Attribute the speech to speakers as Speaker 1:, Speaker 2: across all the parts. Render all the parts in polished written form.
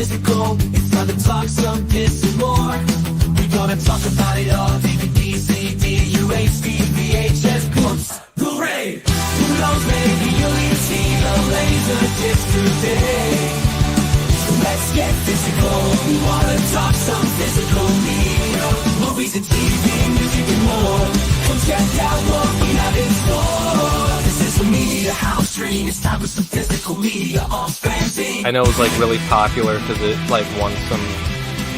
Speaker 1: physical. It's time to talk some piss and more. We gonna talk about it all. DVD, CD, UHD, VHS, books, Blu-ray. Who knows, maybe you'll even see the laser disc today. Let's get physical. We wanna talk some physical media. Movies and TV, music and more. Come check out what we have in store. This is the Media House Stream. It's time for some physical media on FanZcene.
Speaker 2: I know it was like really popular because it like won some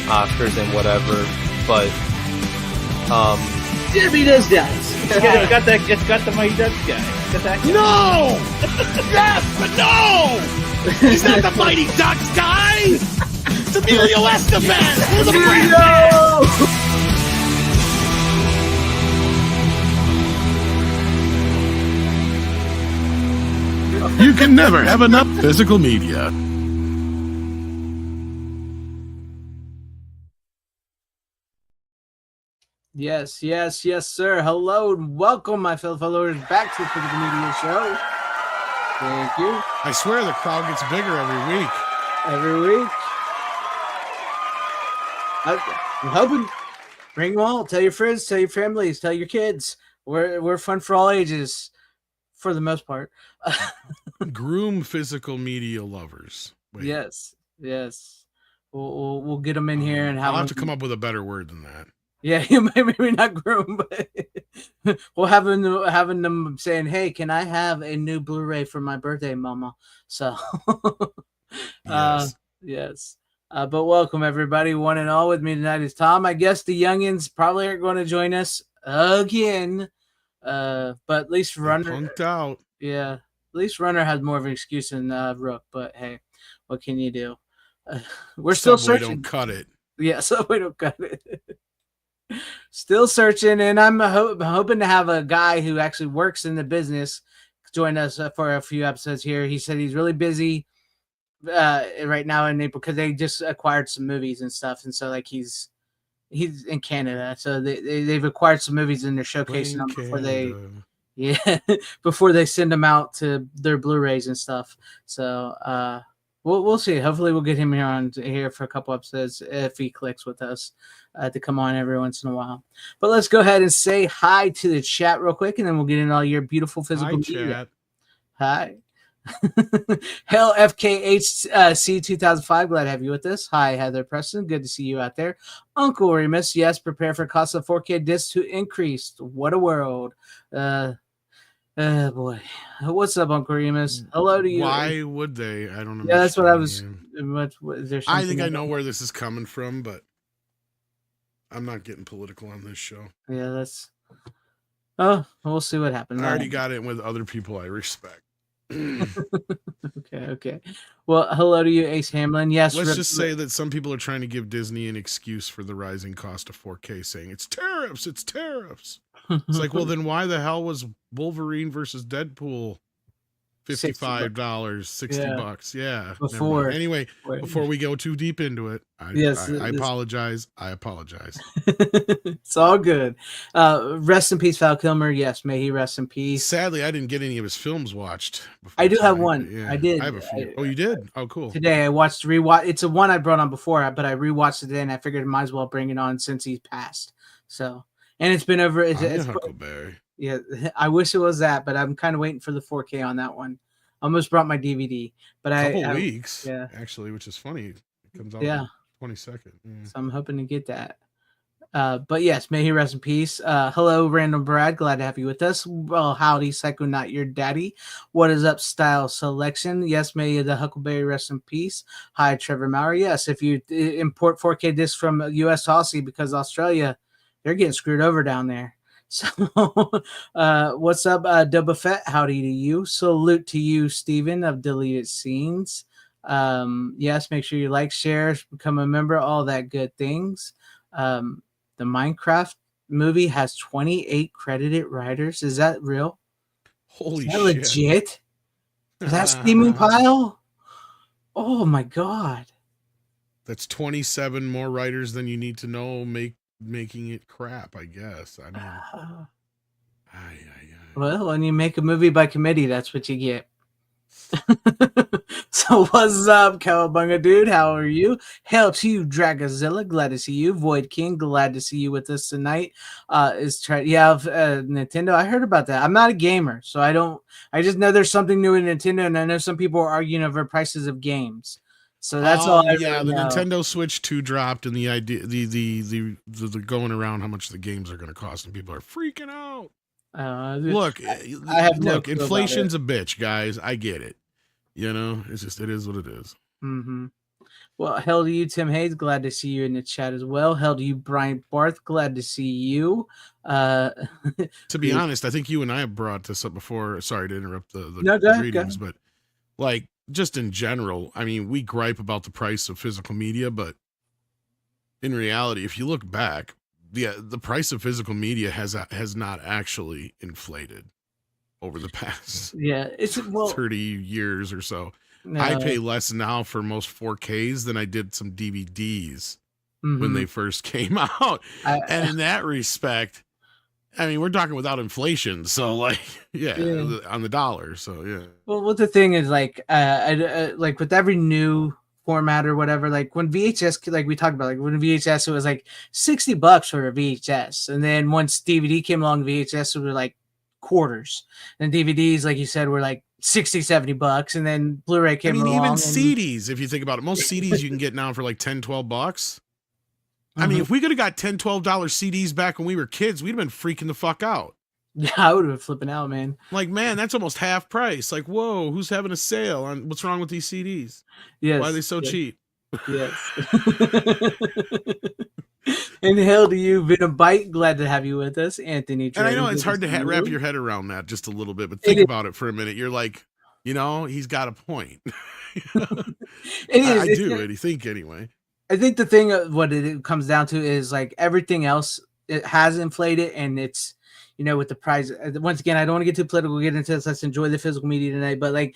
Speaker 2: Oscars and whatever, but
Speaker 3: Jimmy does dance. It's got the Mighty Ducks guy. Got that guy.
Speaker 4: No! Yes, but no! He's not the Mighty Ducks guy! It's Emilio Estevez! We're the brand! You can never have enough physical media.
Speaker 3: Yes, sir. Hello and welcome, my fellow followers, back to the Physical Media Show. Thank you.
Speaker 4: I swear the crowd gets bigger every week.
Speaker 3: Every week. I'm hoping. Bring them all. Tell your friends, tell your families, tell your kids. We're fun for all ages, for the most part.
Speaker 4: Groom physical media lovers. Wait.
Speaker 3: Yes. We'll get them in here and
Speaker 4: I'll have to come up with a better word than that.
Speaker 3: Yeah, you maybe not groom, but we'll having them saying, "Hey, can I have a new Blu-ray for my birthday, Mama?" So, yes. But welcome everybody, one and all. With me tonight is Tom. I guess the youngins probably aren't going to join us again, but at least Runner
Speaker 4: Punked out.
Speaker 3: Yeah, at least Runner has more of an excuse than Rook. But hey, what can you do? We're still searching.
Speaker 4: Don't cut it.
Speaker 3: Yeah, so we don't cut it. Still searching, and I'm hoping to have a guy who actually works in the business join us for a few episodes here. He said he's really busy right now in April because they just acquired some movies and stuff, and so like he's in Canada, so they've acquired some movies and they're showcasing them before they send them out to their Blu-rays and stuff. So we'll see. Hopefully we'll get him here for a couple episodes if he clicks with us to come on every once in a while. But let's go ahead and say hi to the chat real quick, and then we'll get into all your beautiful physical media.
Speaker 4: Chat.
Speaker 3: Hi. Hell FKHC 2005, glad to have you with us. Hi, Heather Preston, good to see you out there. Uncle Remus, yes, prepare for cost of 4K discs to increase. What a world. Boy, what's up, Uncle Remus? Hello to you.
Speaker 4: Why would they? I don't know.
Speaker 3: Yeah, that's what I was.
Speaker 4: I think I know where this is coming from, but I'm not getting political on this show.
Speaker 3: Yeah, that's. Oh, we'll see what happens.
Speaker 4: I already got it with other people I respect.
Speaker 3: Okay. Well, hello to you, Ace Hamlin. Yes,
Speaker 4: let's just say that some people are trying to give Disney an excuse for the rising cost of 4K, saying it's tariffs. It's like, well, then why the hell was Wolverine versus Deadpool $55, $60? Yeah.
Speaker 3: Before
Speaker 4: we go too deep into it, I apologize.
Speaker 3: It's all good. Rest in peace, Val Kilmer. Yes, may he rest in peace.
Speaker 4: Sadly, I didn't get any of his films watched.
Speaker 3: I do have one.
Speaker 4: Yeah,
Speaker 3: I did.
Speaker 4: I have a few. Oh, you did? Oh, cool.
Speaker 3: Today I watched rewatch. It's a one I brought on before, but I rewatched it today, and I figured I might as well bring it on since he's passed. So, and it's been over. It's
Speaker 4: Huckleberry.
Speaker 3: Yeah, I wish it was that, but I'm kind of waiting for the 4K on that one. Almost brought my DVD, but
Speaker 4: a couple weeks, actually, which is funny. It comes out on the 22nd.
Speaker 3: So I'm hoping to get that. But yes, may he rest in peace. Hello, Random Brad. Glad to have you with us. Well, howdy, Psycho, not your daddy. What is up, Style Selection? Yes, may the Huckleberry rest in peace. Hi, Trevor Maurer. Yes, if you import 4K discs from US to Aussie, because Australia, they're getting screwed over down there. So, what's up, Dubba Fett? Howdy to you. Salute to you, Steven of Deleted Scenes. Yes, make sure you like, share, become a member, all that good things. The Minecraft movie has 28 credited writers. Is that real?
Speaker 4: Holy
Speaker 3: shit. Legit? Is that steaming pile? Oh my god.
Speaker 4: That's 27 more writers than you need to know making it crap, I guess. I mean,
Speaker 3: well, when you make a movie by committee, that's what you get. So what's up, Cowabunga dude? How are you? Hail to you, Dragozilla. Glad to see you. Void King, glad to see you with us tonight. You have Nintendo? I heard about that. I'm not a gamer, so I don't. I just know there's something new in Nintendo, and I know some people are arguing over prices of games. So that's all I
Speaker 4: Yeah,
Speaker 3: really
Speaker 4: the
Speaker 3: know.
Speaker 4: Nintendo Switch 2 dropped, and the idea, the going around how much the games are going to cost, and people are freaking out. Look,
Speaker 3: I have no
Speaker 4: look,
Speaker 3: clue about
Speaker 4: inflation's a bitch, guys. I get it. You know, it's just it is what it is.
Speaker 3: Mm-hmm. Well, hell to you, Tim Hayes. Glad to see you in the chat as well. Hell to you, Brian Barth. Glad to see you.
Speaker 4: To be honest, I think you and I have brought this up before. Sorry to interrupt the
Speaker 3: No, go ahead,
Speaker 4: greetings, but like just in general, I mean, we gripe about the price of physical media, but in reality, if you look back, the price of physical media has not actually inflated over the past
Speaker 3: Yeah, it's
Speaker 4: 30 years or so. I pay less now for most 4Ks than I did some DVDs when they first came out. And in that respect, I mean, we're talking without inflation. So like, yeah. On the dollar. So yeah.
Speaker 3: Well, what the thing is like, like with every new format or whatever, like when VHS, like we talked about, like when VHS, it was like $60 for a VHS. And then once DVD came along, VHS were like quarters. And DVDs, like you said, were like 60, $70. And then Blu-ray came along.
Speaker 4: Even CDs, if you think about it, most CDs you can get now for like $10, $12. I mean, if we could have got $10, $12 CDs back when we were kids, we'd have been freaking the fuck out.
Speaker 3: Yeah, I would have been flipping out, man.
Speaker 4: Like, man, that's almost half price. Like, whoa, who's having a sale on what's wrong with these CDs?
Speaker 3: Yes.
Speaker 4: Why are they so cheap?
Speaker 3: Yes. And hell to you, Venom Bite. Glad to have you with us, Anthony.
Speaker 4: And I know it's hard to wrap your head around that just a little bit, but think about it for a minute. You're like, you know, he's got a point. I do. I think anyway.
Speaker 3: I think the thing, what it comes down to is like everything else, it has inflated, and it's, you know, with the price. Once again, I don't want to get too political, get into this. Let's enjoy the physical media tonight. But like,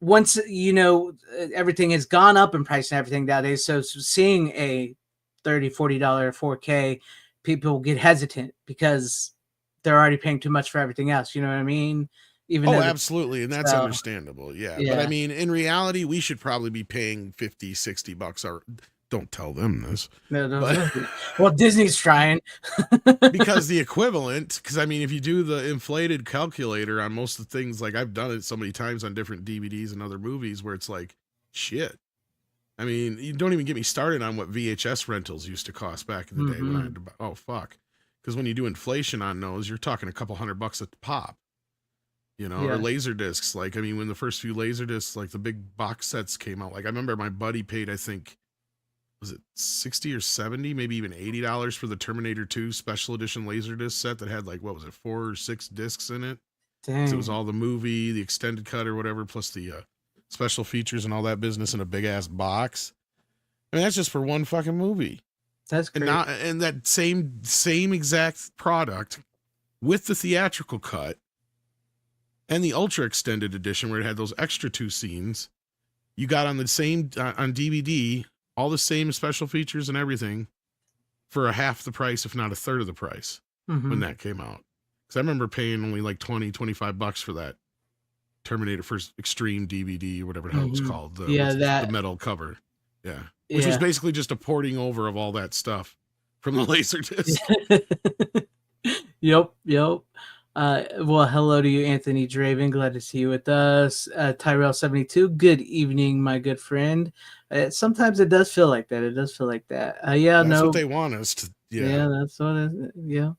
Speaker 3: once, you know, everything has gone up in price and everything nowadays. So seeing a $30, $40 4K, people get hesitant because they're already paying too much for everything else. You know what I mean?
Speaker 4: Absolutely. And that's understandable. Yeah. But I mean, in reality, we should probably be paying $50, $60 or don't tell them this.
Speaker 3: No. Well, Disney's trying.
Speaker 4: Because the equivalent, because I mean, if you do the inflated calculator on most of the things, like I've done it so many times on different DVDs and other movies where it's like, shit. I mean, you don't even get me started on what VHS rentals used to cost back in the day when I had to buy, oh, fuck. Because when you do inflation on those, you're talking a couple $100 at the pop. You know, or laser discs. Like, I mean, when the first few laser discs, like the big box sets came out, like I remember my buddy paid, I think, was it 60 or 70, maybe even $80 for the Terminator 2 special edition laser disc set that had like, what was it, 4 or 6 discs in it? Dang. So it was all the movie, the extended cut or whatever, plus the special features and all that business in a big ass box. I mean, that's just for one fucking movie.
Speaker 3: That's great.
Speaker 4: And that same exact product with the theatrical cut and the ultra extended edition where it had those extra 2 scenes, you got on the same on DVD, all the same special features and everything for a half the price, if not a third of the price when that came out. Because I remember paying only like $20, $25 for that Terminator First Extreme DVD or whatever the hell it was called. The metal cover. Yeah. Which was basically just a porting over of all that stuff from the Laserdisc.
Speaker 3: Yep. Well, hello to you, Anthony Draven. Glad to see you with us. Tyrell72. Good evening, my good friend. Sometimes it does feel like that. That's
Speaker 4: what they want us to.
Speaker 3: Yeah, that's what it is. Yeah.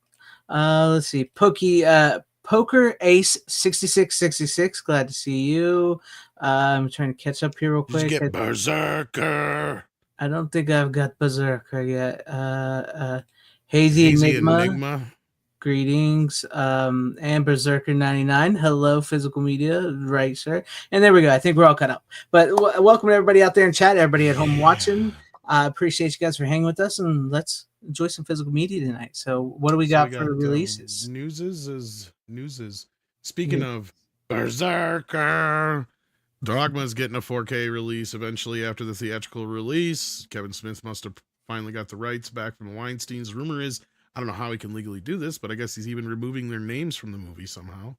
Speaker 3: Let's see. Poker Ace 6666. Glad to see you. I'm trying to catch up here real quick.
Speaker 4: Just get Berserker.
Speaker 3: I don't think I've got Berserker yet. Hazy Enigma. Greetings. And Berserker 99. Hello, physical media. Right, sir. And there we go. I think we're all cut up. But welcome to everybody out there in chat, everybody at home watching. I appreciate you guys for hanging with us, and let's enjoy some physical media tonight. So what do we got for releases?
Speaker 4: News. Speaking of Berserker, Dogma's getting a 4K release eventually after the theatrical release. Kevin Smith must have finally got the rights back from the Weinsteins. Rumor is, I don't know how he can legally do this, but I guess he's even removing their names from the movie somehow.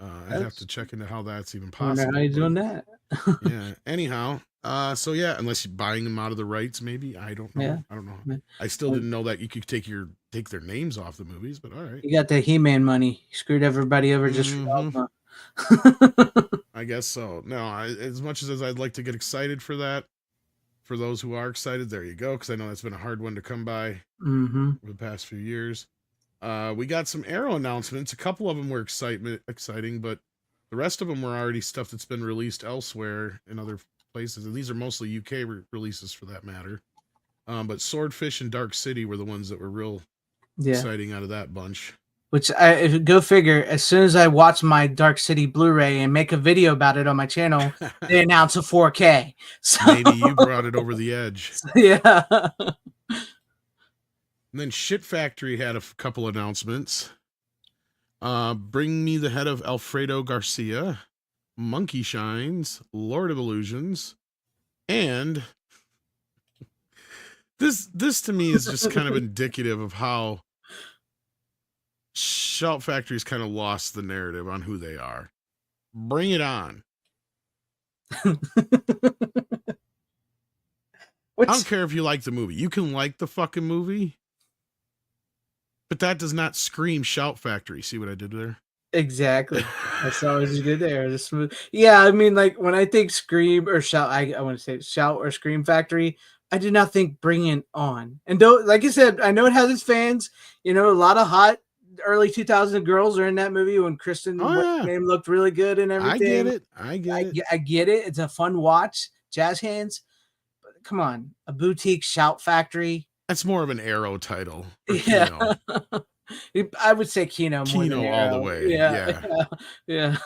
Speaker 4: I'd have to check into how that's even
Speaker 3: I wonder
Speaker 4: possible.
Speaker 3: how you doing that.
Speaker 4: Yeah. Anyhow, so yeah, unless you're buying them out of the rights, maybe. I don't know.
Speaker 3: Yeah.
Speaker 4: I don't know.
Speaker 3: Yeah.
Speaker 4: I still didn't know that you could take their names off the movies, but all right.
Speaker 3: You got the He-Man money. You screwed everybody over just for
Speaker 4: Mhm.
Speaker 3: Dogma.
Speaker 4: I guess so. No, as much as I'd like to get excited for that, for those who are excited, there you go, because I know that's been a hard one to come by
Speaker 3: Mm-hmm.
Speaker 4: over the past few years. We got some Arrow announcements. A couple of them were exciting, but the rest of them were already stuff that's been released elsewhere in other places, and these are mostly UK releases for that matter. But Swordfish and Dark City were the ones that were real exciting out of that bunch.
Speaker 3: Which go figure. As soon as I watch my Dark City Blu-ray and make a video about it on my channel, they announce a 4K. So
Speaker 4: Maybe you brought it over the edge.
Speaker 3: yeah.
Speaker 4: And then Shit Factory had a couple announcements. Bring Me the Head of Alfredo Garcia, Monkey Shines, Lord of Illusions, and this to me is just kind of indicative of how Shout Factory's kind of lost the narrative on who they are. Bring it on. I don't care if you like the movie. You can like the fucking movie, but that does not scream Shout Factory. See what I did there?
Speaker 3: Exactly. That's always good there. Yeah, I mean, like when I think Scream or Shout, I want to say Shout or Scream Factory, I do not think Bring It On. And though, like I said, I know it has its fans. You know, a lot of hot early 2000 girls are in that movie when Kristen name looked really good and everything.
Speaker 4: I get it.
Speaker 3: I get it. It's a fun watch. Jazz hands. But come on, a boutique Shout Factory.
Speaker 4: That's more of an Arrow title.
Speaker 3: Yeah. I would say Kino
Speaker 4: all the way.
Speaker 3: Yeah.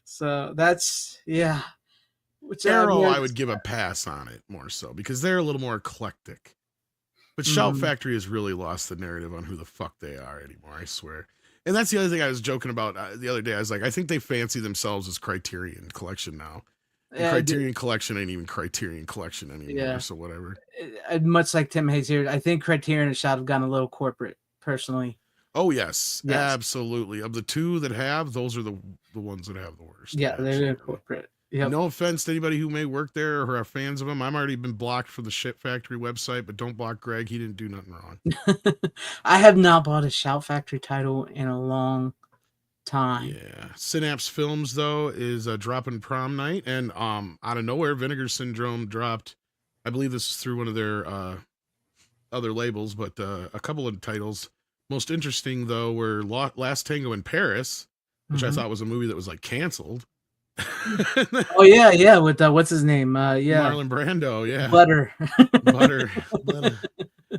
Speaker 3: So that's Which
Speaker 4: Arrow, I would give a pass on it more so because they're a little more eclectic. But Shout Factory has really lost the narrative on who the fuck they are anymore, I swear. And that's the other thing I was joking about the other day. I was like, I think they fancy themselves as Criterion Collection now. And Criterion Collection ain't even Criterion Collection anymore, so whatever.
Speaker 3: Much like Tim Hayes here, I think Criterion and Shout have gone a little corporate, personally.
Speaker 4: Oh, yes, absolutely. Of the two that have, those are the ones that have the worst.
Speaker 3: Yeah, they're corporate. Yep.
Speaker 4: No offense to anybody who may work there or are fans of them. I'm already been blocked from the Shit Factory website, but don't block Greg. He didn't do nothing wrong.
Speaker 3: I have not bought a Shout Factory title in a long time.
Speaker 4: Yeah. Synapse Films, though, is dropping Prom Night. And out of nowhere, Vinegar Syndrome dropped, I believe this is through one of their other labels, but a couple of titles. Most interesting, though, were Last Tango in Paris, which I thought was a movie that was like canceled.
Speaker 3: Oh yeah, with what's his name?
Speaker 4: Marlon Brando,
Speaker 3: Butter.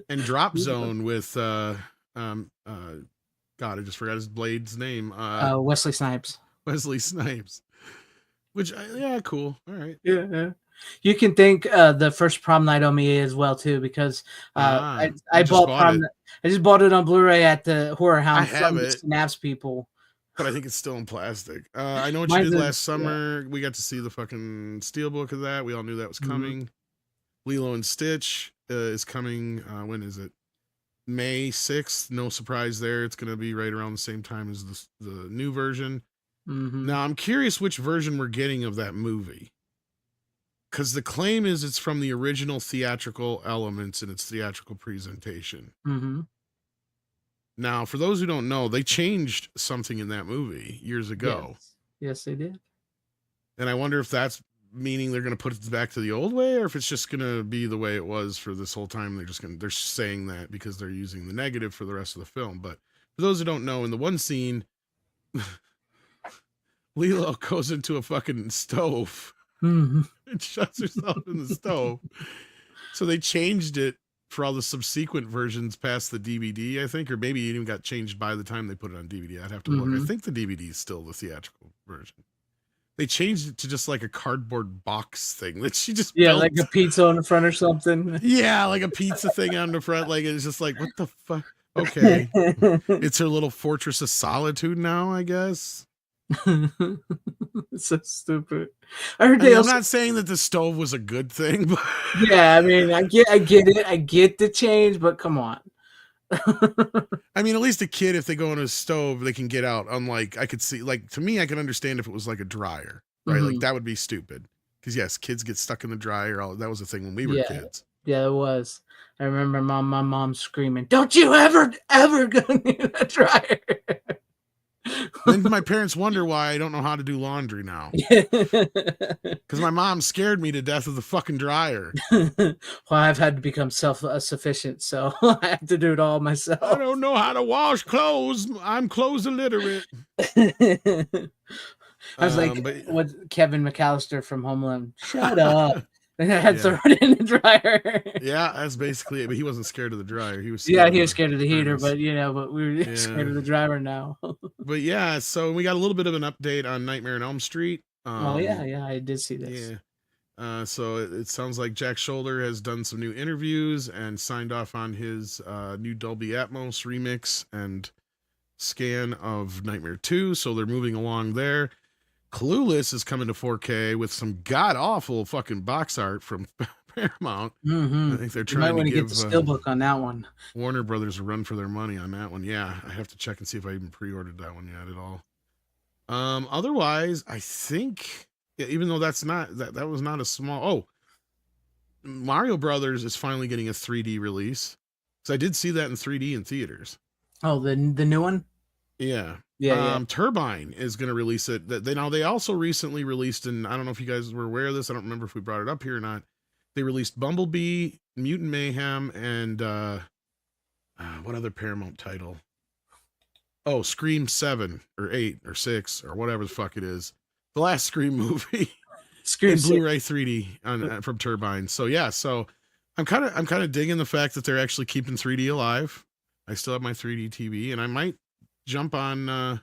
Speaker 4: And Drop Zone with God, I just forgot his blade's name.
Speaker 3: Wesley Snipes.
Speaker 4: Which cool. All right.
Speaker 3: Yeah. You can thank the first Prom Night on me as well too, because I bought Prom. I just bought it on Blu-ray at the Horror Hound from the Snaps people.
Speaker 4: But I think it's still in plastic. I know what you did last summer. Yeah. We got to see the fucking steelbook of that. We all knew that was coming. Lilo and Stitch is coming. When is it? May 6th. No surprise there. It's going to be right around the same time as the new version. Now, I'm curious which version we're getting of that movie. Because the claim is it's from the original theatrical elements in its theatrical presentation. Now, for those who don't know, they changed something in that movie years ago.
Speaker 3: Yes, they did.
Speaker 4: And I wonder if that's meaning they're going to put it back to the old way, or if it's just going to be the way it was for this whole time. They're saying that because they're using the negative for the rest of the film. But for those who don't know, in the one scene, Lilo goes into a fucking stove and shuts herself in the stove. So they changed it for all the subsequent versions past the DVD, I think, or maybe it even got changed by the time they put it on DVD. I'd have to look. I think the DVD is still the theatrical version. They changed it to just like a cardboard box thing that she just built.
Speaker 3: Like a pizza on the front or something.
Speaker 4: Yeah, like a pizza thing on the front. Like it's just like, what the fuck? Okay. It's her little fortress of solitude now, I guess.
Speaker 3: It's so stupid. I'm
Speaker 4: not saying that the stove was a good thing, but
Speaker 3: yeah, I mean, I get it. I get the change, but come on.
Speaker 4: I mean, at least a kid, if they go on a stove, they can get out. Unlike, I could see, like, to me, I can understand if it was like a dryer, right? Like,
Speaker 3: Mhm.
Speaker 4: that would be stupid. Because, yes, kids get stuck in the dryer. That was a thing when we were
Speaker 3: Yeah.
Speaker 4: kids.
Speaker 3: Yeah, it was. I remember my mom screaming, "Don't you ever go near that dryer."
Speaker 4: Then my parents wonder why I don't know how to do laundry now. Because my mom scared me to death of the fucking dryer.
Speaker 3: Well, I've had to become self-sufficient, so I have to do it all
Speaker 4: I
Speaker 3: myself.
Speaker 4: don't know how to wash clothes. I'm clothes illiterate.
Speaker 3: I was like,
Speaker 4: But
Speaker 3: what Kevin McAllister from Home Alone? Shut up! And I had to
Speaker 4: Yeah.
Speaker 3: throw it in the dryer.
Speaker 4: yeah, that's basically it. But he wasn't scared of the dryer. He was scared
Speaker 3: Yeah,
Speaker 4: of
Speaker 3: he was scared of the heater,
Speaker 4: furnace.
Speaker 3: but we were scared of the driver now.
Speaker 4: But yeah, so we got a little bit of an update on Nightmare on Elm Street.
Speaker 3: Oh yeah, I did see this.
Speaker 4: Yeah. So it sounds like Jack Shoulder has done some new interviews and signed off on his new Dolby Atmos remix and scan of Nightmare 2. So they're moving along there. Clueless is coming to 4K with some god awful fucking box art from Paramount.
Speaker 3: Mm-hmm.
Speaker 4: I think they're
Speaker 3: You might
Speaker 4: trying to
Speaker 3: want to get
Speaker 4: give
Speaker 3: the steelbook on that one.
Speaker 4: Warner Brothers a run for their money on that one. Yeah, I have to check and see if I even pre-ordered that one yet at all. Otherwise, I think even though that's not that was not a small Mario Brothers is finally getting a 3D release. So I did see that in 3D in theaters.
Speaker 3: Oh, the new one.
Speaker 4: Yeah.
Speaker 3: Yeah.
Speaker 4: Turbine is going to release it. They also recently released, and I don't know if you guys were aware of this. I don't remember if we brought it up here or not. They released Bumblebee, Mutant Mayhem, and what other Paramount title? Oh, Scream 7 or 8 or 6 or whatever the fuck it is. The last Scream movie in Blu-ray 3D from Turbine. So yeah, I'm kind of digging the fact that they're actually keeping 3D alive. I still have my 3D TV, and I might jump on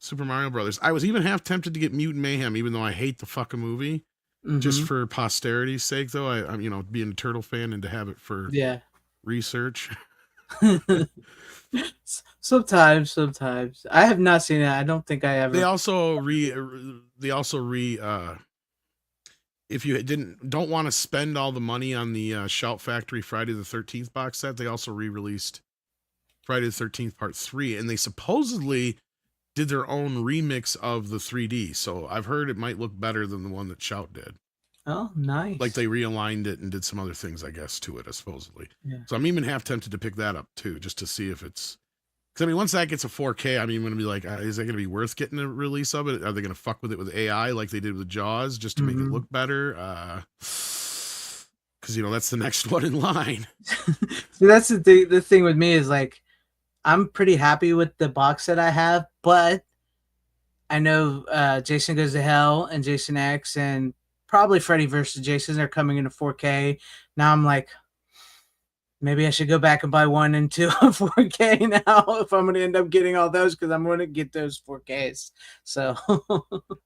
Speaker 4: Super Mario Brothers. I was even half tempted to get Mutant Mayhem, even though I hate the fucking movie.
Speaker 3: Mm-hmm.
Speaker 4: Just for posterity's sake, though, I'm being a Turtle fan and to have it for research.
Speaker 3: Sometimes I have not seen it. I don't think I ever.
Speaker 4: They also if you don't want to spend all the money on the Shout Factory Friday the 13th box set, they also re-released Friday the 13th Part 3, and they supposedly did their own remix of the 3D. So I've heard it might look better than the one that Shout did.
Speaker 3: Oh, nice.
Speaker 4: Like they realigned it and did some other things, I guess, to it, supposedly.
Speaker 3: Yeah.
Speaker 4: So I'm even half tempted to pick that up too, just to see if it's. Because I mean, once that gets a 4K, I'm going to be like, is that going to be worth getting a release of it? Are they going to fuck with it with AI like they did with Jaws, just to make it look better? Because that's the next one in line.
Speaker 3: So that's the thing with me is like, I'm pretty happy with the box that I have, but I know Jason Goes to Hell and Jason X and probably Freddy vs. Jason are coming into 4K. Now I'm like, maybe I should go back and buy 1 and 2 on 4K now if I'm going to end up getting all those, because I'm going to get those 4Ks. So,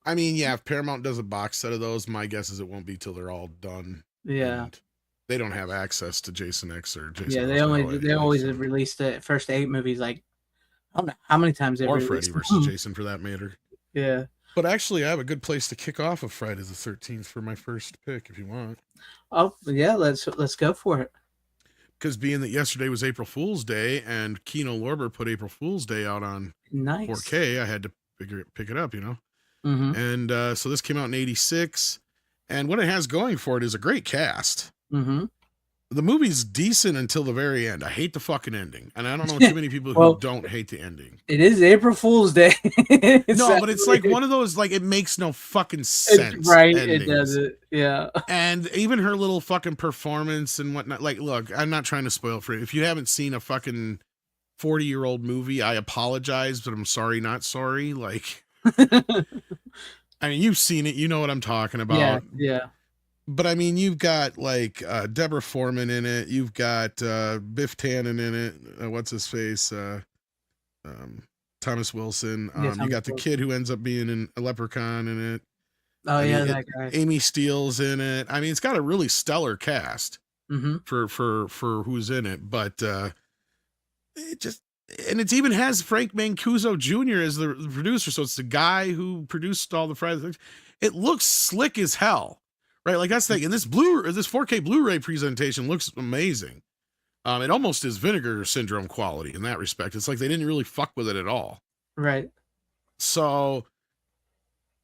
Speaker 4: I mean, yeah, if Paramount does a box set of those, my guess is it won't be till they're all done.
Speaker 3: Yeah.
Speaker 4: And they don't have access to Jason X or Jason.
Speaker 3: Yeah, they always have released the first 8 movies. Like, I don't know how many times they've
Speaker 4: released. Or
Speaker 3: released
Speaker 4: Freddy versus Jason, for that matter.
Speaker 3: Yeah.
Speaker 4: But actually, I have a good place to kick off of Friday the 13th for my first pick, if you want.
Speaker 3: Oh yeah, let's go for it.
Speaker 4: Because being that yesterday was April Fool's Day and Kino Lorber put April Fool's Day out on 4K, I had to pick it up,
Speaker 3: Mm-hmm.
Speaker 4: And so this came out in '86, and what it has going for it is a great cast.
Speaker 3: Mm-hmm.
Speaker 4: The movie's decent until the very end. I hate the fucking ending, and I don't know too many people who don't hate the ending.
Speaker 3: It is April Fool's Day.
Speaker 4: No, but it's like one of those, like, it makes no fucking sense.
Speaker 3: Right,
Speaker 4: endings.
Speaker 3: it doesn't. Yeah.
Speaker 4: And even her little fucking performance and whatnot. Like, look, I'm not trying to spoil for you. If you haven't seen a fucking 40-year-old movie, I apologize, but I'm sorry, not sorry. Like, I mean, you've seen it. You know what I'm talking about.
Speaker 3: Yeah.
Speaker 4: But I mean, you've got like Deborah Foreman in it. You've got Biff Tannen in it. What's his face? Thomas Wilson. You got the kid who ends up being a leprechaun in it.
Speaker 3: Oh, that guy.
Speaker 4: Amy Steele's in it. I mean, it's got a really stellar cast for who's in it. But it even has Frank Mancuso Jr. as the producer. So it's the guy who produced all the Friday things. It looks slick as hell. Right, like that's the thing. And this 4K Blu-ray presentation looks amazing. It almost is Vinegar Syndrome quality in that respect. It's like they didn't really fuck with it at all.
Speaker 3: Right.
Speaker 4: So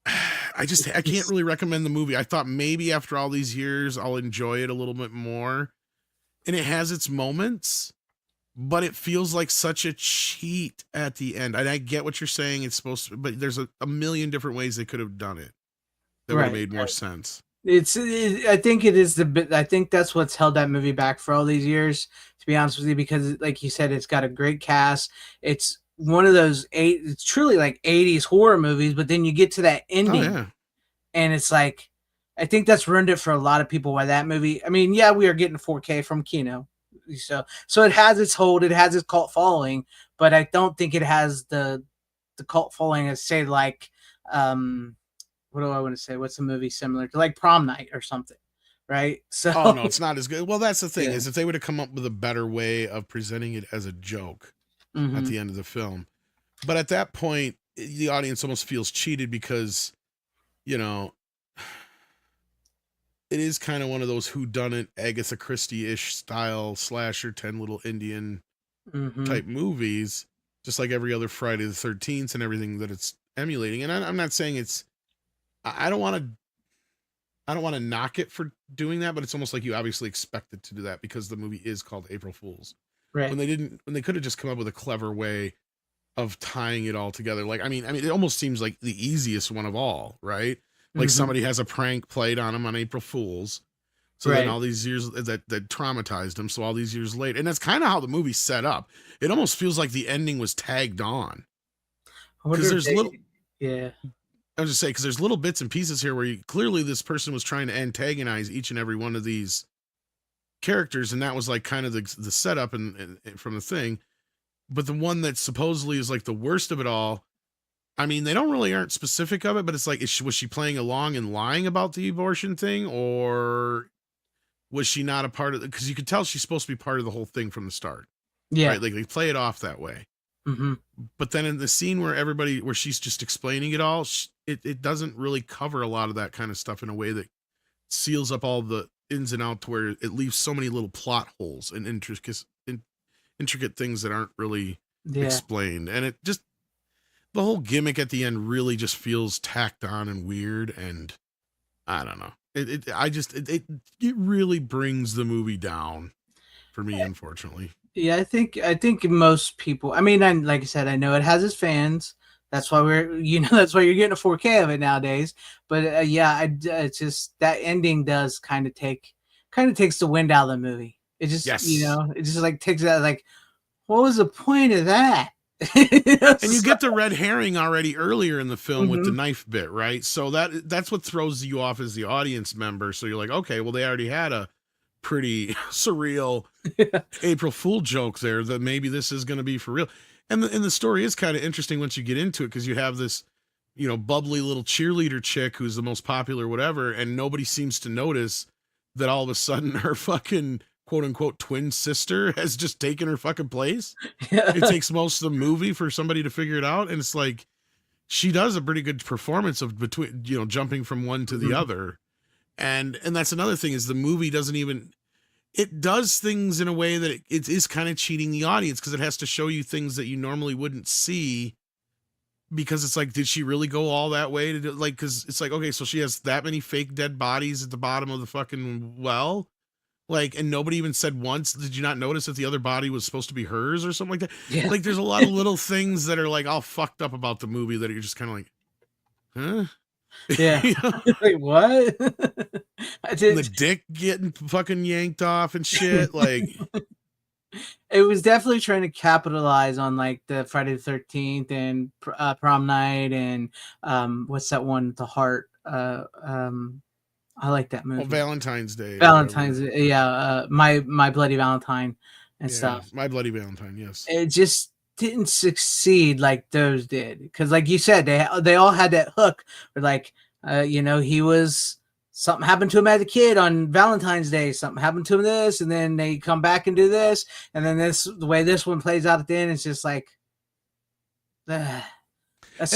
Speaker 4: I can't really recommend the movie. I thought maybe after all these years I'll enjoy it a little bit more. And it has its moments, but it feels like such a cheat at the end. And I get what you're saying. It's supposed to, but there's a million different ways they could have done it that would have made more sense.
Speaker 3: I think it is the bit. I think that's what's held that movie back for all these years. To be honest with you, because like you said, it's got a great cast. It's one of those it's truly like 80s horror movies. But then you get to that ending, and it's like, I think that's ruined it for a lot of people. Why that movie? I mean, yeah, we are getting 4K from Kino, so it has its hold. It has its cult following, but I don't think it has the cult following as say like what do I want to say? What's a movie similar to like Prom Night or something, right? So
Speaker 4: oh no, it's not as good. Well, that's the thing is if they would have come up with a better way of presenting it as a joke at the end of the film, but at that point the audience almost feels cheated because it is kind of one of those whodunit Agatha Christie-ish style slasher 10 Little Indian type movies, just like every other Friday the 13th and everything that it's emulating. And I'm not saying it's I don't want to knock it for doing that, but it's almost like you obviously expect it to do that because the movie is called April Fools.
Speaker 3: Right.
Speaker 4: When they could have just come up with a clever way of tying it all together. Like, I mean, it almost seems like the easiest one of all, right? Like somebody has a prank played on them on April Fools. So then all these years that traumatized them. So all these years later, and that's kind of how the movie's set up. It almost feels like the ending was tagged on. Because there's little, I was just saying, because there's little bits and pieces here where clearly this person was trying to antagonize each and every one of these characters, and that was like kind of the setup and from the thing. But the one that supposedly is like the worst of it all, I mean, they aren't specific of it, but it's like, was she playing along and lying about the abortion thing, or was she not a part of it? Because you could tell she's supposed to be part of the whole thing from the start.
Speaker 3: Yeah.
Speaker 4: Right? Like they play it off that way. But then in the scene where she's just explaining it all, it doesn't really cover a lot of that kind of stuff in a way that seals up all the ins and outs, to where it leaves so many little plot holes and intricate things that aren't really explained. And it just, the whole gimmick at the end really just feels tacked on and weird. And I don't know. It really brings the movie down for me, unfortunately.
Speaker 3: Yeah, I think most people. I mean, like I said, I know it has its fans. That's why that's why you're getting a 4K of it nowadays. But it's just that ending does kind of takes the wind out of the movie. It just it just like takes that, like, what was the point of that?
Speaker 4: And you get the red herring already earlier in the film with the knife bit, right? So that's what throws you off as the audience member. So you're like, okay, well, they already had a pretty surreal April Fool joke there, that maybe this is going to be for real. And the story is kind of interesting once you get into it, because you have this, bubbly little cheerleader chick who's the most popular whatever, and nobody seems to notice that all of a sudden her fucking quote unquote twin sister has just taken her fucking place. It takes most of the movie for somebody to figure it out, and it's like she does a pretty good performance of between jumping from one to the other. And that's another thing, is the movie doesn't even, it does things in a way that it is kind of cheating the audience, because it has to show you things that you normally wouldn't see, because it's like, did she really go all that way to do, like, because it's like, okay, so she has that many fake dead bodies at the bottom of the fucking well, like, and nobody even said once, did you not notice that the other body was supposed to be hers or something like that? Like, there's a lot of little things that are like all fucked up about the movie that you're just kind of like, huh?
Speaker 3: Yeah. Like, what?
Speaker 4: The dick getting fucking yanked off and shit. Like,
Speaker 3: it was definitely trying to capitalize on like the Friday the 13th and Prom Night and what's that one? The Heart. I like that movie.
Speaker 4: Well, Valentine's Day.
Speaker 3: My Bloody Valentine and stuff.
Speaker 4: My Bloody Valentine. Yes.
Speaker 3: It just didn't succeed like those did, because like you said, they all had that hook where, like, he was, something happened to him as a kid on Valentine's Day, something happened to him this, and then they come back and do this, and then the way this one plays out at the end, it's just like, and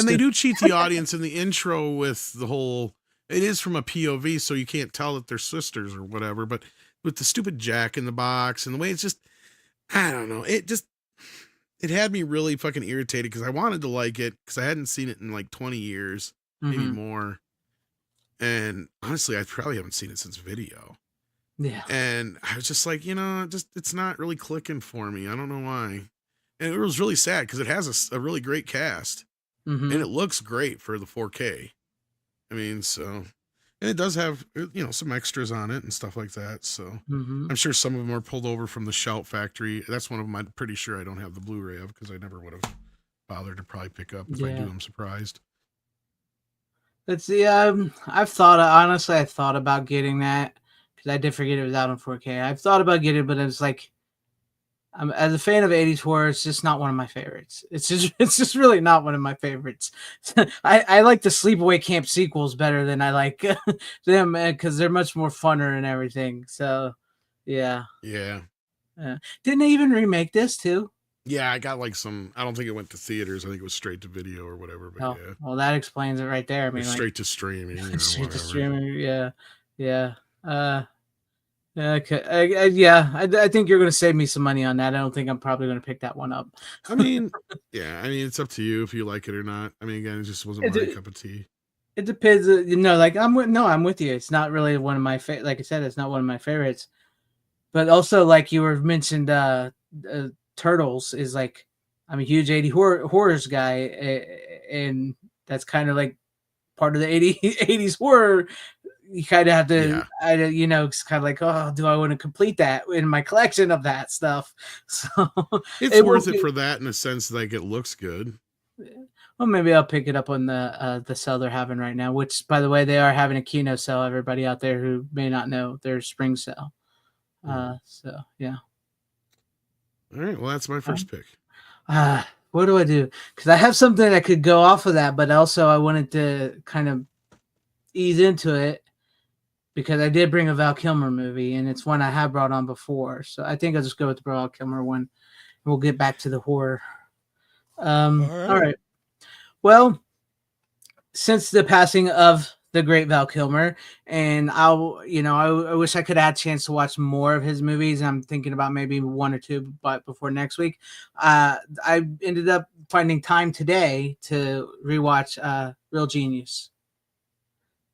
Speaker 4: they do cheat the audience in the intro with the whole, it is from a POV, so you can't tell that they're sisters or whatever, but with the stupid Jack in the Box and the way it's just, I don't know. It had me really fucking irritated because I wanted to like it because I hadn't seen it in like 20 years, maybe
Speaker 3: Mhm.
Speaker 4: more. And honestly, I probably haven't seen it since video.
Speaker 3: Yeah.
Speaker 4: And I was just like, it's not really clicking for me. I don't know why. And it was really sad because it has a really great cast and
Speaker 3: Mhm.
Speaker 4: it looks great for the 4K. I mean, and it does have, some extras on it and stuff like that. So
Speaker 3: Mhm.
Speaker 4: I'm sure some of them are pulled over from the Shout Factory. That's one of them I'm pretty sure I don't have the Blu-ray of because I never would have bothered to probably pick up. If I do,
Speaker 3: Yeah.
Speaker 4: I'm surprised.
Speaker 3: Let's see. Honestly, I thought about getting that because I did forget it was out on 4K. I've thought about getting it, but it's like, as a fan of 80s horror, it's just not one of my favorites. It's just really not one of my favorites. I like the Sleepaway Camp sequels better than I like them because they're much more funner and everything. So, yeah.
Speaker 4: Yeah.
Speaker 3: Didn't they even remake this too?
Speaker 4: Yeah, I got like I don't think it went to theaters. I think it was straight to video or whatever, but
Speaker 3: Oh,
Speaker 4: yeah.
Speaker 3: well, that explains it right there. I
Speaker 4: Or
Speaker 3: mean, like
Speaker 4: straight to streaming or
Speaker 3: straight to
Speaker 4: whatever.
Speaker 3: streaming. Yeah, yeah. Yeah, okay. I think you're going to save me some money on that. I don't think I'm probably going to pick that one up.
Speaker 4: I mean, yeah, I mean, it's up to you if you like it or not. I mean, again, it just wasn't my
Speaker 3: It,
Speaker 4: cup of tea.
Speaker 3: it depends. Like I'm with you. It's not really one of my like I said, it's not one of my favorites. But also, like you were mentioned, Turtles is like I'm a huge 80 horrors guy, and that's kind of like part of the 80s horror. You kind of have to,
Speaker 4: Yeah.
Speaker 3: it's kind of like, oh, do I want to complete that in my collection of that stuff? So
Speaker 4: It's
Speaker 3: it
Speaker 4: worth
Speaker 3: will
Speaker 4: it
Speaker 3: be.
Speaker 4: for that in a sense, like it looks good.
Speaker 3: Well, maybe I'll pick it up on the sale they're having right now. Which, by the way, they are having a Kino sale. Everybody out there who may not know, their spring sale. So yeah.
Speaker 4: All right, well, that's my first pick.
Speaker 3: What do I do? Because I have something that could go off of that, but also I wanted to kind of ease into it because I did bring a Val Kilmer movie, and it's one I have brought on before. So I think I'll just go with the Val Kilmer one. We'll get back to the horror. All right. Well, since the passing of the great Val Kilmer, and I wish I could have had a chance to watch more of his movies. I'm thinking about maybe one or two, but before next week, I ended up finding time today to rewatch Real Genius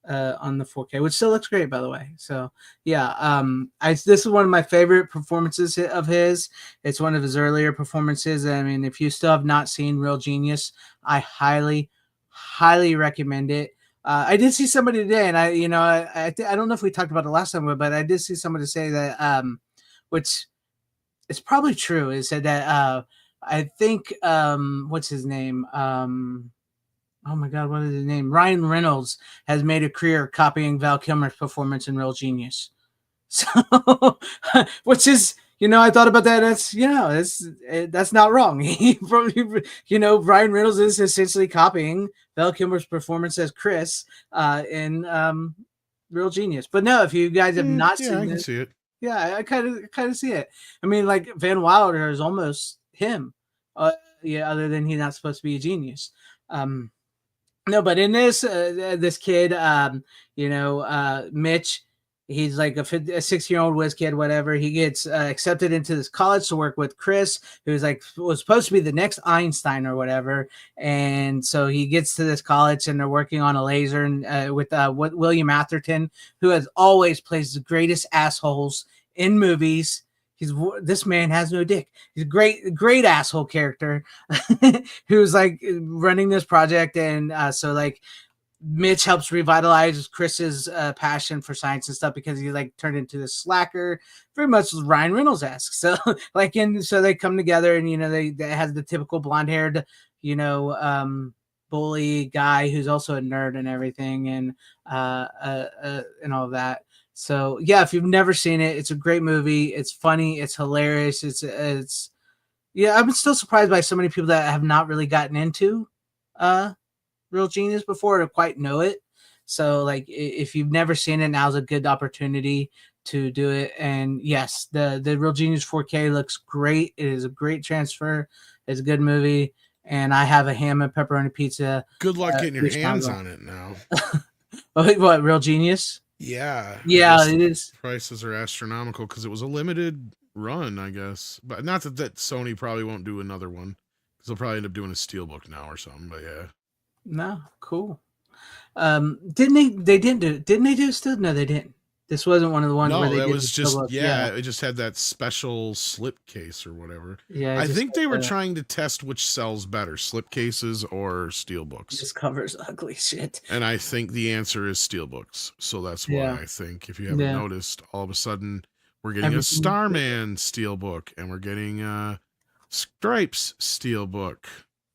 Speaker 3: on the 4K, which still looks great, by the way. So yeah, this is one of my favorite performances of his. It's one of his earlier performances. I mean, if you still have not seen Real Genius, I highly recommend it. I did see somebody today, and I don't know if we talked about it last time, but I did see somebody say that, which is probably true, is said that I think what's his name? Oh my God, what is his name? Ryan Reynolds has made a career copying Val Kilmer's performance in Real Genius. So, which is, I thought about that. That's not wrong. Ryan Reynolds is essentially copying Val Kilmer's performance as Chris in Real Genius. But no, if you guys have not
Speaker 4: Yeah,
Speaker 3: seen
Speaker 4: I can
Speaker 3: this,
Speaker 4: see it.
Speaker 3: yeah, I kind of see it. I mean, like Van Wilder is almost him. Yeah, other than he's not supposed to be a genius. No, but in this kid, Mitch, he's like a 6-year-old whiz kid, whatever. He gets accepted into this college to work with Chris, who's like was supposed to be the next Einstein or whatever. And so he gets to this college, and they're working on a laser and with William Atherton, who has always plays the greatest assholes in movies. This man has no dick. He's a great asshole character who's like running this project, and so like Mitch helps revitalize Chris's passion for science and stuff because he like turned into this slacker, very much Ryan Reynolds esque. So so they come together, and they has the typical blonde haired, bully guy who's also a nerd and everything, and all of that. So yeah, if you've never seen it, it's a great movie. It's funny. It's hilarious. It's yeah. I'm still surprised by so many people that have not really gotten into Real Genius before to quite know it. So like, if you've never seen it, now's a good opportunity to do it. And yes, the Real Genius 4K looks great. It is a great transfer. It's a good movie. And I have a ham and pepperoni pizza.
Speaker 4: Good luck getting your
Speaker 3: each
Speaker 4: hands
Speaker 3: time.
Speaker 4: on it now.
Speaker 3: What, Real Genius?
Speaker 4: Yeah.
Speaker 3: Yeah, it is.
Speaker 4: Prices are astronomical because it was a limited run, I guess. But not that Sony probably won't do another one, because they'll probably end up doing a steelbook now or something. But yeah,
Speaker 3: No, cool. Didn't they? They didn't do. Didn't they do still? No, they didn't. This wasn't one of the ones where
Speaker 4: no,
Speaker 3: they
Speaker 4: that
Speaker 3: did the
Speaker 4: was just
Speaker 3: steelbook.
Speaker 4: yeah, it just had that special slip case or whatever.
Speaker 3: Yeah.
Speaker 4: I
Speaker 3: Just
Speaker 4: think they were
Speaker 3: uh,
Speaker 4: trying to test which sells better, slip cases or steelbooks.
Speaker 3: just covers ugly shit.
Speaker 4: And I think the answer is steelbooks. So that's why
Speaker 3: Yeah.
Speaker 4: I think, if you haven't
Speaker 3: Yeah.
Speaker 4: noticed, all of a sudden we're getting a
Speaker 3: Everything-
Speaker 4: Starman steelbook and we're getting Stripes steelbook.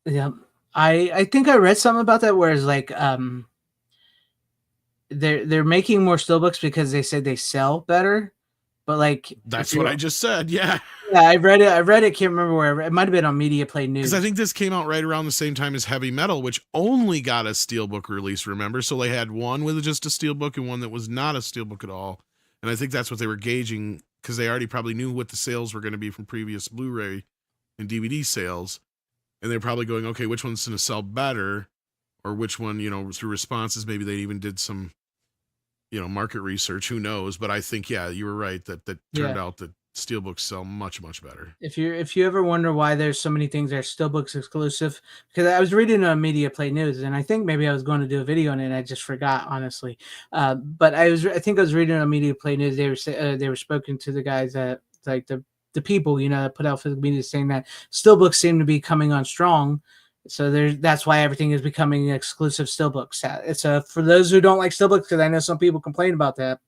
Speaker 3: Yeah. I think I read something about that where it's like they're making more steelbooks because they said they sell better. But like
Speaker 4: That's what I just said. Yeah.
Speaker 3: Yeah, I read it. Can't remember where. It might have been on Media Play News.
Speaker 4: Because I think this came out right around the same time as Heavy Metal, which only got a steelbook release, remember? So they had one with just a steelbook and one that was not a steelbook at all. And I think that's what they were gauging, because they already probably knew what the sales were going to be from previous Blu-ray and DVD sales. And they're probably going, okay, which one's going to sell better? Or which one, through responses, maybe they even did some, market research. Who knows? But I think, yeah, you were right that turned out that steelbooks sell much, much better.
Speaker 3: If you ever wonder why there's so many things that are steelbooks exclusive, because I was reading on Media Play News, and I think maybe I was going to do a video on it, and I just forgot, honestly. But I think I was reading on Media Play News. They were spoken to the guys that like the people that put out physical media, saying that steelbooks seem to be coming on strong. So that's why everything is becoming exclusive steelbooks. It's for those who don't like steelbooks, because I know some people complain about that.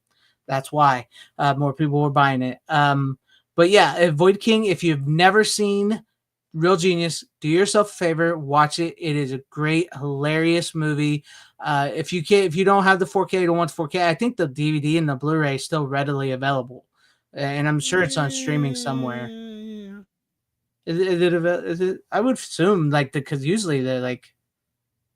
Speaker 3: That's why more people were buying it. But yeah, Void King, if you've never seen Real Genius, do yourself a favor, watch it. It is a great, hilarious movie. If you don't have the 4K, don't want 4K, I think the DVD and the Blu-ray is still readily available, and I'm sure it's on streaming somewhere. Is it? I would assume because usually they're like,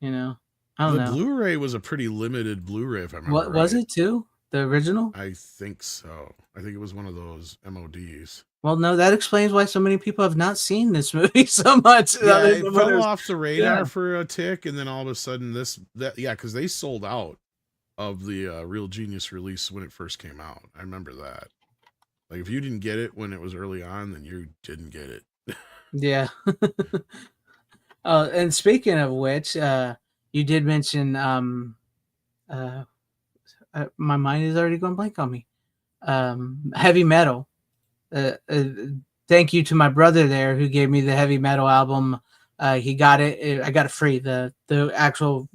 Speaker 3: I don't know.
Speaker 4: The Blu-ray was a pretty limited Blu-ray, if I remember.
Speaker 3: What was it too? The original?
Speaker 4: I think so. I think it was one of those MODs.
Speaker 3: Well, no, that explains why so many people have not seen this movie so much.
Speaker 4: Yeah, it fell off the radar for a tick, and then all of a sudden because they sold out of the Real Genius release when it first came out. I remember that. Like, if you didn't get it when it was early on, then you didn't get it.
Speaker 3: Yeah. And speaking of which, you did mention my mind is already going blank on me. Heavy Metal. Thank you to my brother there who gave me the Heavy Metal album. He got it. I got it free. The actual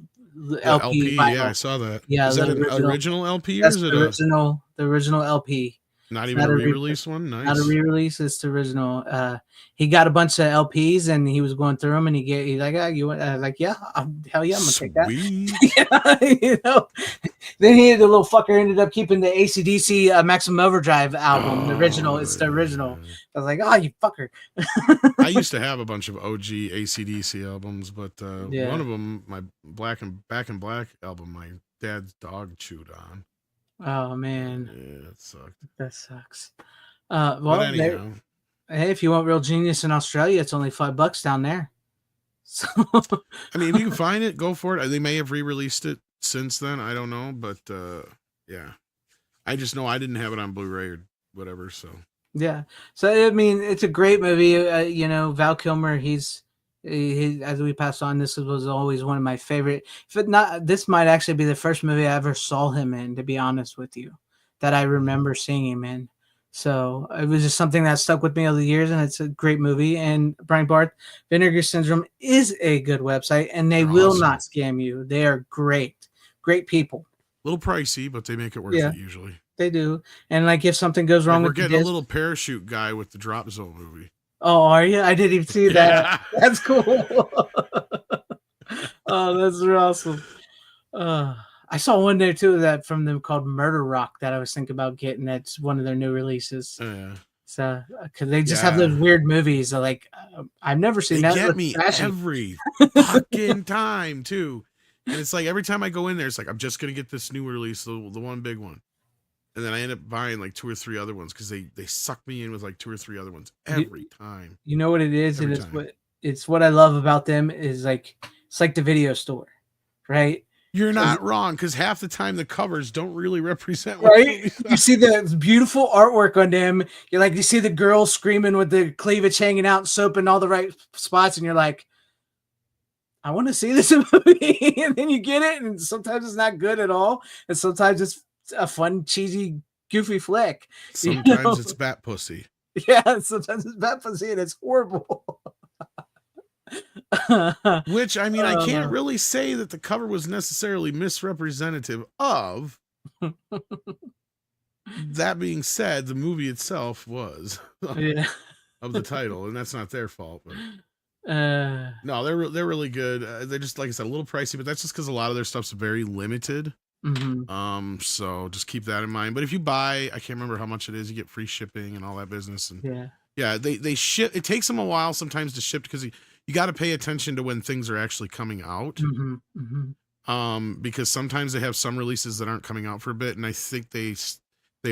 Speaker 3: LP.
Speaker 4: Yeah, I saw that.
Speaker 3: Yeah,
Speaker 4: is that an original LP or is it
Speaker 3: the original LP?
Speaker 4: Not even a re-release one? Nice.
Speaker 3: Not a re-release. It's the original. He got a bunch of LPs and he was going through them, and he's like, you want? Like, yeah, hell yeah, I'm gonna take that. Yeah, Then the little fucker ended up keeping the AC/DC Maximum Overdrive album, the original. It's the original. I was like, oh, you fucker.
Speaker 4: I used to have a bunch of OG AC/DC albums, but one of them, my Back in Black album, my dad's dog chewed on.
Speaker 3: Oh man,
Speaker 4: yeah, it sucked.
Speaker 3: That sucks. Well,
Speaker 4: anyhow,
Speaker 3: hey, if you want Real Genius in Australia, it's only $5 down there. So,
Speaker 4: I mean, if you can find it, go for it. They may have re-released it since then. I don't know, but yeah, I just know I didn't have it on Blu-ray or whatever. So
Speaker 3: yeah, so I mean, it's a great movie. Val Kilmer, he as we pass on, this was always one of my favorite. This might actually be the first movie I ever saw him in, to be honest with you, that I remember seeing him in. So it was just something that stuck with me over the years, and it's a great movie. And Brian Barth, Vinegar Syndrome is a good website, and they will not scam you. They are great people.
Speaker 4: A little pricey, but they make it worth it usually.
Speaker 3: They do. And if something goes wrong,
Speaker 4: we're getting a little parachute guy with the Drop Zone movie.
Speaker 3: Oh, are you? I didn't even see that. That's cool. Oh, that's awesome. I saw one there too that from them called Murder Rock that I was thinking about getting. That's one of their new releases. So because they just have those weird movies. I've never seen that.
Speaker 4: They get me every fucking time too, and it's like every time I go in there, it's like I'm just gonna get this new release, the one big one. And then I end up buying 2 or 3 other ones because they suck me in with 2 or 3 other ones every time.
Speaker 3: You know what it is, and it's what I love about them is it's like the video store, right?
Speaker 4: You're not wrong, because half the time the covers don't really represent what
Speaker 3: Right?
Speaker 4: movies
Speaker 3: You see the beautiful artwork on them. You're like, you see the girl screaming with the cleavage hanging out, soap in all the right spots, and you're like, I want to see this movie. And then you get it, and sometimes it's not good at all, and sometimes it's a fun, cheesy, goofy flick.
Speaker 4: Sometimes it's bat pussy.
Speaker 3: Yeah, sometimes it's bad pussy, and it's horrible.
Speaker 4: Which, I mean, I can't really say that the cover was necessarily misrepresentative of. That being said, the movie itself was
Speaker 3: Yeah.
Speaker 4: of the title, and that's not their fault. But
Speaker 3: No,
Speaker 4: they're really good. They're just, like I said, a little pricey, but that's just because a lot of their stuff's very limited. So just keep that in mind. But if you buy, I can't remember how much it is, you get free shipping and all that business. And yeah, they ship. It takes them a while sometimes to ship because you got to pay attention to when things are actually coming out. Because sometimes they have some releases that aren't coming out for a bit, and I think they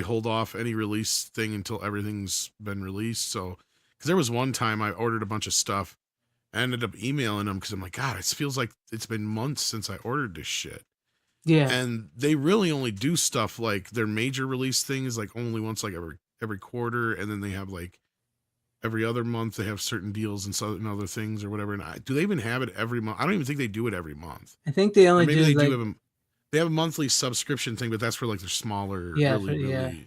Speaker 4: hold off any release thing until everything's been released. So, because there was one time I ordered a bunch of stuff, I ended up emailing them because I'm like, God, it feels like it's been months since I ordered this shit.
Speaker 3: Yeah.
Speaker 4: And they really only do stuff like their major release things like only once, like every quarter, and then they have like every other month they have certain deals and certain other things or whatever. And do they even have it every month? I don't even think they do it every month.
Speaker 3: I think they only
Speaker 4: maybe
Speaker 3: do
Speaker 4: they
Speaker 3: like,
Speaker 4: do they have a monthly subscription thing, but that's for like their smaller, really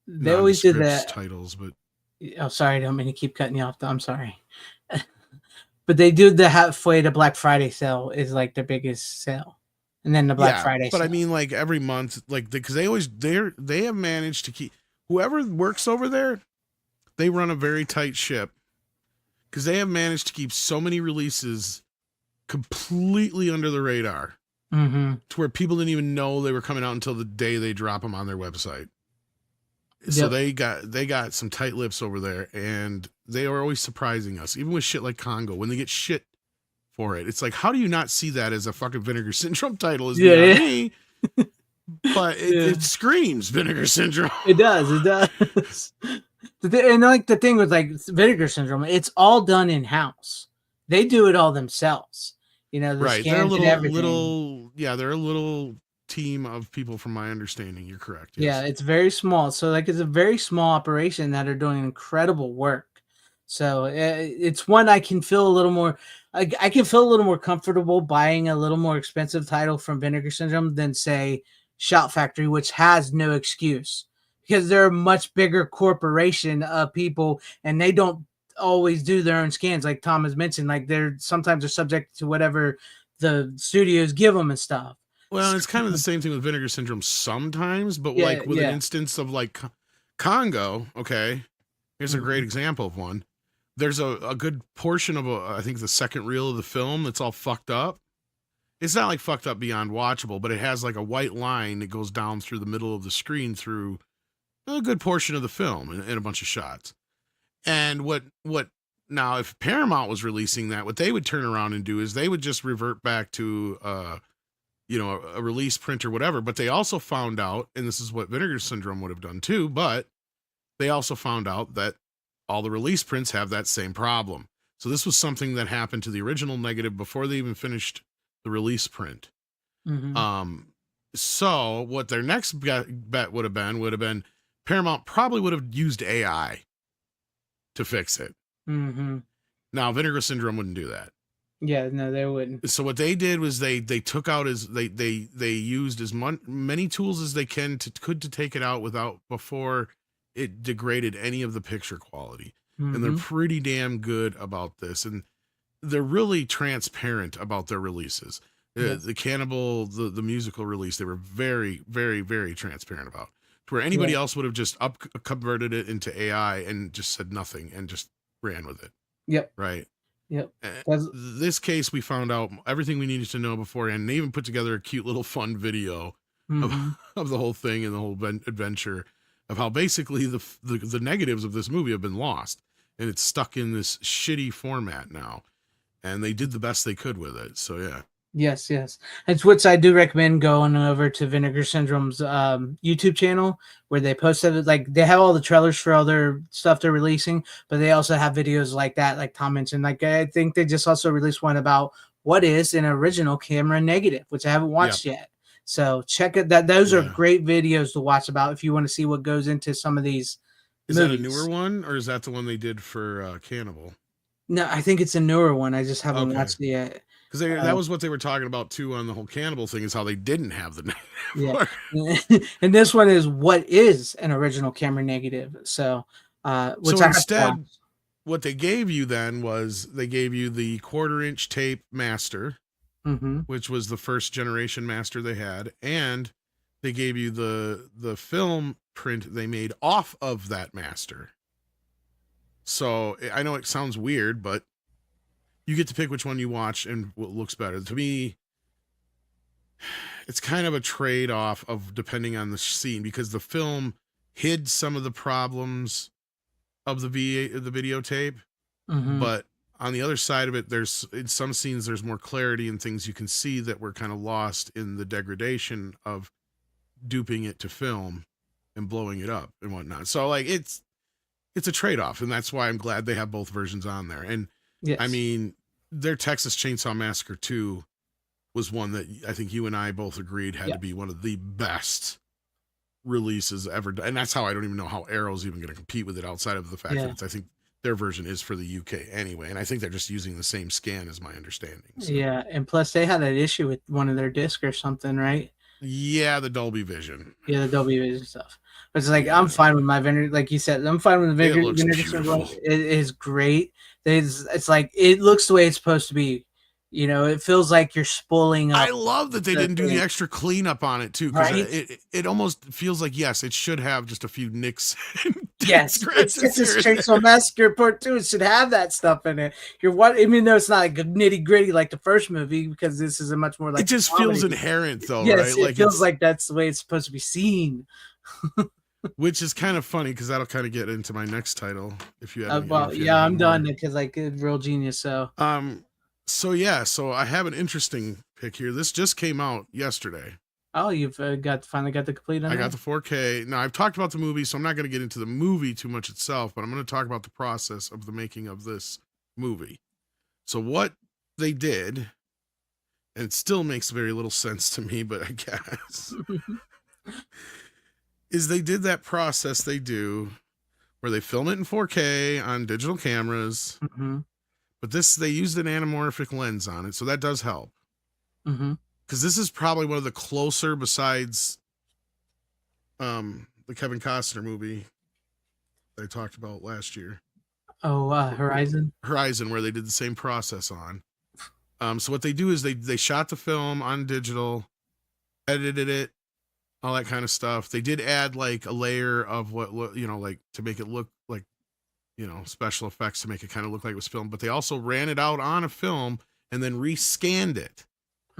Speaker 3: they always do that
Speaker 4: titles. But
Speaker 3: oh, sorry, I don't mean to keep cutting you off. I'm sorry. But they do the halfway to Black Friday sale is like their biggest sale, and then the Black Friday.
Speaker 4: But
Speaker 3: sale.
Speaker 4: I mean, like every month, like because they have managed to keep whoever works over there. They run a very tight ship because they have managed to keep so many releases completely under the radar to where people didn't even know they were coming out until the day they drop them on their website. So they got some tight lips over there, and they are always surprising us, even with shit like Congo. When they get shit for it, it's like, how do you not see that as a fucking Vinegar Syndrome title? Is me, but it screams Vinegar Syndrome.
Speaker 3: It does. It does. And like the thing with like Vinegar Syndrome, it's all done in house. They do it all themselves. You know, the scans and everything.
Speaker 4: They're a little team of people, from my understanding. You're correct. Yes.
Speaker 3: Yeah, it's very small. So like it's a very small operation that are doing incredible work. So it's one I can feel a little more. I can feel a little more comfortable buying a little more expensive title from Vinegar Syndrome than say Shout Factory, which has no excuse. Because they're a much bigger corporation of people, and they don't always do their own scans, like Tom has mentioned. Like they're sometimes subject to whatever the studios give them and stuff.
Speaker 4: Well, it's kind of the same thing with Vinegar Syndrome sometimes, but like with an instance of like Congo. Okay, here's a great example of one. There's a good portion of I think the second reel of the film that's all fucked up. It's not like fucked up beyond watchable, but it has like a white line that goes down through the middle of the screen through a good portion of the film in a bunch of shots. And what now, if Paramount was releasing that, what they would turn around and do is they would just revert back to a release print or whatever. But they also found out, and this is what Vinegar Syndrome would have done too, but they also found out that all the release prints have that same problem. So this was something that happened to the original negative before they even finished the release print. So what their next bet would have been Paramount probably would have used AI to fix it. Now, Vinegar Syndrome wouldn't do that.
Speaker 3: Yeah, no, they wouldn't.
Speaker 4: So what they did was they took out they used as many tools as they could to take it out before it degraded any of the picture quality. And they're pretty damn good about this, and they're really transparent about their releases. The Cannibal, the musical release, they were very, very, very transparent about. Where anybody else would have just converted it into AI and just said nothing and just ran with it.
Speaker 3: Yep.
Speaker 4: Right.
Speaker 3: Yep.
Speaker 4: This case, we found out everything we needed to know beforehand. And they even put together a cute little fun video of the whole thing and the whole adventure of how basically the negatives of this movie have been lost, and it's stuck in this shitty format now. And they did the best they could with it. So yeah.
Speaker 3: Yes. It's which I do recommend going over to Vinegar Syndrome's YouTube channel, where they posted like they have all the trailers for all their stuff they're releasing, but they also have videos like that, like Tom mentioned. Like I think they just also released one about what is an original camera negative, which I haven't watched yet. So check it. Those are
Speaker 4: Yeah.
Speaker 3: great videos to watch about if you want to see what goes into some of these
Speaker 4: Is
Speaker 3: movies.
Speaker 4: that a newer one, or is that the one they did for Cannibal?
Speaker 3: No, I think it's a newer one. I just haven't
Speaker 4: Okay.
Speaker 3: watched it yet.
Speaker 4: Because that was what they were talking about too on the whole Cannibal thing, is how they didn't have the
Speaker 3: Yeah. And this one is what is an original camera negative. So, which
Speaker 4: So
Speaker 3: I
Speaker 4: instead, what they gave you then was they gave you the 1/4-inch tape master, which was the first generation master they had, and they gave you the film print they made off of that master. So I know it sounds weird, but you get to pick which one you watch and what looks better. To me, it's kind of a trade-off of depending on the scene, because the film hid some of the problems of the videotape, but on the other side of it, there's in some scenes there's more clarity and things you can see that were kind of lost in the degradation of duping it to film and blowing it up and whatnot. So like it's a trade-off, and that's why I'm glad they have both versions on there. And I mean, their Texas Chainsaw Massacre 2 was one that I think you and I both agreed had to be one of the best releases ever done. And that's how I don't even know how Arrow's even going to compete with it, outside of the fact that I think their version is for the UK anyway. And I think they're just using the same scan, as my understanding. So.
Speaker 3: Yeah. And plus they had that issue with one of their discs or something, right?
Speaker 4: Yeah, the Dolby Vision.
Speaker 3: Yeah, the Dolby Vision stuff. But it's like, I'm fine with my vendor. Like you said, I'm fine with the vendor. It is great. It's like, it looks the way it's supposed to be. You know, it feels like you're spoiling up.
Speaker 4: I love that they didn't do the extra cleanup on it too, because it almost feels like, yes, it should have just a few nicks.
Speaker 3: Yes, it's a Chainsaw Massacre Part 2. It should have that stuff in it. Even though it's not like nitty gritty like the first movie, because this is a much more like,
Speaker 4: it just feels inherent though,
Speaker 3: yes,
Speaker 4: right?
Speaker 3: It feels like that's the way it's supposed to be seen.
Speaker 4: Which is kind of funny, because that'll kind of get into my next title. If you have,
Speaker 3: I'm done, because like real genius. So
Speaker 4: so I have an interesting pick here. This just came out yesterday.
Speaker 3: Oh, you've finally got the complete.
Speaker 4: I got the 4K. Now I've talked about the movie, so I'm not going to get into the movie too much itself, but I'm going to talk about the process of the making of this movie. So what they did, and it still makes very little sense to me, but I guess, is they did that process they do where they film it in 4K on digital cameras, but they used an anamorphic lens on it, so that does help. Because this is probably one of the closer, besides the Kevin Costner movie that I talked about last year.
Speaker 3: Oh, Horizon,
Speaker 4: where they did the same process on. So what they do is they shot the film on digital, edited it, all that kind of stuff. They did add like a layer of what like to make it look like, special effects to make it kind of look like it was filmed. But they also ran it out on a film and then rescanned it.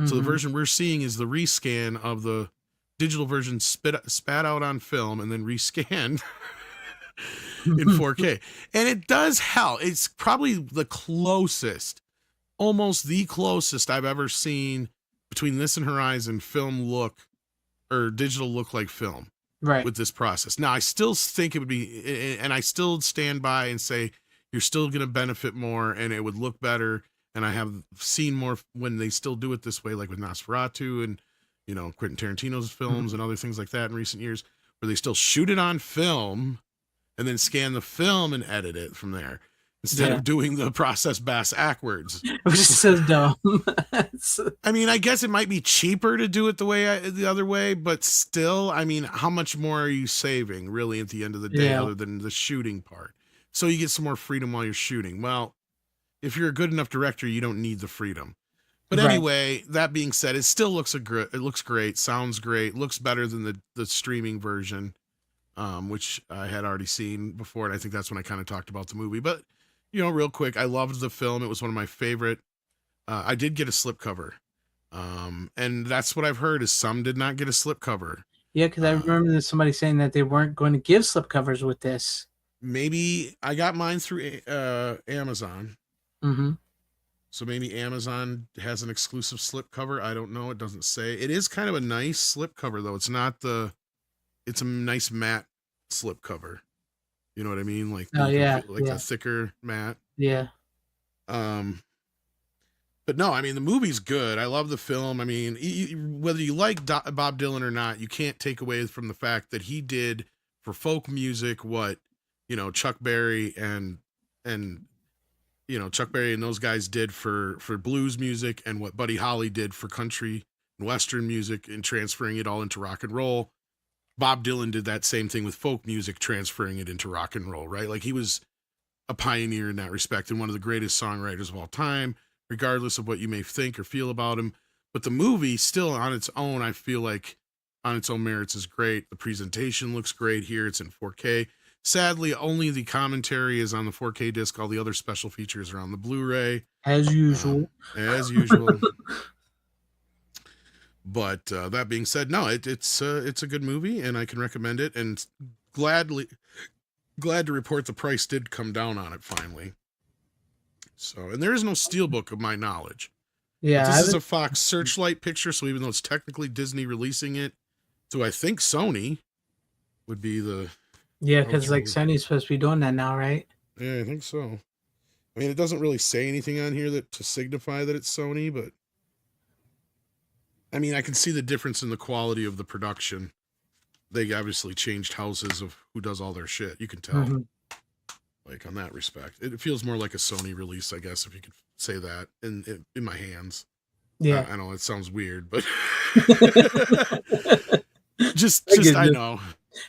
Speaker 4: So the version we're seeing is the rescan of the digital version spat out on film and then rescanned in 4K. And it does help. It's probably the closest, almost the closest I've ever seen between this and Horizon film look, or digital look like film,
Speaker 3: right,
Speaker 4: with this process. Now, I still think it would be, and I still stand by and say you're still going to benefit more and it would look better. And I have seen more when they still do it this way, like with Nosferatu and, Quentin Tarantino's films and other things like that in recent years, where they still shoot it on film and then scan the film and edit it from there, instead of doing the process backwards.
Speaker 3: Which is so dumb.
Speaker 4: I mean, I guess it might be cheaper to do it the other way, but still, I mean, how much more are you saving really at the end of the day, other than the shooting part? So you get some more freedom while you're shooting. Well, if you're a good enough director, you don't need the freedom. But anyway, that being said, it still looks great, sounds great, looks better than the streaming version, which I had already seen before, and I think that's when I kind of talked about the movie. But real quick, I loved the film. It was one of my favorite. I did get a slipcover, and that's what I've heard is some did not get a slipcover.
Speaker 3: Yeah, because I remember somebody saying that they weren't going to give slipcovers with this.
Speaker 4: Maybe I got mine through Amazon. So maybe Amazon has an exclusive slipcover. I don't know. It doesn't say. It is kind of a nice slipcover though. It's a nice matte slipcover. You know what I mean? Like, a thicker matte.
Speaker 3: Yeah.
Speaker 4: But But no, I mean, the movie's good. I love the film. I mean, whether you like Bob Dylan or not, you can't take away from the fact that he did for folk music what, Chuck Berry and Chuck Berry and those guys did for blues music, and what Buddy Holly did for country and western music, and transferring it all into rock and roll. Bob Dylan did that same thing with folk music, transferring it into rock and roll, right? Like, he was a pioneer in that respect and one of the greatest songwriters of all time, regardless of what you may think or feel about him. But the movie, still on its own, I feel like on its own merits, is great. The presentation looks great here. It's in 4K. Sadly, only the commentary is on the 4K disc. All the other special features are on the Blu-ray.
Speaker 3: As usual.
Speaker 4: As usual. But that being said, no, it's a good movie, and I can recommend it. And glad to report the price did come down on it finally. So, and there is no steelbook of my knowledge.
Speaker 3: Yeah,
Speaker 4: But this is a Fox Searchlight picture, so even though it's technically Disney releasing it, so I think Sony would be the...
Speaker 3: Yeah, because like Sony's supposed to be doing that now, right?
Speaker 4: Yeah, I think so. I mean, it doesn't really say anything on here to signify that it's Sony, but I mean, I can see the difference in the quality of the production. They obviously changed houses of who does all their shit. You can tell, like, on that respect. It feels more like a Sony release, I guess, if you could say that, in my hands.
Speaker 3: Yeah.
Speaker 4: I know it sounds weird, but just I know.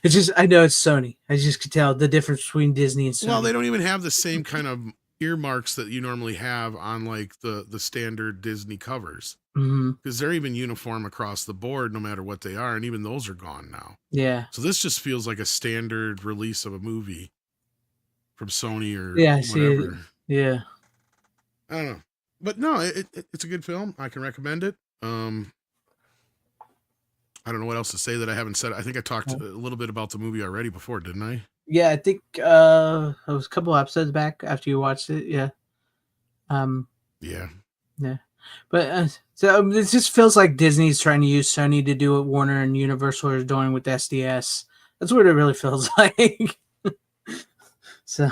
Speaker 3: It's just, I know it's Sony. I just could tell the difference between Disney and Sony.
Speaker 4: Well, they don't even have the same kind of earmarks that you normally have on, like, the standard Disney covers. Because they're even uniform across the board, no matter what they are, and even those are gone now.
Speaker 3: Yeah.
Speaker 4: So this just feels like a standard release of a movie from Sony or
Speaker 3: whatever. Yeah.
Speaker 4: I don't know. But no, it's a good film. I can recommend it. I don't know what else to say that I haven't said. I think I talked a little bit about the movie already before, didn't I?
Speaker 3: Yeah, I think it was a couple episodes back after you watched it. Yeah.
Speaker 4: Yeah.
Speaker 3: Yeah. But so it just feels like Disney's trying to use Sony to do what Warner and Universal are doing with SDS. That's what it really feels like. So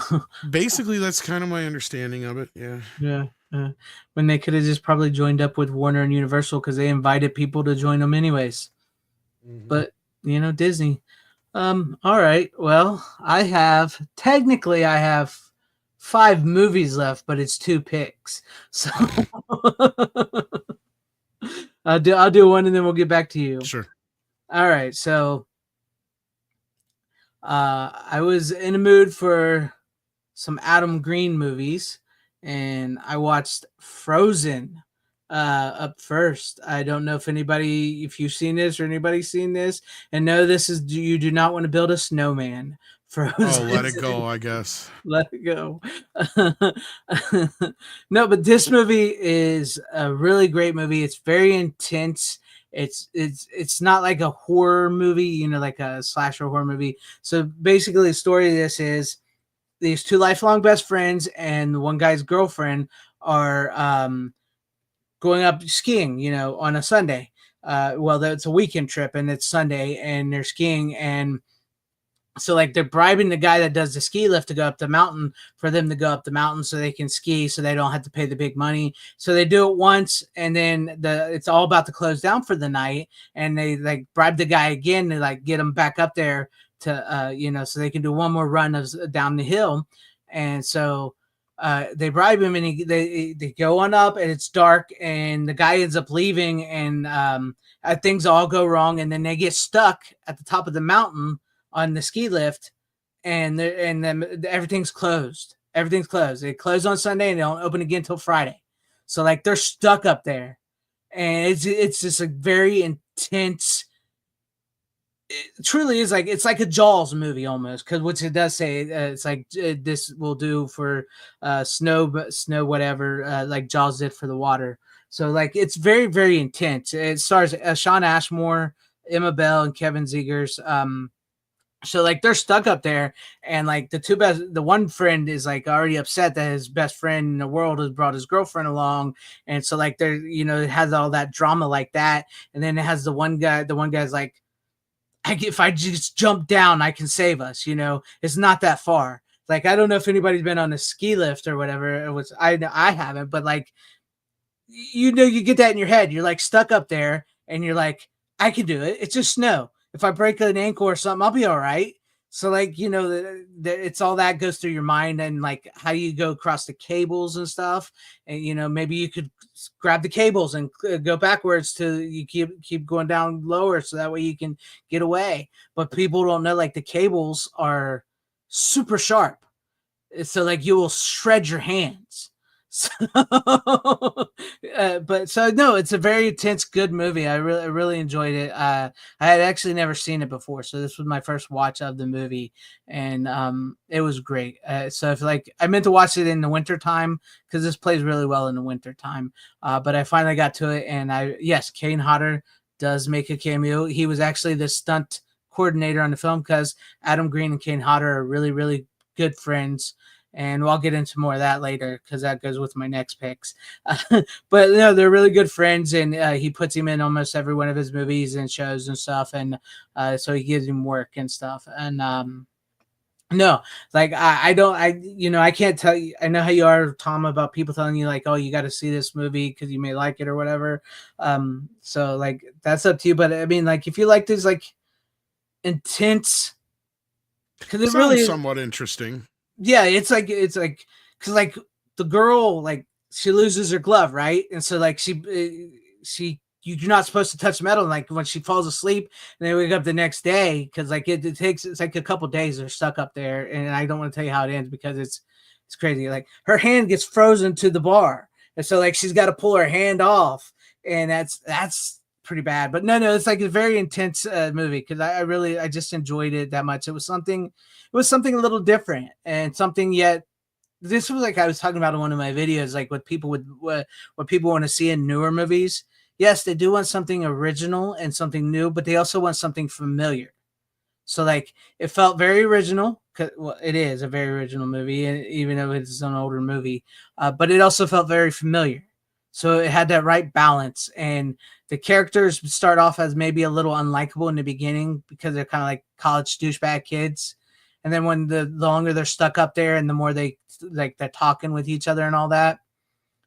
Speaker 4: basically, that's kind of my understanding of it. Yeah.
Speaker 3: Yeah. When they could have just probably joined up with Warner and Universal because they invited people to join them anyways. But Disney. All right. Well, I have 5 movies left, but it's 2 picks. So I'll do one and then we'll get back to you.
Speaker 4: Sure.
Speaker 3: All right. So I was in a mood for some Adam Green movies, and I watched Frozen up first. I don't know if you've seen this or anybody's seen this, and no, this is you do not want to build a snowman. Frozen.
Speaker 4: Oh, let it go, I guess.
Speaker 3: Let it go. No, but this movie is a really great movie. It's very intense. It's not like a horror movie, like a slasher horror movie. So basically the story of this is these 2 lifelong best friends and one guy's girlfriend are going up skiing, on a Sunday. Well, it's a weekend trip and it's Sunday and they're skiing, and so like they're bribing the guy that does the ski lift to go up the mountain for them to go up the mountain so they can ski, so they don't have to pay the big money. So they do it once, and then it's all about to close down for the night, and they like bribe the guy again to like get him back up there to so they can do one more run down the hill. And so they bribe him, and they go on up, and it's dark, and the guy ends up leaving, and things all go wrong, and then they get stuck at the top of the mountain on the ski lift, and then everything's closed. Everything's closed. They close on Sunday and they don't open again until Friday. So like they're stuck up there, and it's just a very intense. It truly is it's like a Jaws movie almost, because which it does say it's like this will do for snow whatever, like Jaws did for the water. So like it's very, very intense. It stars Sean Ashmore, Emma Bell, and Kevin Zegers. So like they're stuck up there, and like the one friend is like already upset that his best friend in the world has brought his girlfriend along, and so like they're it has all that drama like that, and then it has the one guy's like, if I just jump down, I can save us. It's not that far. Like I don't know if anybody's been on a ski lift or whatever. I haven't, but like you know, you get that in your head. You're like stuck up there, and you're like, I can do it. It's just snow. If I break an ankle or something, I'll be all right. So like, you know, it's all that goes through your mind, and like how you go across the cables and stuff, and you know, maybe you could grab the cables and go backwards to you keep going down lower, so that way you can get away. But people don't know, like the cables are super sharp, so like you will shred your hands. So, but so no, it's a very intense, good movie. I really enjoyed it. I had actually never seen it before, so this was my first watch of the movie, and it was great. So if like I meant to watch it in the winter time because this plays really well in the winter time, but I finally got to it, and yes, Kane Hodder does make a cameo. He was actually the stunt coordinator on the film because Adam Green and Kane Hodder are really good friends, and I'll get into more of that later because that goes with my next picks. But no, they're really good friends, and he puts him in almost every one of his movies and shows and stuff, and so he gives him work and stuff. And no, like I don't, you know, I can't tell you. I know how you are, Tom, about people telling you like, oh, you got to see this movie because you may like it or whatever. So like that's up to you. But I mean, like if you like this, like intense, because it really
Speaker 4: Sounds
Speaker 3: is.
Speaker 4: somewhat interesting.
Speaker 3: Yeah, it's like because like the girl, like she loses her glove, right? And so like she you're not supposed to touch metal. And like when she falls asleep and they wake up the next day, because like it takes, it's like a couple days they're stuck up there, and I don't want to tell you how it ends because it's crazy. Like her hand gets frozen to the bar, and so like she's got to pull her hand off, and that's pretty bad. But no, it's like a very intense movie because I just enjoyed it that much. It was something a little different and something yet. This was like I was talking about in one of my videos, like what people want to see in newer movies. Yes, they do want something original and something new, but they also want something familiar. So like it felt very original. Well, it is a very original movie, even though it's an older movie. But it also felt very familiar. So it had that right balance, and the characters start off as maybe a little unlikable in the beginning because they're kind of like college douchebag kids, and then when the longer they're stuck up there and the more they're talking with each other and all that,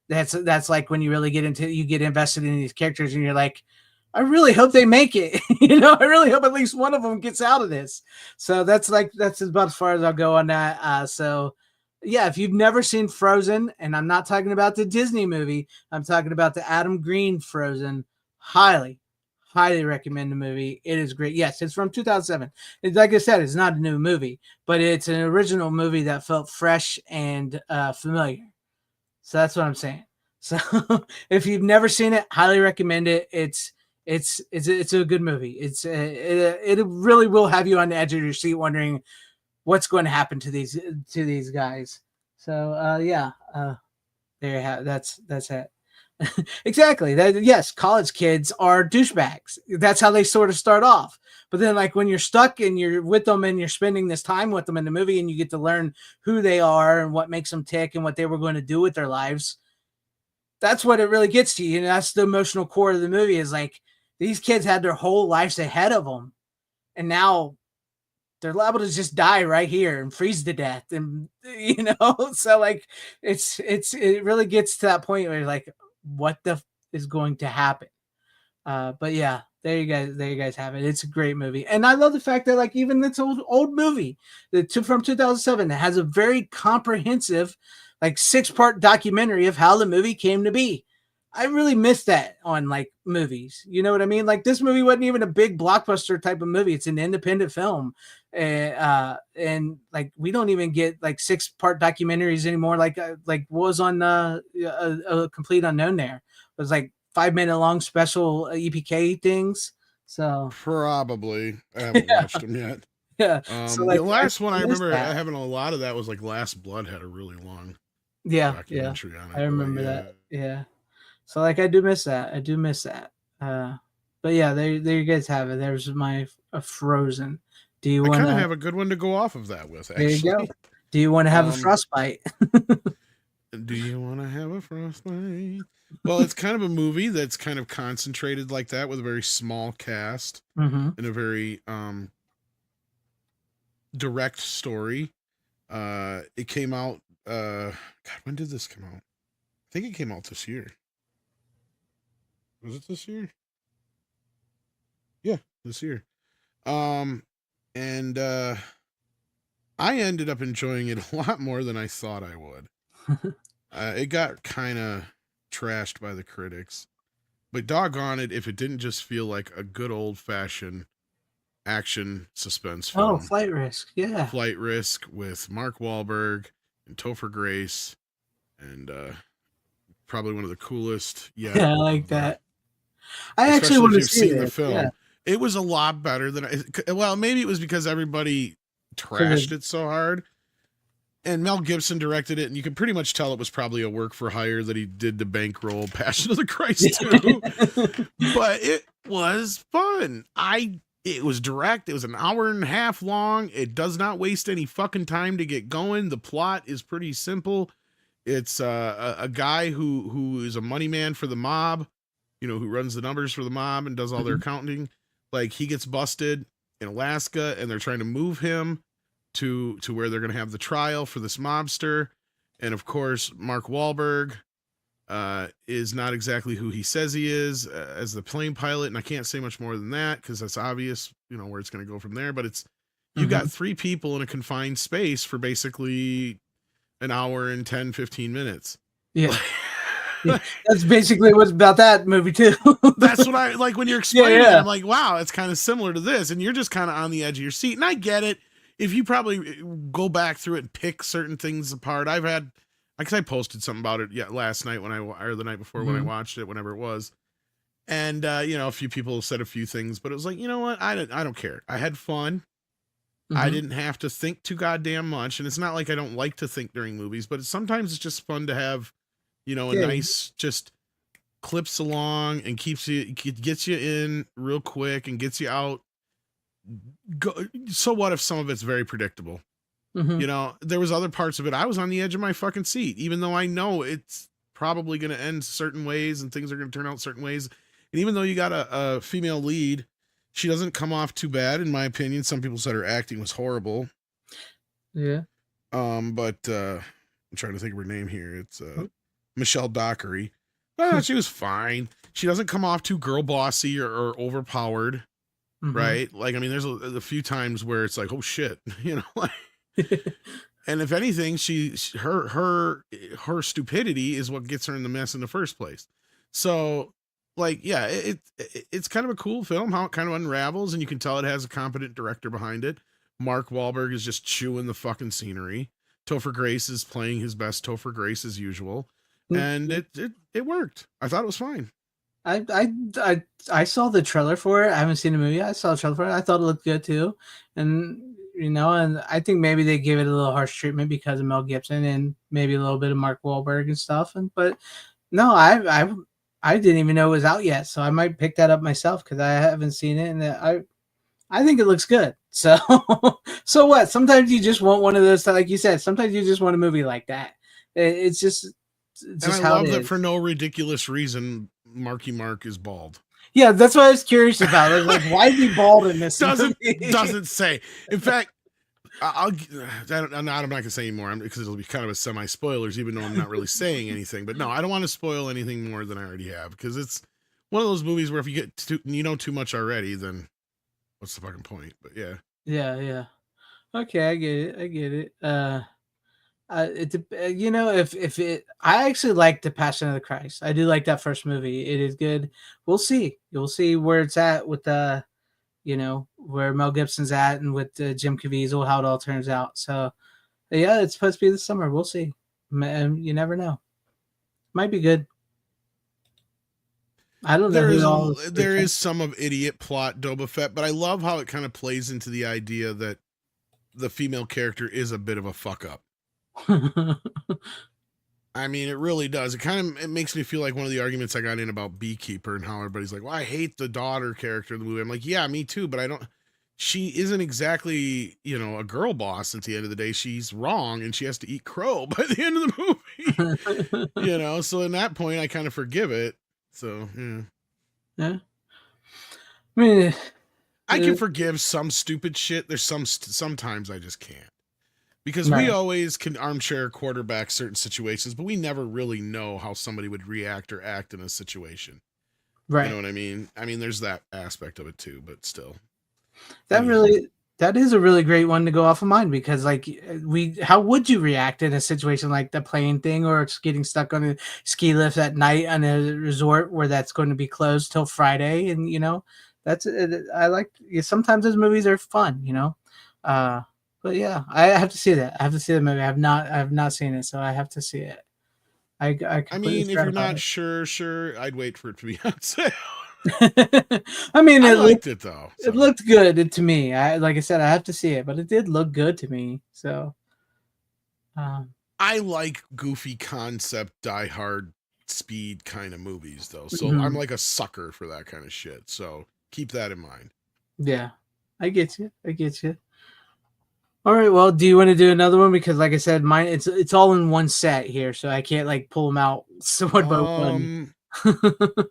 Speaker 3: that's like when you really you get invested in these characters, and you're like, I really hope they make it. You know, I really hope at least one of them gets out of this. So that's about as far as I'll go on that. So yeah, if you've never seen Frozen, and I'm not talking about the Disney movie, I'm talking about the Adam Green Frozen, highly recommend the movie. It is great. Yes, it's from 2007. It's, like I said, it's not a new movie, but it's an original movie that felt fresh and familiar. So that's what I'm saying. So if you've never seen it, highly recommend it. It's a good movie. It really will have you on the edge of your seat, wondering what's going to happen to these guys. So yeah, there you have. That's it. Exactly. That, yes, college kids are douchebags. That's how they sort of start off. But then, like when you're stuck and you're with them and you're spending this time with them in the movie, and you get to learn who they are and what makes them tick and what they were going to do with their lives, that's what it really gets to you. And that's the emotional core of the movie. Is like these kids had their whole lives ahead of them, and now they're liable to just die right here and freeze to death. And you know, so like it really gets to that point where you're like, what is going to happen? But yeah, there you guys have it. It's a great movie, and I love the fact that like even this old movie, from 2007, that has a very comprehensive, like 6-part documentary of how the movie came to be. I really miss that on like movies. You know what I mean? Like this movie wasn't even a big blockbuster type of movie. It's an independent film, and like we don't even get like 6-part documentaries anymore. Like what was on a Complete Unknown? There it was like 5-minute long special EPK things. So
Speaker 4: Probably. I haven't
Speaker 3: yeah,
Speaker 4: watched them yet.
Speaker 3: yeah. So
Speaker 4: The
Speaker 3: like
Speaker 4: last one I
Speaker 3: miss
Speaker 4: remember
Speaker 3: that.
Speaker 4: having a lot of that was like Last Blood had a really long
Speaker 3: Yeah,
Speaker 4: documentary on
Speaker 3: I
Speaker 4: it. But
Speaker 3: remember that. Yeah. So like I do miss that. I do miss that. But yeah, there you guys have it. There's my Frozen. Do you
Speaker 4: I
Speaker 3: want
Speaker 4: kind of
Speaker 3: to?
Speaker 4: have a good one to go off of that with,
Speaker 3: There you go.
Speaker 4: actually.
Speaker 3: Do you want to have a
Speaker 4: Um,
Speaker 3: frostbite?
Speaker 4: do you want to have a frostbite? Well, it's kind of a movie that's kind of concentrated like that with a very small cast
Speaker 3: Mm-hmm.
Speaker 4: and a very direct story. It came out God, when did this come out? I think it came out this year. Was it this year? Yeah, this year. And I ended up enjoying it a lot more than I thought I would. It got kind of trashed by the critics, but doggone it, if it didn't just feel like a good old fashioned action suspense
Speaker 3: Oh,
Speaker 4: film.
Speaker 3: Flight Risk. Yeah.
Speaker 4: Flight Risk with Mark Wahlberg and Topher Grace, and probably one of the coolest.
Speaker 3: Yeah, I like that. I actually
Speaker 4: Especially
Speaker 3: want
Speaker 4: if
Speaker 3: to
Speaker 4: you've
Speaker 3: see
Speaker 4: seen the
Speaker 3: it.
Speaker 4: film.
Speaker 3: Yeah.
Speaker 4: It was a lot better than well, maybe it was because everybody trashed it so hard. And Mel Gibson directed it, and you can pretty much tell it was probably a work for hire that he did to bankroll Passion of the Christ too. But it was fun. It was direct. It was an hour and a half long. It does not waste any fucking time to get going. The plot is pretty simple. It's a guy who is a money man for the mob, who runs the numbers for the mob and does all their accounting. Like, he gets busted in Alaska, and they're trying to move him to where they're going to have the trial for this mobster. And of course, Mark Wahlberg is not exactly who he says he is as the plane pilot. And I can't say much more than that because that's obvious, where it's going to go from there. But it's, you got three people in a confined space for basically an hour and 10, 15 minutes.
Speaker 3: Yeah. Yeah, that's basically what's about that movie too.
Speaker 4: That's what I like when you're explaining it.
Speaker 3: Yeah.
Speaker 4: I'm like, wow, it's kind of similar to this. And you're just kind of on the edge of your seat. And I get it. If you probably go back through it and pick certain things apart, because I posted something about it last night or the night before when I watched it, whenever it was. And, a few people said a few things, but it was like, you know what? I don't care. I had fun. I didn't have to think too goddamn much. And it's not like I don't like to think during movies, but sometimes it's just fun to have, a nice, just clips along and gets you in real quick and gets you out. So what if some of it's very predictable? There was other parts of it I was on the edge of my fucking seat, even though I know it's probably going to end certain ways and things are going to turn out certain ways. And even though you got a female lead, she doesn't come off too bad, in my opinion. Some people said her acting was horrible.
Speaker 3: Yeah.
Speaker 4: But I'm trying to think of her name here. It's Michelle Dockery. She was fine. She doesn't come off too girl bossy or overpowered. Right? Like, I mean, there's a few times where it's like, oh shit, like, and if anything, her stupidity is what gets her in the mess in the first place. So, like, yeah, it's kind of a cool film, how it kind of unravels, and you can tell it has a competent director behind it. Mark Wahlberg is just chewing the fucking scenery. Topher Grace is playing his best Topher Grace as usual. And it worked. I thought it was fine.
Speaker 3: I saw the trailer for it. I haven't seen the movie. I saw the trailer for it. I thought it looked good too. And and I think maybe they give it a little harsh treatment because of Mel Gibson and maybe a little bit of Mark Wahlberg and stuff. But no, I didn't even know it was out yet, so I might pick that up myself because I haven't seen it, and I think it looks good. So so what? Sometimes you just want one of those, like you said. Sometimes you just want a movie like that. It's just
Speaker 4: and I love that for no ridiculous reason, Marky Mark is bald.
Speaker 3: Yeah, that's what I was curious about. I was like, why is he bald in this?
Speaker 4: Doesn't say. In fact, I'm not gonna say anymore because it'll be kind of a semi spoilers, even though I'm not really saying anything. But no, I don't want to spoil anything more than I already have because it's one of those movies where if you get too much already, then what's the fucking point? But yeah.
Speaker 3: Yeah. Okay, I get it. If it, I actually like the Passion of the Christ. I do like that first movie. It is good. We'll see. You'll see where it's at with the, where Mel Gibson's at and with Jim Caviezel, how it all turns out. So, yeah, it's supposed to be this summer. We'll see. You never know. Might be good. I don't know.
Speaker 4: There is some of idiot plot Boba Fett, but I love how it kind of plays into the idea that the female character is a bit of a fuck up. I mean, it really does. It makes me feel like one of the arguments I got in about Beekeeper and how everybody's like, well, I hate the daughter character in the movie. I'm like, yeah, me too, but she isn't exactly, a girl boss at the end of the day. She's wrong and she has to eat crow by the end of the movie. So in that point, I kind of forgive it. So,
Speaker 3: yeah. I mean,
Speaker 4: I can forgive some stupid shit. There's sometimes I just can't. Because we always can armchair quarterback certain situations, but we never really know how somebody would react or act in a situation.
Speaker 3: Right.
Speaker 4: You know what I mean? I mean, there's that aspect of it too, but still.
Speaker 3: That
Speaker 4: Anyhow.
Speaker 3: really that is a really great one to go off of mine because like how would you react in a situation like the plane thing or it's getting stuck on a ski lift at night on a resort where that's going to be closed till Friday and that's I like sometimes those movies are fun, uh but yeah, I have to see that. I have to see the movie. I have not seen it, so I have to see it. I
Speaker 4: I
Speaker 3: completely
Speaker 4: mean, if
Speaker 3: forgot
Speaker 4: you're
Speaker 3: about
Speaker 4: not sure, I'd wait for it to be on sale.
Speaker 3: it. I mean,
Speaker 4: I liked it though.
Speaker 3: it
Speaker 4: So
Speaker 3: looked good to me. Like I said, I have to see it, but it did look good to me. So, um,
Speaker 4: I like goofy concept, die hard speed kind of movies though. So I'm
Speaker 3: mhm,
Speaker 4: like a sucker for that kind of shit. So keep that in mind.
Speaker 3: yeah, I get you. I get you. All right. Well, do you want to do another one? Because, like I said, mine it's all in one set here, so I can't like pull them out so one by one.
Speaker 4: Um,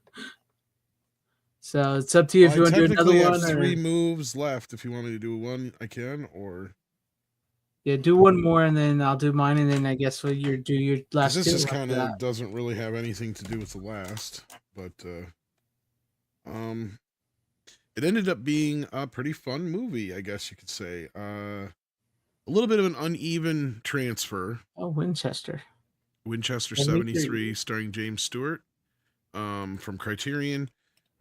Speaker 3: So it's up to you
Speaker 4: well,
Speaker 3: if
Speaker 4: I
Speaker 3: you want to do another
Speaker 4: technically have
Speaker 3: one,
Speaker 4: 3
Speaker 3: or
Speaker 4: moves left. If you want me to do one, I can, or
Speaker 3: yeah, do one more, and then I'll do mine, and then I guess you do your
Speaker 4: because
Speaker 3: last
Speaker 4: this
Speaker 3: two
Speaker 4: is
Speaker 3: after
Speaker 4: kind
Speaker 3: that.
Speaker 4: of doesn't really have anything to do with the last, but um, it ended up being a pretty fun movie, I guess you could say. A little bit of an uneven transfer.
Speaker 3: Oh, Winchester.
Speaker 4: Winchester
Speaker 3: 73.
Speaker 4: 73, starring James Stewart, from Criterion.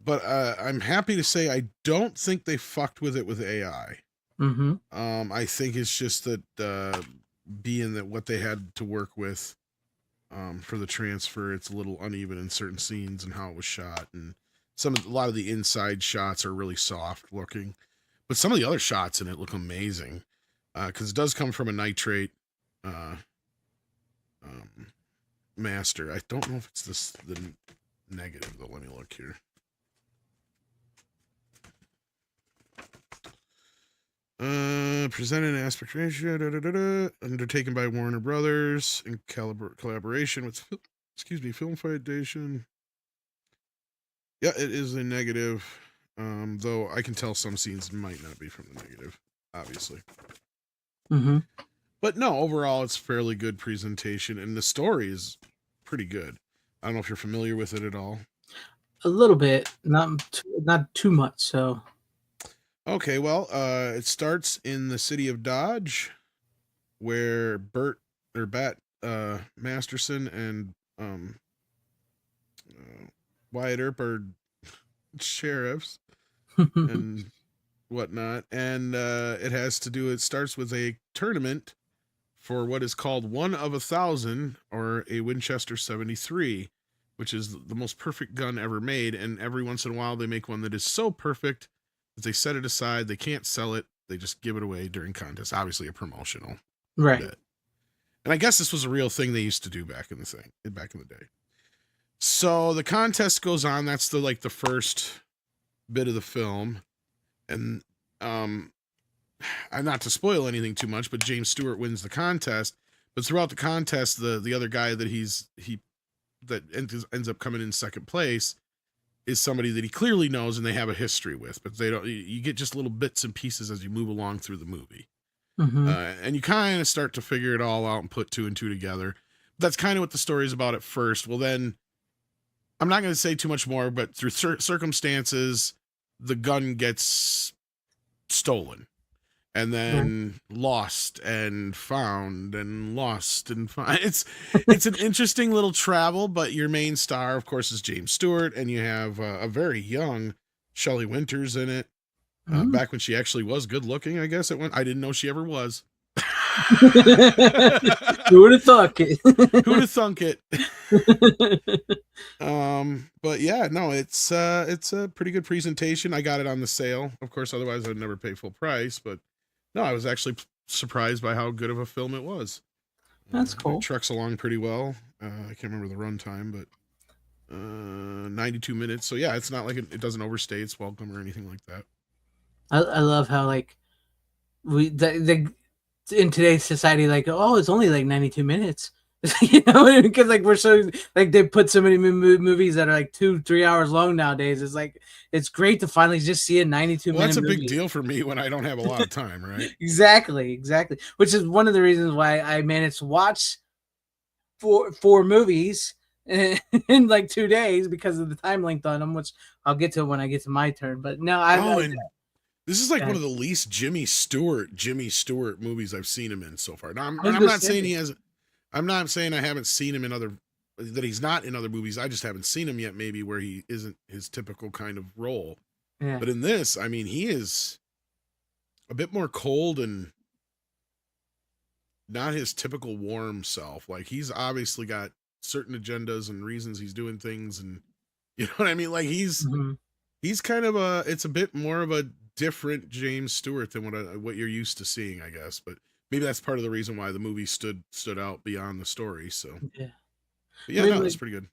Speaker 4: But I'm happy to say I don't think they fucked with it with AI.
Speaker 3: Mm-hmm.
Speaker 4: I think it's just that being that what they had to work with for the transfer, it's a little uneven in certain scenes and how it was shot, and a lot of the inside shots are really soft looking, but some of the other shots in it look amazing because it does come from a nitrate uh, um, master. I don't know if it's the negative though. Let me look here. Presented in aspect ratio, undertaken by Warner Brothers in collaboration with, Film Foundation. Yeah, it is a negative, though I can tell some scenes might not be from the negative, obviously.
Speaker 3: Mm-hmm.
Speaker 4: But no, overall, it's fairly good presentation, and the story is pretty good. I don't know if you're familiar with it at all.
Speaker 3: A little bit, not too much. So,
Speaker 4: Okay, well, it starts in the city of Dodge, where Bat Masterson and Wyatt Earp are sheriffs and whatnot, and it starts with a tournament for what is called 1 of 1,000, or a Winchester 73, which is the most perfect gun ever made. And every once in a while, they make one that is so perfect that they set it aside. They can't sell it. They just give it away during contests. Obviously, a promotional
Speaker 3: right.
Speaker 4: bit. And I guess this was a real thing they used to do back in the day. So the contest goes on. That's the first bit of the film, and not to spoil anything too much, but James Stewart wins the contest. But throughout the contest, the other guy that ends up coming in second place is somebody that he clearly knows and they have a history with, but they don't. You get just little bits and pieces as you move along through the movie,
Speaker 3: Mm-hmm.
Speaker 4: and you kind of start to figure it all out and put 2 and 2 together. That's kind of what the story is about at first. Well, then I'm not going to say too much more, but through circumstances, the gun gets stolen and then lost and found and lost and found. It's an interesting little travel, but your main star, of course, is James Stewart, and you have a very young Shelley Winters in it.
Speaker 3: Mm.
Speaker 4: Back when she actually was good looking, I guess I didn't know she ever was.
Speaker 3: Who would have thought it?
Speaker 4: Who would have thunk it? But yeah, no, it's a pretty good presentation. I got it on the sale, of course. Otherwise, I'd never pay full price. But no, I was actually surprised by how good of a film it was.
Speaker 3: That's cool.
Speaker 4: It trucks along pretty well. I can't remember the runtime, but 92 minutes. So yeah, it's not like it doesn't overstay its welcome or anything like that.
Speaker 3: I love how like the in today's society, like, oh, it's only like 92 minutes. Because like we're so like they put so many movies that are like 2-3 hours long nowadays. It's like it's great to finally just see a 92
Speaker 4: Well,
Speaker 3: minute
Speaker 4: that's a
Speaker 3: movie.
Speaker 4: big deal for me when I don't have a lot of time, right?
Speaker 3: Exactly. Which is one of the reasons why I managed to watch four movies in like 2 days because of the time length on them, which I'll get to when I get to my turn. But no,
Speaker 4: And this is like one
Speaker 3: I
Speaker 4: of the least Jimmy Stewart movies I've seen him in so far. Now,
Speaker 3: was
Speaker 4: I'm
Speaker 3: gonna
Speaker 4: not saying
Speaker 3: say,
Speaker 4: he has. I'm not saying I haven't seen him in other that he's not in other movies. I just haven't seen him yet. Maybe where he isn't his typical kind of role.
Speaker 3: yeah.
Speaker 4: But in this, I mean, he is a bit more cold and not his typical warm self. Like he's obviously got certain agendas and reasons he's doing things, and you know what I mean. Like
Speaker 3: Mhm.
Speaker 4: he's kind of a. It's a bit more of a different James Stewart than what you're used to seeing, I guess. But maybe that's part of the reason why the movie stood out beyond the story. So,
Speaker 3: Yeah.
Speaker 4: but
Speaker 3: I
Speaker 4: yeah,
Speaker 3: mean,
Speaker 4: no, it's
Speaker 3: like
Speaker 4: pretty good.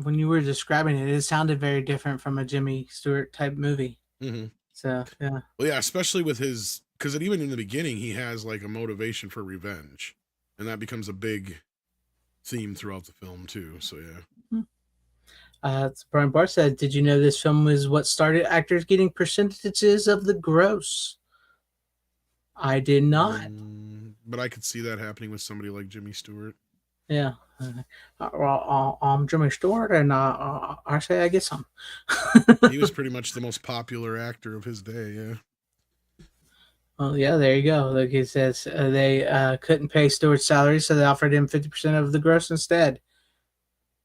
Speaker 3: when you were describing it, it sounded very different from a Jimmy Stewart type movie.
Speaker 4: Mm-hmm.
Speaker 3: So yeah.
Speaker 4: Well, yeah, especially with his because even in the beginning he has like a motivation for revenge, and that becomes a big theme throughout the film too. So yeah.
Speaker 3: Brian Barr said, "Did you know this film was what started actors getting percentages of the gross?" I did not.
Speaker 4: But I could see that happening with somebody like Jimmy Stewart.
Speaker 3: Yeah. I'm Jimmy Stewart, and I say I get some.
Speaker 4: He was pretty much the most popular actor of his day. Yeah.
Speaker 3: Well, yeah, there you go. Like he says, they couldn't pay Stewart's salary, so they offered him 50% of the gross instead.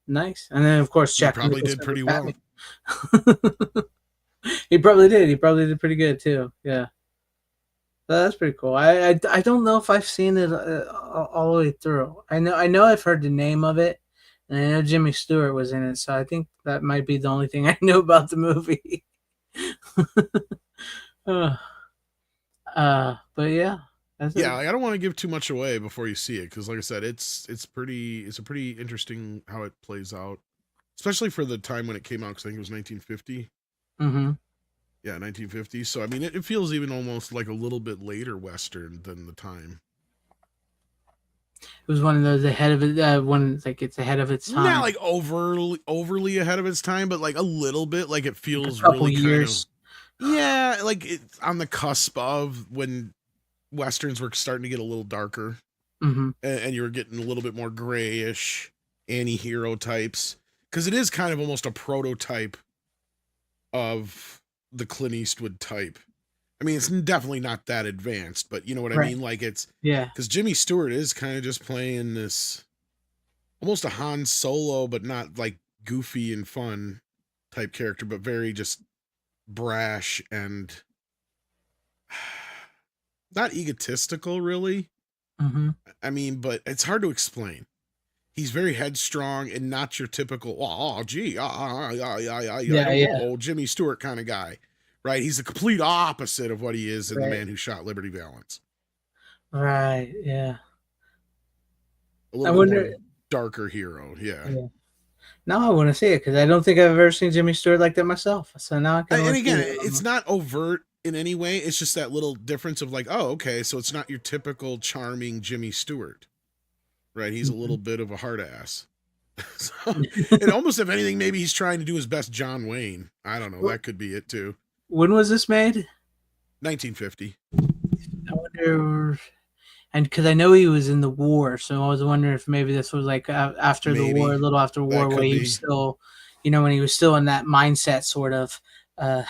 Speaker 3: Nice. And then, of course,
Speaker 4: He
Speaker 3: Jack
Speaker 4: probably did
Speaker 3: Nicholson
Speaker 4: pretty
Speaker 3: was
Speaker 4: well.
Speaker 3: Batman. He probably did. He probably did pretty good too. Yeah. That's pretty cool. I don't know if I've seen it all the way through. I know I've heard the name of it, and I know Jimmy Stewart was in it. So I think that might be the only thing I know about the movie. uh, but yeah, that's
Speaker 4: Yeah, like, I don't want to give too much away before you see it because, like I said, it's a pretty interesting how it plays out, especially for the time when it came out. Because I think it was 1950.
Speaker 3: Mm-hmm.
Speaker 4: Yeah, 1950. So I mean, it feels even almost like a little bit later Western than the time.
Speaker 3: It was one of those ahead of it. One like it's ahead of its
Speaker 4: Not
Speaker 3: time.
Speaker 4: like overly ahead of its time, but like a little bit. Like it
Speaker 3: Like a
Speaker 4: feels
Speaker 3: couple
Speaker 4: really kind of
Speaker 3: years.
Speaker 4: yeah, like it's on the cusp of when westerns were starting to get a little darker,
Speaker 3: Mm-hmm.
Speaker 4: and you were getting a little bit more grayish anti-hero types because it is kind of almost a prototype of the Clint Eastwood type. I mean, it's definitely not that advanced, but you know what I
Speaker 3: Right.
Speaker 4: mean? Like it's
Speaker 3: Yeah.
Speaker 4: because Jimmy Stewart is kind of just playing this almost a Han Solo, but not like goofy and fun type character, but very just brash and not egotistical, really.
Speaker 3: Mm-hmm.
Speaker 4: I mean, but it's hard to explain. He's very headstrong and not your typical, gee, I
Speaker 3: Yeah.
Speaker 4: don't
Speaker 3: Yeah.
Speaker 4: know, Jimmy Stewart kind of guy, right? He's the complete opposite of what he is in The
Speaker 3: Right.
Speaker 4: Man Who Shot Liberty Valance.
Speaker 3: Right. Yeah.
Speaker 4: A
Speaker 3: I
Speaker 4: little bit more
Speaker 3: wonder.
Speaker 4: darker hero, yeah.
Speaker 3: Yeah. Now I want to see it because I don't think I've ever seen Jimmy Stewart like that myself. So now I kind of
Speaker 4: And
Speaker 3: want to see
Speaker 4: again,
Speaker 3: it.
Speaker 4: it's not overt in any way. It's just that little difference of like, oh, okay, so it's not your typical charming Jimmy Stewart, right? He's a little bit of a hard ass. So, and almost if anything, maybe he's trying to do his best John Wayne. I don't know. That could be it too.
Speaker 3: When was this made?
Speaker 4: 1950.
Speaker 3: I wonder. And because I know he was in the war, so I was wondering if maybe this was like after the war,
Speaker 4: Maybe
Speaker 3: a little after war,
Speaker 4: that
Speaker 3: where
Speaker 4: could
Speaker 3: he
Speaker 4: be.
Speaker 3: was still, when he was still in that mindset, sort of, uh,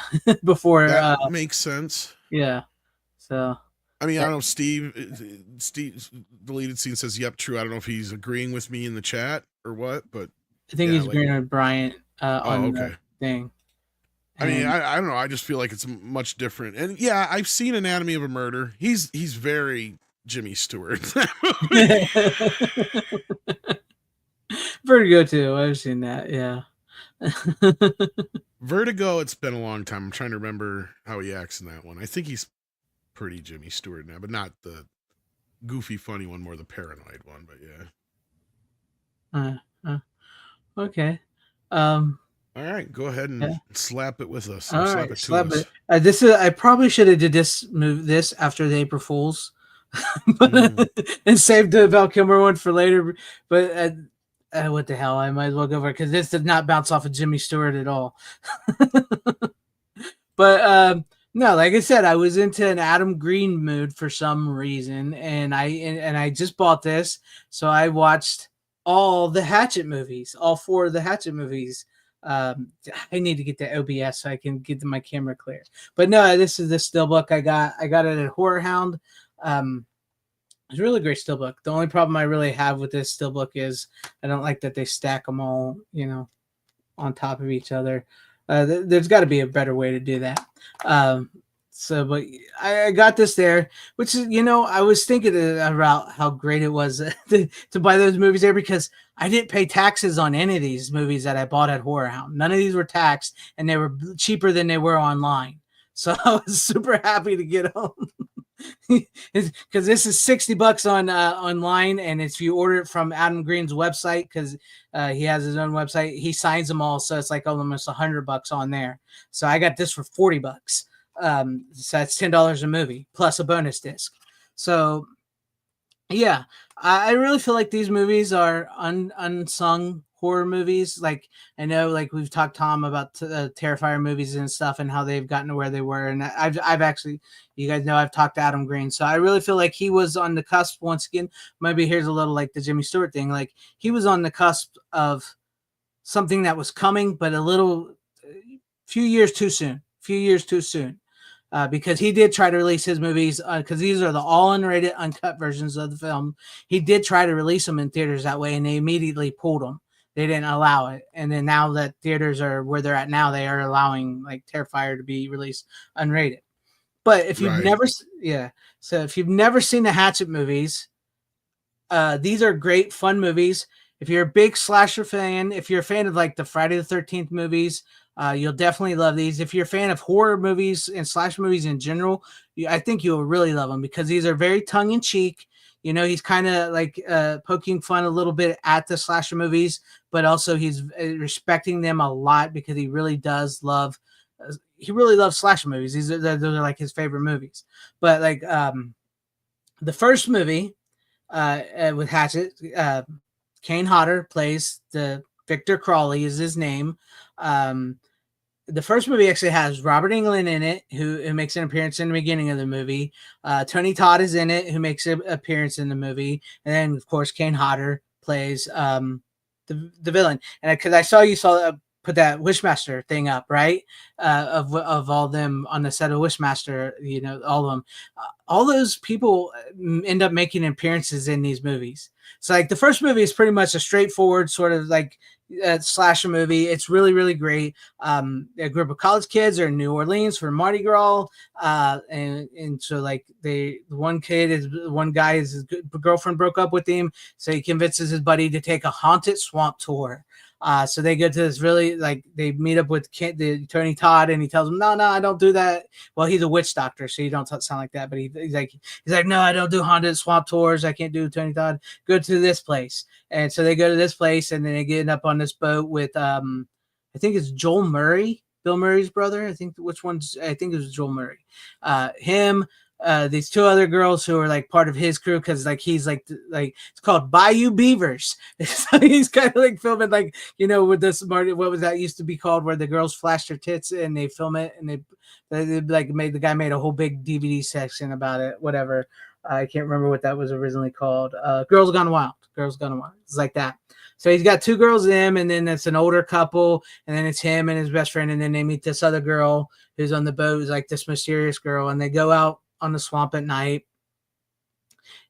Speaker 3: before.
Speaker 4: That makes sense.
Speaker 3: Yeah. So.
Speaker 4: I mean, I
Speaker 3: Yeah,
Speaker 4: don't know. Steve, deleted scene says, "Yep, true." I don't know if he's agreeing with me in the chat or what, but
Speaker 3: I think
Speaker 4: yeah,
Speaker 3: he's
Speaker 4: like,
Speaker 3: agreeing with Bryant
Speaker 4: oh,
Speaker 3: on the
Speaker 4: okay.
Speaker 3: thing.
Speaker 4: I mean,
Speaker 3: And
Speaker 4: I don't know. I just feel like it's much different. And yeah, I've seen Anatomy of a Murder. He's very Jimmy Stewart.
Speaker 3: pretty good too. I've seen that. Yeah.
Speaker 4: Vertigo. It's been a long time. I'm trying to remember how he acts in that one. I think he's pretty Jimmy Stewart now, but not the goofy, funny one, more the paranoid one. But yeah.
Speaker 3: Okay.
Speaker 4: All right, go ahead
Speaker 3: Yeah.
Speaker 4: and slap it with us.
Speaker 3: All
Speaker 4: Or slap
Speaker 3: right.
Speaker 4: it to
Speaker 3: Slap
Speaker 4: us.
Speaker 3: it. This is. I probably should have did this after the April Fools, and saved the Val Kilmer one for later. But what the hell? I might as well go for it because this did not bounce off of Jimmy Stewart at all. But no, like I said, I was into an Adam Green mood for some reason, and I just bought this, so I watched all the Hatchet movies, all 4 of the Hatchet movies. I need to get the OBS so I can get my camera clear. But no, this is the steelbook I got. I got it at Horror Hound. It's a really great steelbook. The only problem I really have with this steelbook is I don't like that they stack them all, on top of each other. There's got to be a better way to do that. But I got this there, which is, I was thinking about how great it was to buy those movies there, because I didn't pay taxes on any of these movies that I bought at Horror Hound. None of these were taxed, and they were cheaper than they were online. So I was super happy to get them. Because this is $60 on online, and if you order it from Adam Green's website, because he has his own website, he signs them all, so it's like almost $100 on there. So I got this for $40. So that's $10 a movie plus a bonus disc. So yeah, I really feel like these movies are unsung horror movies. Like, I know, like, we've talked, Tom, about Terrifier movies and stuff and how they've gotten to where they were. And I've actually, you guys know, I've talked to Adam Green. So I really feel like he was on the cusp once again. Maybe here's a little like the Jimmy Stewart thing. Like, he was on the cusp of something that was coming, but few years too soon. Because he did try to release his movies, because these are the all unrated, uncut versions of the film. He did try to release them in theaters that way, and they immediately pulled them. They didn't allow it. And then now that theaters are where they're at now, they are allowing like Terrifier to be released unrated. But if you've if you've never seen the Hatchet movies, these are great, fun movies. If you're a big slasher fan, if you're a fan of like the Friday the 13th movies, you'll definitely love these. If you're a fan of horror movies and slasher movies in general, I think you'll really love them, because these are very tongue-in-cheek. He's kind of like poking fun a little bit at the slasher movies, but also he's respecting them a lot, because he really does love. He really loves slasher movies. Those are like his favorite movies. But like the first movie with Hatchet, Kane Hodder plays the Victor Crawley is his name. The first movie actually has Robert Englund in it, who makes an appearance in the beginning of the movie. Tony Todd is in it, who makes an appearance in the movie. And then, of course, Kane Hodder plays the villain. And because I saw you put that Wishmaster thing up, right? Of all them on the set of Wishmaster, all of them. All those people end up making appearances in these movies. So like the first movie is pretty much a straightforward sort of like slasher movie. It's really, really great. A group of college kids are in New Orleans for Mardi Gras. And so like one guy, his girlfriend broke up with him. So he convinces his buddy to take a haunted swamp tour. So they go to this really, like, they meet up with Tony Todd, and he tells them, no, I don't do that. Well, he's a witch doctor, so you don't sound like that. But he's like, no, I don't do haunted swamp tours. I can't do Tony Todd. Go to this place. And so they go to this place, and then they get up on this boat with, I think it's Joel Murray, Bill Murray's brother. I think it was Joel Murray. Him, these 2 other girls who are like part of his crew, because like he's like it's called Bayou Beavers. So he's kind of like filming like with this what was that used to be called, where the girls flash their tits and they film it, and they like made a whole big DVD section about it. Whatever, I can't remember what that was originally called. Girls Gone Wild. It's like that. So he's got 2 girls in him, and then it's an older couple, and then it's him and his best friend, and then they meet this other girl who's on the boat, who's like this mysterious girl, and they go out on the swamp at night,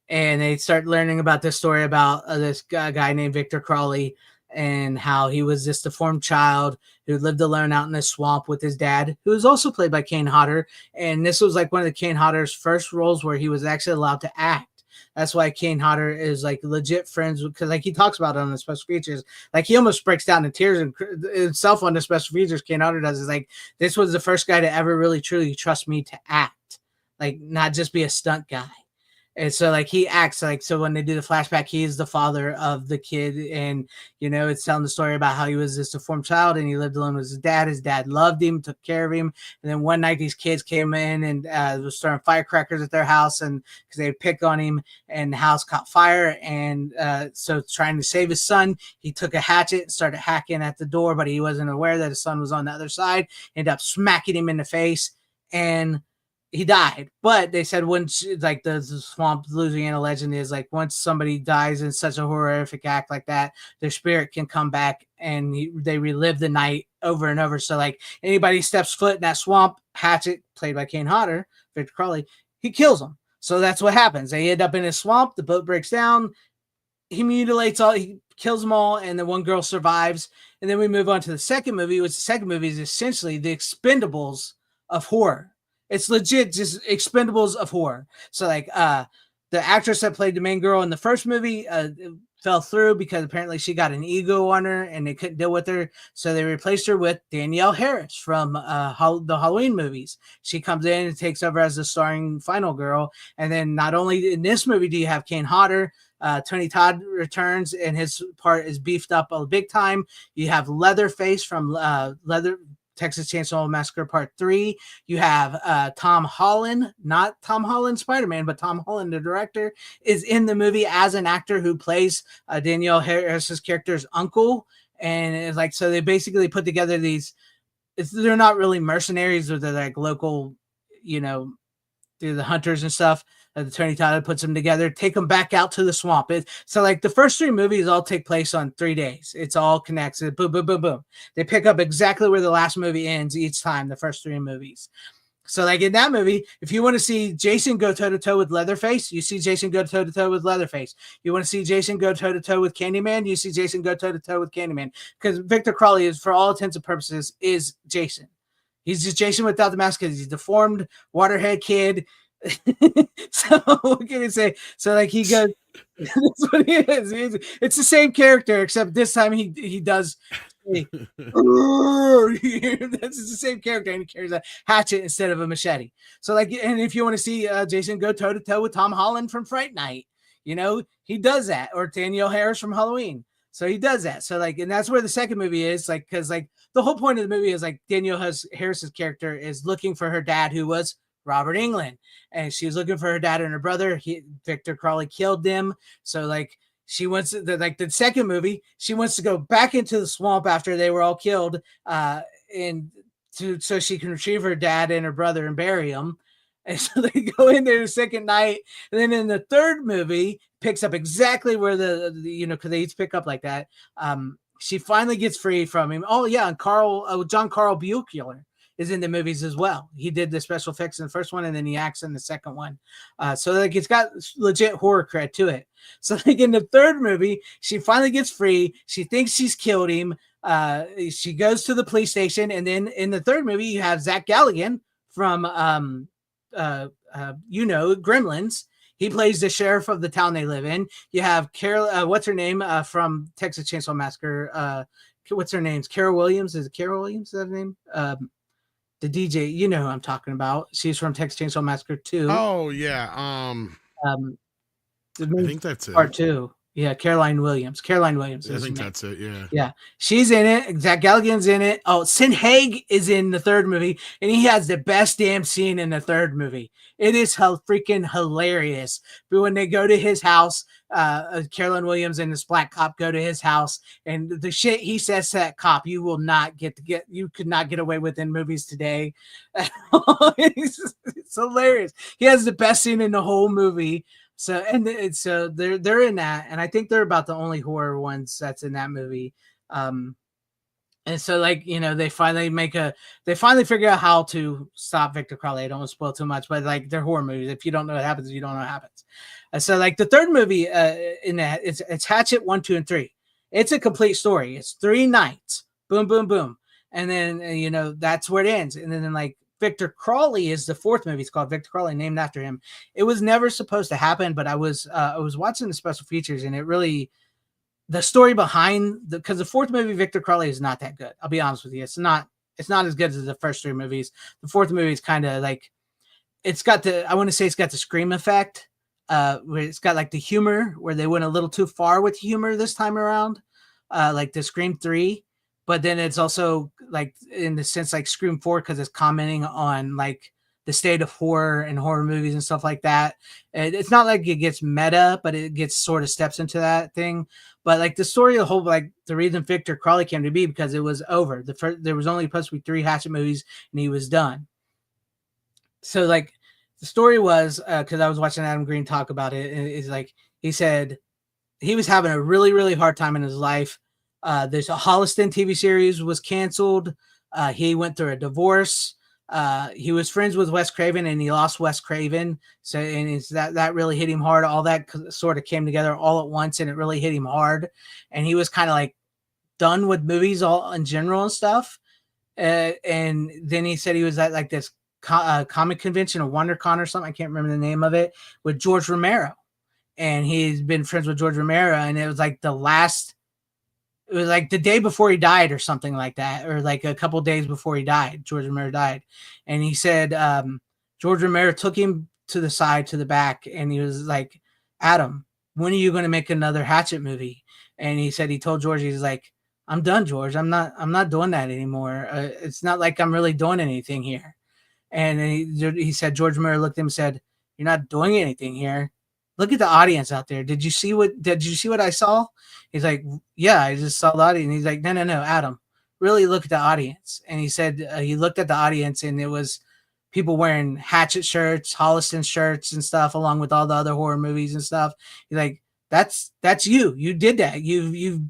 Speaker 3: and they start learning about this story about this guy named Victor Crawley, and how he was this deformed child who lived alone out in the swamp with his dad, who was also played by Kane Hodder. And this was like one of the Kane Hodder's first roles where he was actually allowed to act. That's why Kane Hodder is like legit friends, because like he talks about it on the special features. Like he almost breaks down in tears himself on the special features. Kane Hodder does is like, this was the first guy to ever really truly trust me to act, like not just be a stunt guy. And so like he acts like, so when they do the flashback, he is the father of the kid, and it's telling the story about how he was this deformed child and he lived alone with his dad. His dad loved him, took care of him, and then one night these kids came in and was throwing firecrackers at their house, and because they would pick on him, and the house caught fire. And so trying to save his son, he took a hatchet and started hacking at the door, but he wasn't aware that his son was on the other side. Ended up smacking him in the face, and he died. But they said once, like the Swamp Louisiana legend is like once somebody dies in such a horrific act like that, their spirit can come back and they relive the night over and over. So like anybody steps foot in that swamp, Hatchet, played by Kane Hodder, Victor Crowley, he kills them. So that's what happens. They end up in a swamp. The boat breaks down. He mutilates all. He kills them all, and the one girl survives. And then we move on to the second movie, which the second movie is essentially the Expendables of horror. It's legit just Expendables of horror. So like the actress that played the main girl in the first movie fell through because apparently she got an ego on her and they couldn't deal with her. So they replaced her with Danielle Harris from the Halloween movies. She comes in and takes over as the starring final girl. And then not only in this movie do you have Kane Hodder, Tony Todd returns and his part is beefed up a big time. You have Leatherface from Texas Chainsaw Massacre Part 3. You have Tom Holland, not Tom Holland Spider-Man, but Tom Holland, the director, is in the movie as an actor who plays Danielle Harris's character's uncle. And it's like, so they basically put together these, they're not really mercenaries, or they're like local, you know, they're the hunters and stuff. The Tony Todd puts them together, take them back out to the swamp. So like the first three movies all take place on 3 days. It's all connected. Boom, boom, boom, boom. They pick up exactly where the last movie ends each time, the first three movies. So like in that movie, if you want to see Jason go toe-to-toe with Leatherface, you see Jason go toe-to-toe with Leatherface. You want to see Jason go toe-to-toe with Candyman, you see Jason go toe-to-toe with Candyman. Because Victor Crowley is, for all intents and purposes, is Jason. He's just Jason without the mask because he's a deformed waterhead kid. So what can I say? So like he goes, that's what he is. It's the same character, except this time he does say, that's the same character, and he carries a hatchet instead of a machete. So like, and if you want to see Jason go toe to toe with Tom Holland from Fright Night, you know, he does that, or Danielle Harris from Halloween. So he does that. So like, and that's where the second movie is, like, because like the whole point of the movie is like Danielle Harris's character is looking for her dad, who was Robert Englund, and she was looking for her dad and her brother. Victor Crowley killed them. So like she wants to, like the second movie, she wants to go back into the swamp after they were all killed, and so she can retrieve her dad and her brother and bury them. And so they go in there the second night, and then in the third movie picks up exactly where the you know, because they each pick up like that. She finally gets free from him. Oh yeah, and John Carl Buechler is in the movies as well. He did the special effects in the first one, and then he acts in the second one. So like it's got legit horror cred to it. So like in the third movie, she finally gets free. She thinks she's killed him. She goes to the police station, and then in the third movie, you have Zach Galligan from Gremlins. He plays the sheriff of the town they live in. You have Carol, what's her name, from Texas Chainsaw Massacre? What's her name? Carol Williams. Is it Carol Williams? Is that her name? The DJ, you know who I'm talking about. She's from Texas Chainsaw Massacre 2.
Speaker 4: Oh yeah. I think that's it.
Speaker 3: Part 2. Yeah, Caroline Williams.
Speaker 4: I think that's it. Yeah.
Speaker 3: Yeah. She's in it. Zach Galligan's in it. Oh, Sin Haig is in the third movie, and he has the best damn scene in the third movie. It is freaking hilarious. But when they go to his house, Caroline Williams and this black cop go to his house, and the shit he says to that cop, you will not you could not get away with in movies today. It's hilarious. He has the best scene in the whole movie. So so they're in that, and I think they're about the only horror ones that's in that movie. And so like, you know, they finally figure out how to stop Victor Crowley. I don't want to spoil too much, but like they're horror movies. If you don't know what happens, you don't know what happens. So like the third movie in that, it's Hatchet 1, 2, and 3. It's a complete story. It's 3 nights. Boom, boom, boom. And then, you know, that's where it ends. And then like Victor Crowley is the fourth movie. It's called Victor Crowley, named after him. It was never supposed to happen, but I was watching the special features, and it really, the story behind because the fourth movie, Victor Crowley, is not that good. I'll be honest with you. It's not as good as the first 3 movies. The fourth movie is kind of like, it's got the Scream effect, where it's got like the humor where they went a little too far with humor this time around, like the Scream 3. But then it's also like in the sense like Scream 4, because it's commenting on like the state of horror and horror movies and stuff like that. And it's not like it gets meta, but it gets sort of steps into that thing. But like the story of the whole, like the reason Victor Crowley came to be because it was over. There was only supposed to be 3 Hatchet movies, and he was done. So like the story was because I was watching Adam Green talk about it, and it's like he said he was having a really, really hard time in his life. There's a Holliston TV series was canceled. He went through a divorce. He was friends with Wes Craven, and he lost Wes Craven. So, and it's that really hit him hard. All that sort of came together all at once, and it really hit him hard. And he was kind of like done with movies all in general and stuff. And then he said he was at like this comic convention, a WonderCon or something. I can't remember the name of it, with George Romero. And he's been friends with George Romero. And it was like it was like the day before he died or something like that, or like a couple days before he died, George Romero died. And he said George Romero took him to the side, to the back, and he was like, Adam, when are you going to make another Hatchet movie? And he said, he told George, he's like, I'm done, George. I'm not doing that anymore. It's not like I'm really doing anything here. And he said, George Romero looked at him and said, you're not doing anything here. Look at the audience out there. Did you see what I saw? He's like, yeah, I just saw the audience. He's like, no, Adam, really look at the audience. And he said he looked at the audience, and it was people wearing Hatchet shirts, Holliston shirts and stuff, along with all the other horror movies and stuff. He's like, that's you. You did that. You've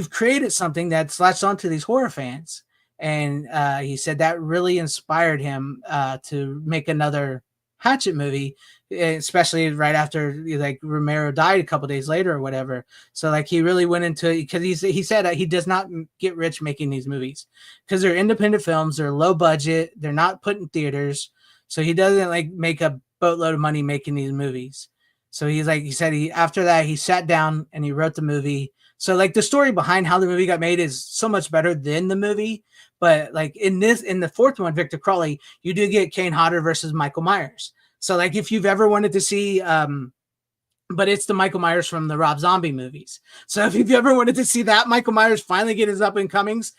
Speaker 3: created something that's latched onto these horror fans. And he said that really inspired him to make another Hatchet movie, especially right after like Romero died a couple days later or whatever. So like he really went into, because he said that he does not get rich making these movies because they're independent films, they're low budget, they're not put in theaters, so he doesn't like make a boatload of money making these movies. So he said after that he sat down and he wrote the movie. So like the story behind how the movie got made is so much better than the movie. But like in the fourth one, Victor Crowley, you do get Kane Hodder versus Michael Myers. So like if you've ever wanted to see, but it's the Michael Myers from the Rob Zombie movies. So if you've ever wanted to see that Michael Myers finally get his up and comings,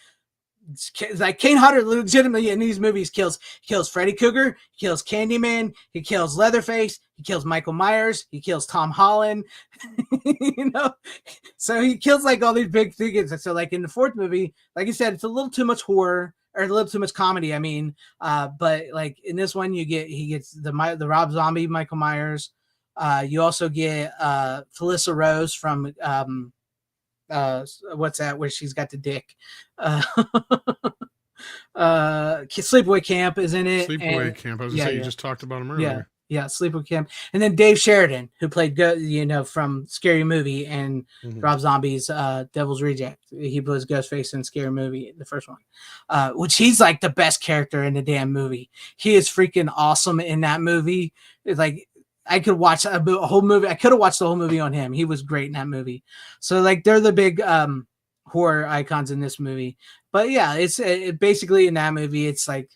Speaker 3: like Kane Hodder legitimately in these movies kills Freddy Krueger, he kills Candyman, he kills Leatherface, he kills Michael Myers, he kills Tom Holland, so he kills like all these big things. So like in the fourth movie, like I said, it's a little too much horror or a little too much comedy. I mean, but like in this one, he gets the Rob Zombie Michael Myers. You also get Felissa Rose from what's that where she's got the dick, Sleepaway Camp is in it.
Speaker 4: Sleepaway Camp, I was gonna say, you just talked about him earlier.
Speaker 3: Yeah, Sleepaway Camp. And then Dave Sheridan, who played from Scary Movie and Rob Zombie's Devil's Reject. He was Ghostface in Scary Movie, the first one, which he's like the best character in the damn movie. He is freaking awesome in that movie. It's like I could watch a whole movie. I could have watched the whole movie on him. He was great in that movie. So like they're the big horror icons in this movie. But yeah, it's basically in that movie. It's like,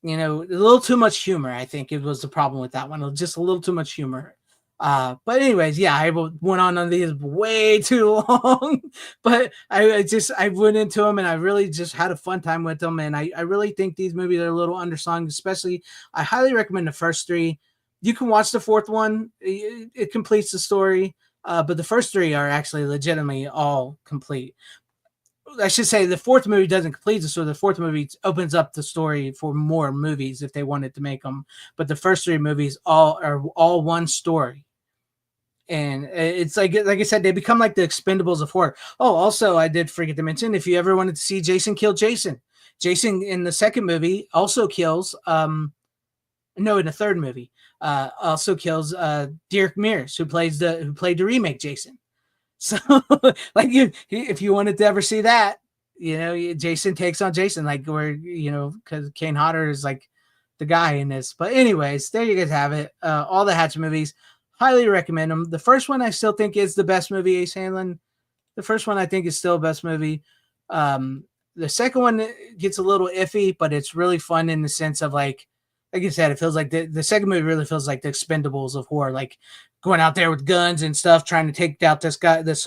Speaker 3: a little too much humor. I think it was the problem with that one. Just a little too much humor. But anyways, yeah, I went on these way too long, but I went into them and I really just had a fun time with them. And I really think these movies are a little undersung, especially I highly recommend the first three. You can watch the fourth one. It completes the story. But the first three are actually legitimately all complete. I should say the fourth movie doesn't complete the story. The fourth movie opens up the story for more movies if they wanted to make them. But the first three movies are all one story. And it's like I said, they become like the Expendables of horror. Oh, also, I did forget to mention, if you ever wanted to see Jason kill Jason in the second movie also kills, in the third movie, also kills Dirk Mears, who played the remake Jason. So like if you wanted to ever see that, Jason takes on Jason, like where, because Kane Hodder is like the guy in this. But anyways, there you guys have it. All the Hatchet movies, highly recommend them. The first one I still think is the best movie, Ace Hanlon. The first one I think is still the best movie. The second one gets a little iffy, but it's really fun in the sense of like I said, it feels like the second movie really feels like the Expendables of horror, like going out there with guns and stuff, trying to take out this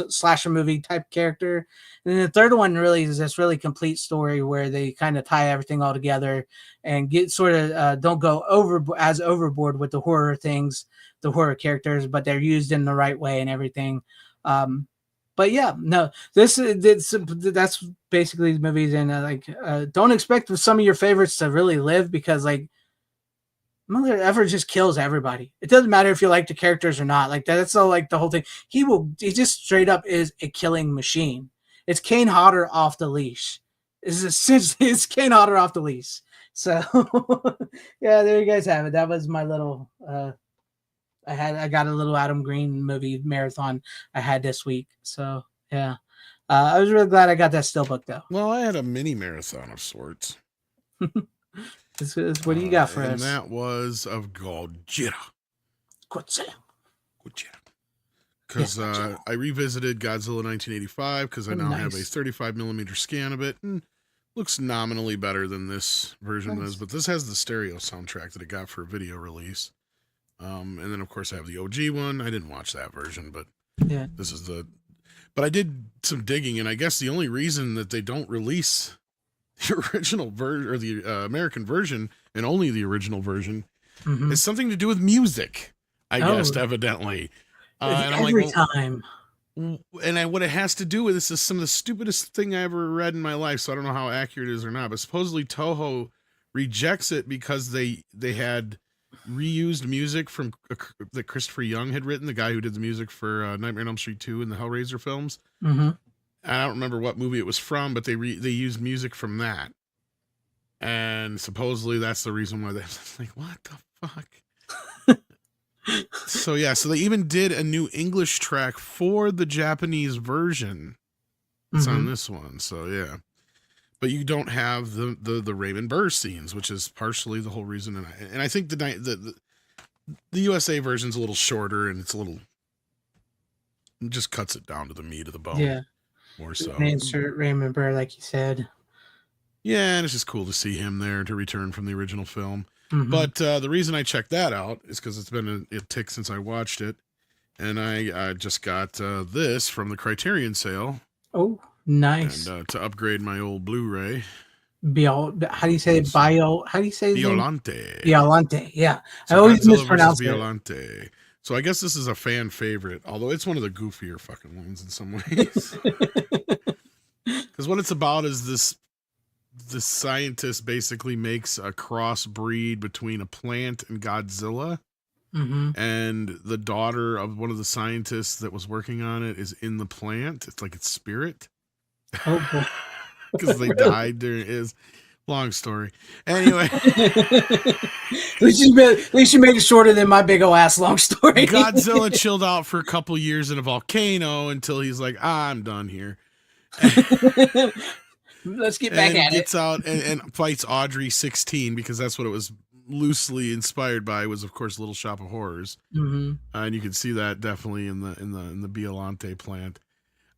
Speaker 3: slasher movie type character. And then the third one really is this really complete story where they kind of tie everything all together and get sort of don't go overboard with the horror things, the horror characters, but they're used in the right way and everything. But But yeah, no, that's basically the movies, and don't expect some of your favorites to really live because like Mother ever just kills everybody. It doesn't matter if you like the characters or not. Like that's all like the whole thing. He just straight up is a killing machine. It's Kane Hodder off the leash. It's essentially it's Kane Hodder off the leash. So yeah, there you guys have it. That was my little I got a little Adam Green movie marathon I had this week. So yeah. I was really glad I got that steelbook though.
Speaker 4: Well, I had a mini marathon of sorts.
Speaker 3: What do you got for us?
Speaker 4: And that was of Godzilla.
Speaker 3: Godzilla.
Speaker 4: Because I revisited Godzilla 1985 because I now have a 35mm scan of it, and looks nominally better than this version does. But this has the stereo soundtrack that it got for a video release. And then of course I have the OG one. I didn't watch that version, but
Speaker 3: yeah,
Speaker 4: this is the. But I did some digging, and I guess the only reason that they don't release the original version or the American version and only the original version is something to do with music. I guessed evidently. And I'm
Speaker 3: every
Speaker 4: like,
Speaker 3: time.
Speaker 4: And what it has to do with this is some of the stupidest thing I ever read in my life. So I don't know how accurate it is or not. But supposedly Toho rejects it because they had reused music from that Christopher Young had written, the guy who did the music for Nightmare on Elm Street 2 and the Hellraiser films. I don't remember what movie it was from, but they used music from that. And supposedly that's the reason why they're like, what the fuck? So yeah, so they even did a new English track for the Japanese version. It's on this one, so yeah. But you don't have the Raymond Burr scenes, which is partially the whole reason. And I think the USA version's a little shorter, and it just cuts it down to the meat of the bone.
Speaker 3: Yeah,
Speaker 4: more so.
Speaker 3: They insert Raymond Burr, like you said.
Speaker 4: Yeah, and it's just cool to see him there to return from the original film. But the reason I checked that out is because it's been a tick since I watched it. And I just got this from the Criterion sale.
Speaker 3: Oh, nice.
Speaker 4: And to upgrade my old Blu-ray.
Speaker 3: How do you say it? How do you say
Speaker 4: Violante.
Speaker 3: Violante, yeah.
Speaker 4: So
Speaker 3: I always
Speaker 4: Godzilla
Speaker 3: mispronounce it.
Speaker 4: Violante. So I guess this is a fan favorite, although it's one of the goofier fucking ones in some ways. Because what it's about is the scientist basically makes a crossbreed between a plant and Godzilla. And the daughter of one of the scientists that was working on it is in the plant. It's like its spirit.
Speaker 3: Oh, boy.
Speaker 4: Because they died during his long story. Anyway.
Speaker 3: At least you made it shorter than my big ol' ass long story.
Speaker 4: Godzilla chilled out for a couple years in a volcano until he's like, I'm done here.
Speaker 3: Let's get back at it.
Speaker 4: Gets out and fights Audrey 16 because that's what it was loosely inspired by. Was of course Little Shop of Horrors, and you can see that definitely in the Violante plant.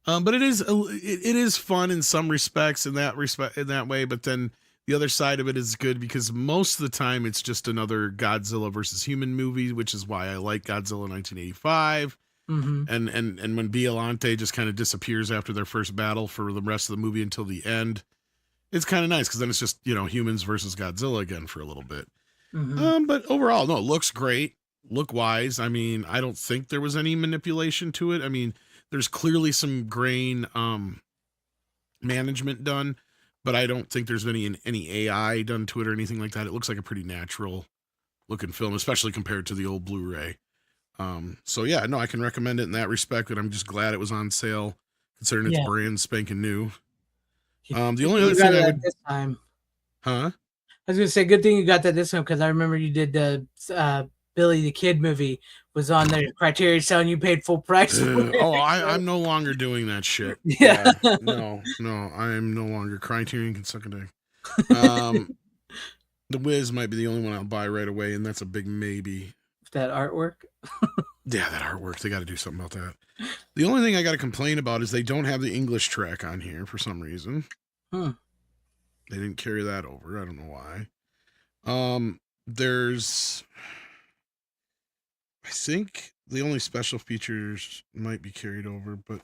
Speaker 4: But it is fun in some respects in that way. But then the other side of it is good because most of the time it's just another Godzilla versus human movie, which is why I like Godzilla 1985. And when Violante just kind of disappears after their first battle for the rest of the movie until the end, it's kind of nice because then it's just, humans versus Godzilla again for a little bit. But overall, no, it looks great. Look wise. I mean, I don't think there was any manipulation to it. I mean, there's clearly some grain management done, but I don't think there's any AI done to it or anything like that. It looks like a pretty natural looking film, especially compared to the old Blu-ray. So yeah, no, I can recommend it in that respect, but I'm just glad it was on sale considering it's brand spanking new. The only other thing I would
Speaker 3: this time.
Speaker 4: Huh?
Speaker 3: I was gonna say, good thing you got that this time because I remember you did the Billy the Kid movie was on the Criterion sale and you paid full price.
Speaker 4: I'm no longer doing that shit.
Speaker 3: Yeah.
Speaker 4: No, I am no longer. Criterion can suck a dick. The Wiz might be the only one I'll buy right away, and that's a big maybe.
Speaker 3: That artwork.
Speaker 4: Yeah, that artwork. They got to do something about that. The only thing I got to complain about is they don't have the English track on here for some reason. They didn't carry that over. I don't know why. There's, I think the only special features might be carried over, but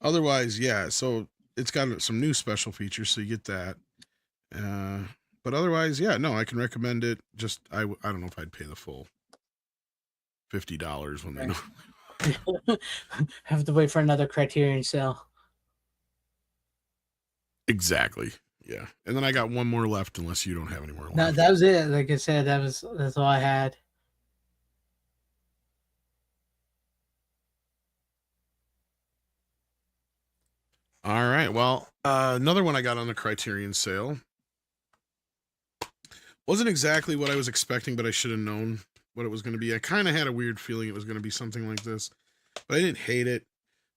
Speaker 4: otherwise, yeah. So it's got some new special features, so you get that. But otherwise, yeah, no, I can recommend it. Just I don't know if I'd pay the full $50 when they know.
Speaker 3: Have to wait for another Criterion sale.
Speaker 4: Exactly. Yeah. And then I got one more left, unless you don't have any more
Speaker 3: No,
Speaker 4: left.
Speaker 3: that was it. Like I said, that's all I had.
Speaker 4: All right. Well, another one I got on the Criterion sale. Wasn't exactly what I was expecting, but I should have known what it was going to be. I kind of had a weird feeling it was going to be something like this, but I didn't hate it.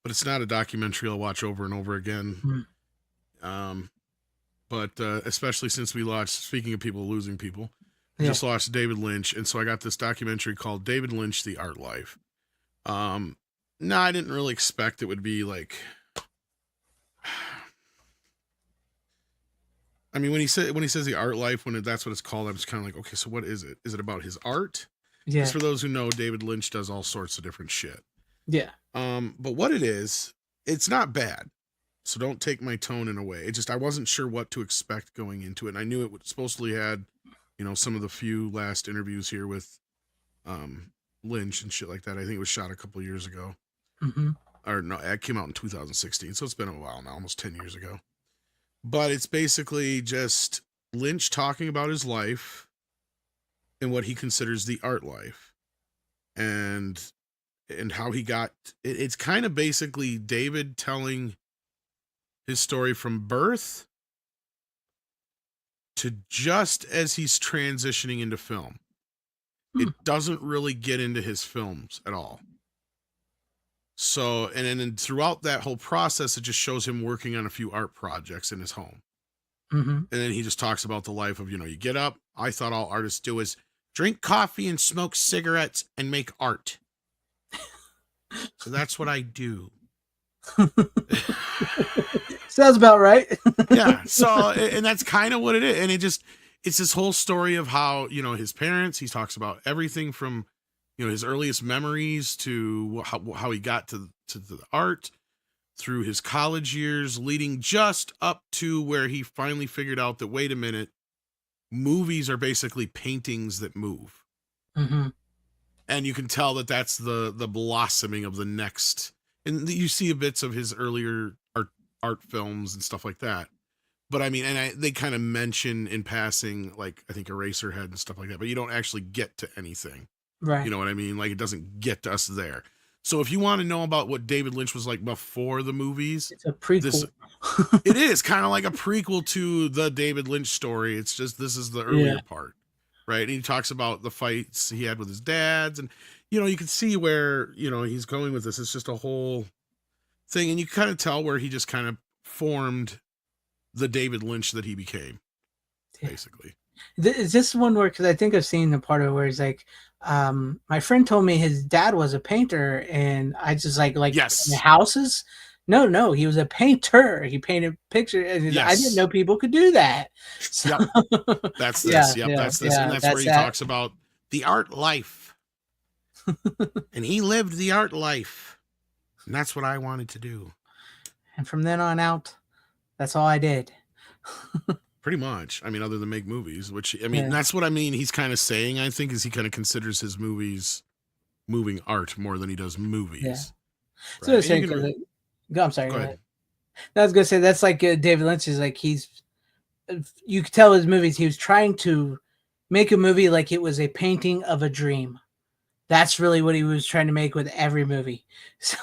Speaker 4: But it's not a documentary I'll watch over and over again. But especially since we launched, speaking of people losing people, we just lost David Lynch. And so I got this documentary called David Lynch, The Art Life. No, I didn't really expect it would be like, I mean, when he says The Art Life, that's what it's called, I was kind of like, okay, so what is it? Is it about his art?
Speaker 3: Yeah.
Speaker 4: Because for those who know, David Lynch does all sorts of different shit.
Speaker 3: Yeah.
Speaker 4: But what it is, it's not bad. So don't take my tone in a way. It just, I wasn't sure what to expect going into it. And I knew it would supposedly had, some of the few last interviews here with Lynch and shit like that. I think it was shot a couple years ago.
Speaker 3: Mm-hmm.
Speaker 4: Or no, it came out in 2016. So it's been a while now, almost 10 years ago. But it's basically just Lynch talking about his life and what he considers the art life. And how he got, it's kind of basically David telling his story from birth to just as he's transitioning into film. It doesn't really get into his films at all. So, and then throughout that whole process, it just shows him working on a few art projects in his home.
Speaker 3: Mm-hmm.
Speaker 4: And then he just talks about the life of, you get up. I thought all artists do is drink coffee and smoke cigarettes and make art. So that's what I do.
Speaker 3: Sounds about right.
Speaker 4: Yeah. So, and that's kind of what it is. And it's this whole story of how, his parents, he talks about everything from, his earliest memories to how he got to the art through his college years, leading just up to where he finally figured out that, wait a minute, movies are basically paintings that move.
Speaker 3: Mm-hmm.
Speaker 4: And you can tell that that's the blossoming of the next, and you see bits of his earlier art films and stuff like that. But I mean, they kind of mention in passing, like, I think Eraserhead and stuff like that, but you don't actually get to anything.
Speaker 3: Right.
Speaker 4: You know what I mean? Like, it doesn't get to us there. So if you want to know about what David Lynch was like before the movies,
Speaker 3: it's a prequel.
Speaker 4: It is kind of like a prequel to the David Lynch story. It's just, this is the earlier part, right? And he talks about the fights he had with his dads, and you can see where he's going with this. It's just a whole thing, and you kind of tell where he just kind of formed the David Lynch that he became, basically.
Speaker 3: Is this one where, because I think I've seen the part of it where he's like, my friend told me his dad was a painter, and I just like
Speaker 4: yes,
Speaker 3: houses. No, he was a painter. He painted pictures, and I didn't know people could do that. So,
Speaker 4: yep. That's this. That's this, and that's where he talks about the art life, and he lived the art life, and that's what I wanted to do.
Speaker 3: And from then on out, that's all I did.
Speaker 4: Pretty much. I mean, other than make movies, which, I mean, that's what I mean. He's kind of saying, I think, is he kind of considers his movies moving art more than he does movies. Yeah.
Speaker 3: Right? So saying, I'm sorry. Go ahead. I was going to say, that's like David Lynch is like, you could tell his movies, he was trying to make a movie like it was a painting of a dream. That's really what he was trying to make with every movie. So,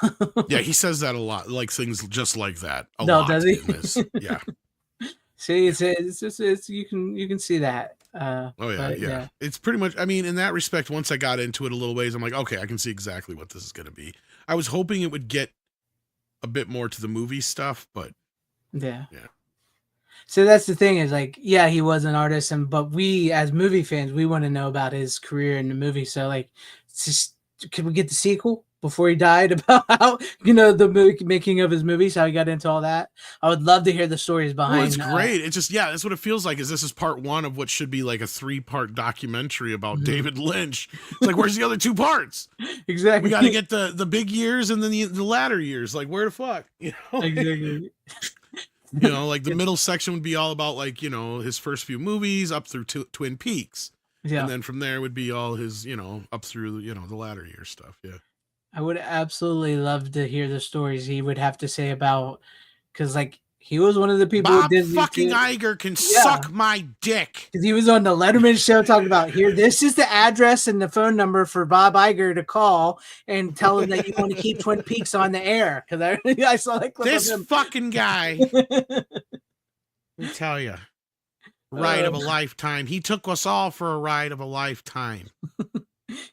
Speaker 4: yeah, he says that a lot, like things just like that. Does he? Yeah.
Speaker 3: See, it's you can see that.
Speaker 4: Yeah. It's pretty much, I mean, in that respect, once I got into it a little ways, I'm like, okay, I can see exactly what this is going to be. I was hoping it would get a bit more to the movie stuff, but
Speaker 3: yeah. So that's the thing is like, yeah, he was an artist, but we as movie fans, we want to know about his career in the movie. So like, could we get the sequel before he died about how, the making of his movies, how he got into all that? I would love to hear the stories behind.
Speaker 4: Well, it's great. It's just, that's what it feels like. Is this is part one of what should be like a 3-part documentary about David Lynch. It's like, where's the other 2 parts?
Speaker 3: Exactly.
Speaker 4: We got to get the big years and then the latter years. Like, where the fuck?
Speaker 3: Exactly.
Speaker 4: Like the middle section would be all about like, his first few movies up through Twin Peaks. Yeah. And then from there would be all his, up through, the latter year stuff. Yeah.
Speaker 3: I would absolutely love to hear the stories he would have to say about, because like he was one of the people with
Speaker 4: Bob
Speaker 3: Disney
Speaker 4: fucking
Speaker 3: too.
Speaker 4: Iger can
Speaker 3: Yeah,
Speaker 4: suck my dick.
Speaker 3: because he was on the Letterman show talking about here. This is the address and the phone number for Bob Iger to call and tell him that you want to keep Twin Peaks on the air. Because I saw that clip
Speaker 4: This
Speaker 3: of him.
Speaker 4: fucking guy, let me tell you, ride of a lifetime. He took us all for a ride of a lifetime.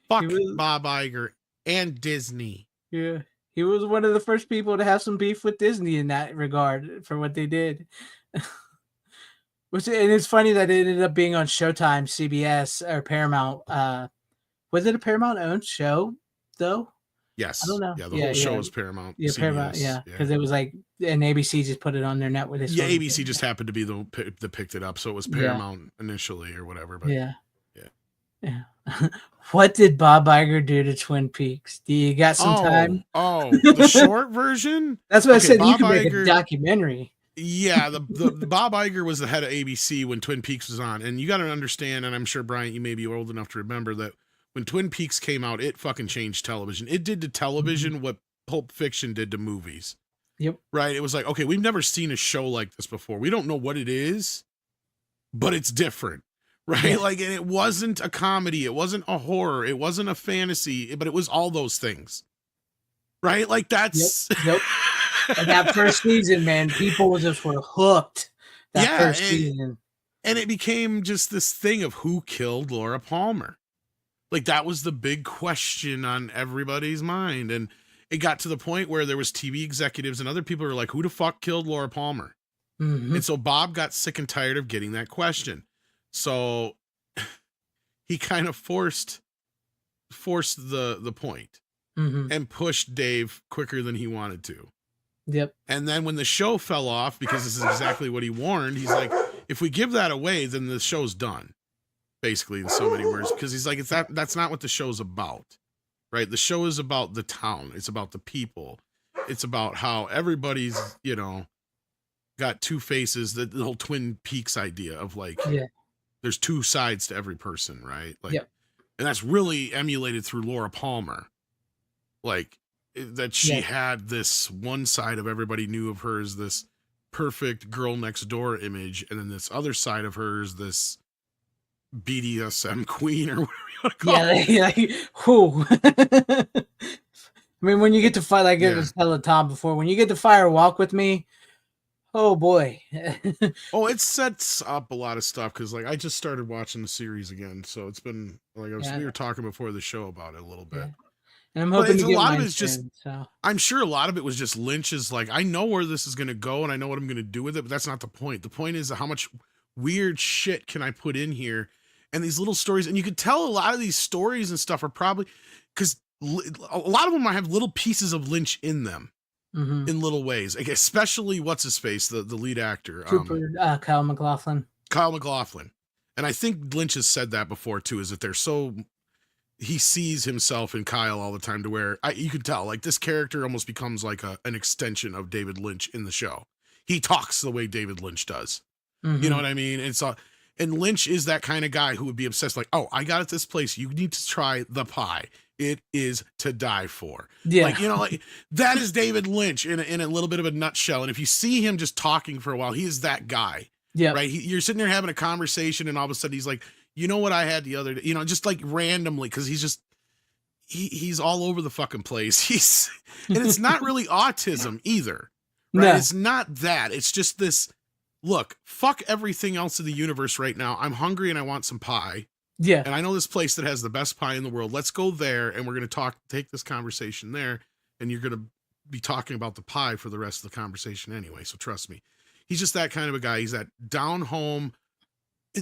Speaker 4: Fuck
Speaker 3: was,
Speaker 4: Bob Iger and Disney.
Speaker 3: Yeah, he was one of the first people to have some beef with Disney in that regard for what they did. And it's funny that it ended up being on Showtime, CBS, or Paramount. Was it a Paramount owned show though?
Speaker 4: Yes.
Speaker 3: I don't know.
Speaker 4: Yeah, the whole show was Paramount.
Speaker 3: Yeah,
Speaker 4: CBS,
Speaker 3: Paramount. Yeah, because it was like, and ABC just put it on their network.
Speaker 4: Yeah, ABC just happened to be the that picked it up, so it was Paramount initially or whatever. But
Speaker 3: yeah. What did Bob Iger do to Twin Peaks? Do you got some time?
Speaker 4: Oh, the short version.
Speaker 3: That's what I said.
Speaker 4: Bob
Speaker 3: You could make
Speaker 4: Iger,
Speaker 3: a documentary.
Speaker 4: Yeah, the Bob Iger was the head of ABC when Twin Peaks was on, and you got to understand, and I'm sure Bryant, you may be old enough to remember that when Twin Peaks came out, it fucking changed television. It did to television what Pulp Fiction did to movies.
Speaker 3: Yep.
Speaker 4: Right. It was like, okay, we've never seen a show like this before. We don't know what it is, but it's different. Right.
Speaker 3: Yeah.
Speaker 4: Like, and it wasn't a comedy. It wasn't a horror. It wasn't a fantasy, but it was all those things. Right. Like that's.
Speaker 3: Yep. And that first season, man, people just were hooked. First season.
Speaker 4: And it became just this thing of who killed Laura Palmer. Like that was the big question on everybody's mind. And it got to the point where there was TV executives and other people who were like, who the fuck killed Laura Palmer?
Speaker 3: Mm-hmm.
Speaker 4: And so Bob got sick and tired of getting that question. So he kind of forced the point and pushed Dave quicker than he wanted to.
Speaker 3: Yep.
Speaker 4: And then when the show fell off, because this is exactly what he warned, he's like, if we give that away, then the show's done. Basically, in so many words, because he's like, that's not what the show's about. Right? The show is about the town. It's about the people. It's about how everybody's, got two faces, the whole Twin Peaks idea of like, there's two sides to every person, right? Like, and that's really emulated through Laura Palmer. Like, that she had this one side of everybody knew of her as this perfect girl next door image, and then this other side of her is this BDSM queen or whatever you want to call it.
Speaker 3: Yeah, like, who? I mean, when you get to fight, like I was telling Tom before, when you get to fire walk with me, oh boy.
Speaker 4: Oh, it sets up a lot of stuff because, like, I just started watching the series again, so it's been like we were talking before the show about it a little bit.
Speaker 3: Yeah. And I'm hoping
Speaker 4: a lot of it's just.
Speaker 3: So.
Speaker 4: I'm sure a lot of it was just Lynch's like, I know where this is going to go and I know what I'm going to do with it, but that's not the point. The point is how much weird shit can I put in here, and these little stories, and you could tell a lot of these stories and stuff are probably because a lot of them have little pieces of Lynch in them. In little ways, like especially what's his face, the lead actor,
Speaker 3: Kyle MacLachlan.
Speaker 4: And I think Lynch has said that before too, is that they're so he sees himself in Kyle all the time to where you can tell like this character almost becomes like an extension of David Lynch in the show. He talks the way David Lynch does. You know what I mean? And Lynch is that kind of guy who would be obsessed, like, oh, I got at this place. You need to try the pie. It is to die for.
Speaker 3: Yeah.
Speaker 4: Like, like that is David Lynch in a little bit of a nutshell. And if you see him just talking for a while, he is that guy.
Speaker 3: Yeah.
Speaker 4: Right. You're sitting there having a conversation and all of a sudden he's like, you know what I had the other day, just like randomly. Cause he's just, he's all over the fucking place. And it's not really autism either. Right. No. It's not that. It's just this, look, fuck everything else in the universe right now. I'm hungry and I want some pie.
Speaker 3: Yeah.
Speaker 4: And I know this place that has the best pie in the world. Let's go there and we're going to take this conversation there. And you're going to be talking about the pie for the rest of the conversation anyway. So trust me, he's just that kind of a guy. He's that down home.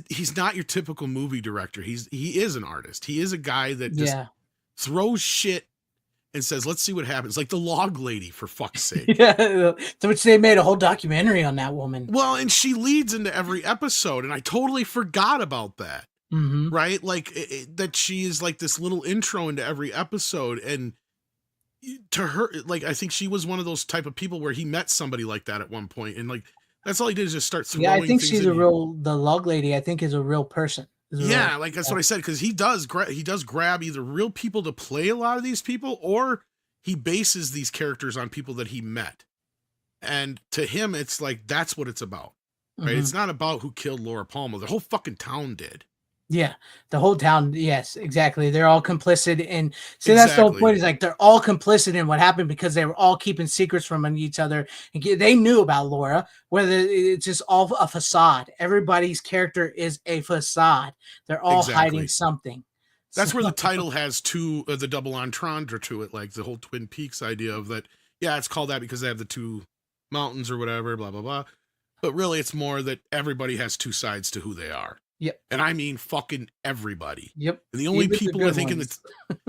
Speaker 4: He's not your typical movie director. He is an artist. He is a guy that just throws shit and says, let's see what happens. Like the Log Lady, for fuck's sake.
Speaker 3: Yeah. So which they made a whole documentary on that woman.
Speaker 4: Well, and she leads into every episode. And I totally forgot about that. Right? Like that she is like this little intro into every episode. And to her, like, I think she was one of those type of people where he met somebody like that at one point. And like, that's all he did is just start throwing.
Speaker 3: Yeah, I think she's the Log Lady, I think is a real person.
Speaker 4: Yeah, like that's what I said. Cause he does grab either real people to play a lot of these people, or he bases these characters on people that he met. And to him, it's like, that's what it's about, right?
Speaker 3: Mhm.
Speaker 4: It's not about who killed Laura Palmer. The whole fucking town did.
Speaker 3: Yeah, the whole town. Yes, exactly. They're all complicit in. See, that's the whole
Speaker 4: Exactly.
Speaker 3: point. Is like they're all complicit in what happened because they were all keeping secrets from each other. And they knew about Laura. Whether it's just all a facade. Everybody's character is a facade. They're all hiding
Speaker 4: Exactly.
Speaker 3: something.
Speaker 4: That's where the
Speaker 3: So-
Speaker 4: title has the double entendre to it, like the whole Twin Peaks idea of that. Yeah, it's called that because they have the two mountains or whatever, blah, blah, blah. But really, it's more that everybody has two sides to who they are.
Speaker 3: Yep.
Speaker 4: And I mean fucking everybody.
Speaker 3: Yep.
Speaker 4: And the only
Speaker 3: Even the
Speaker 4: people
Speaker 3: good
Speaker 4: I think
Speaker 3: ones.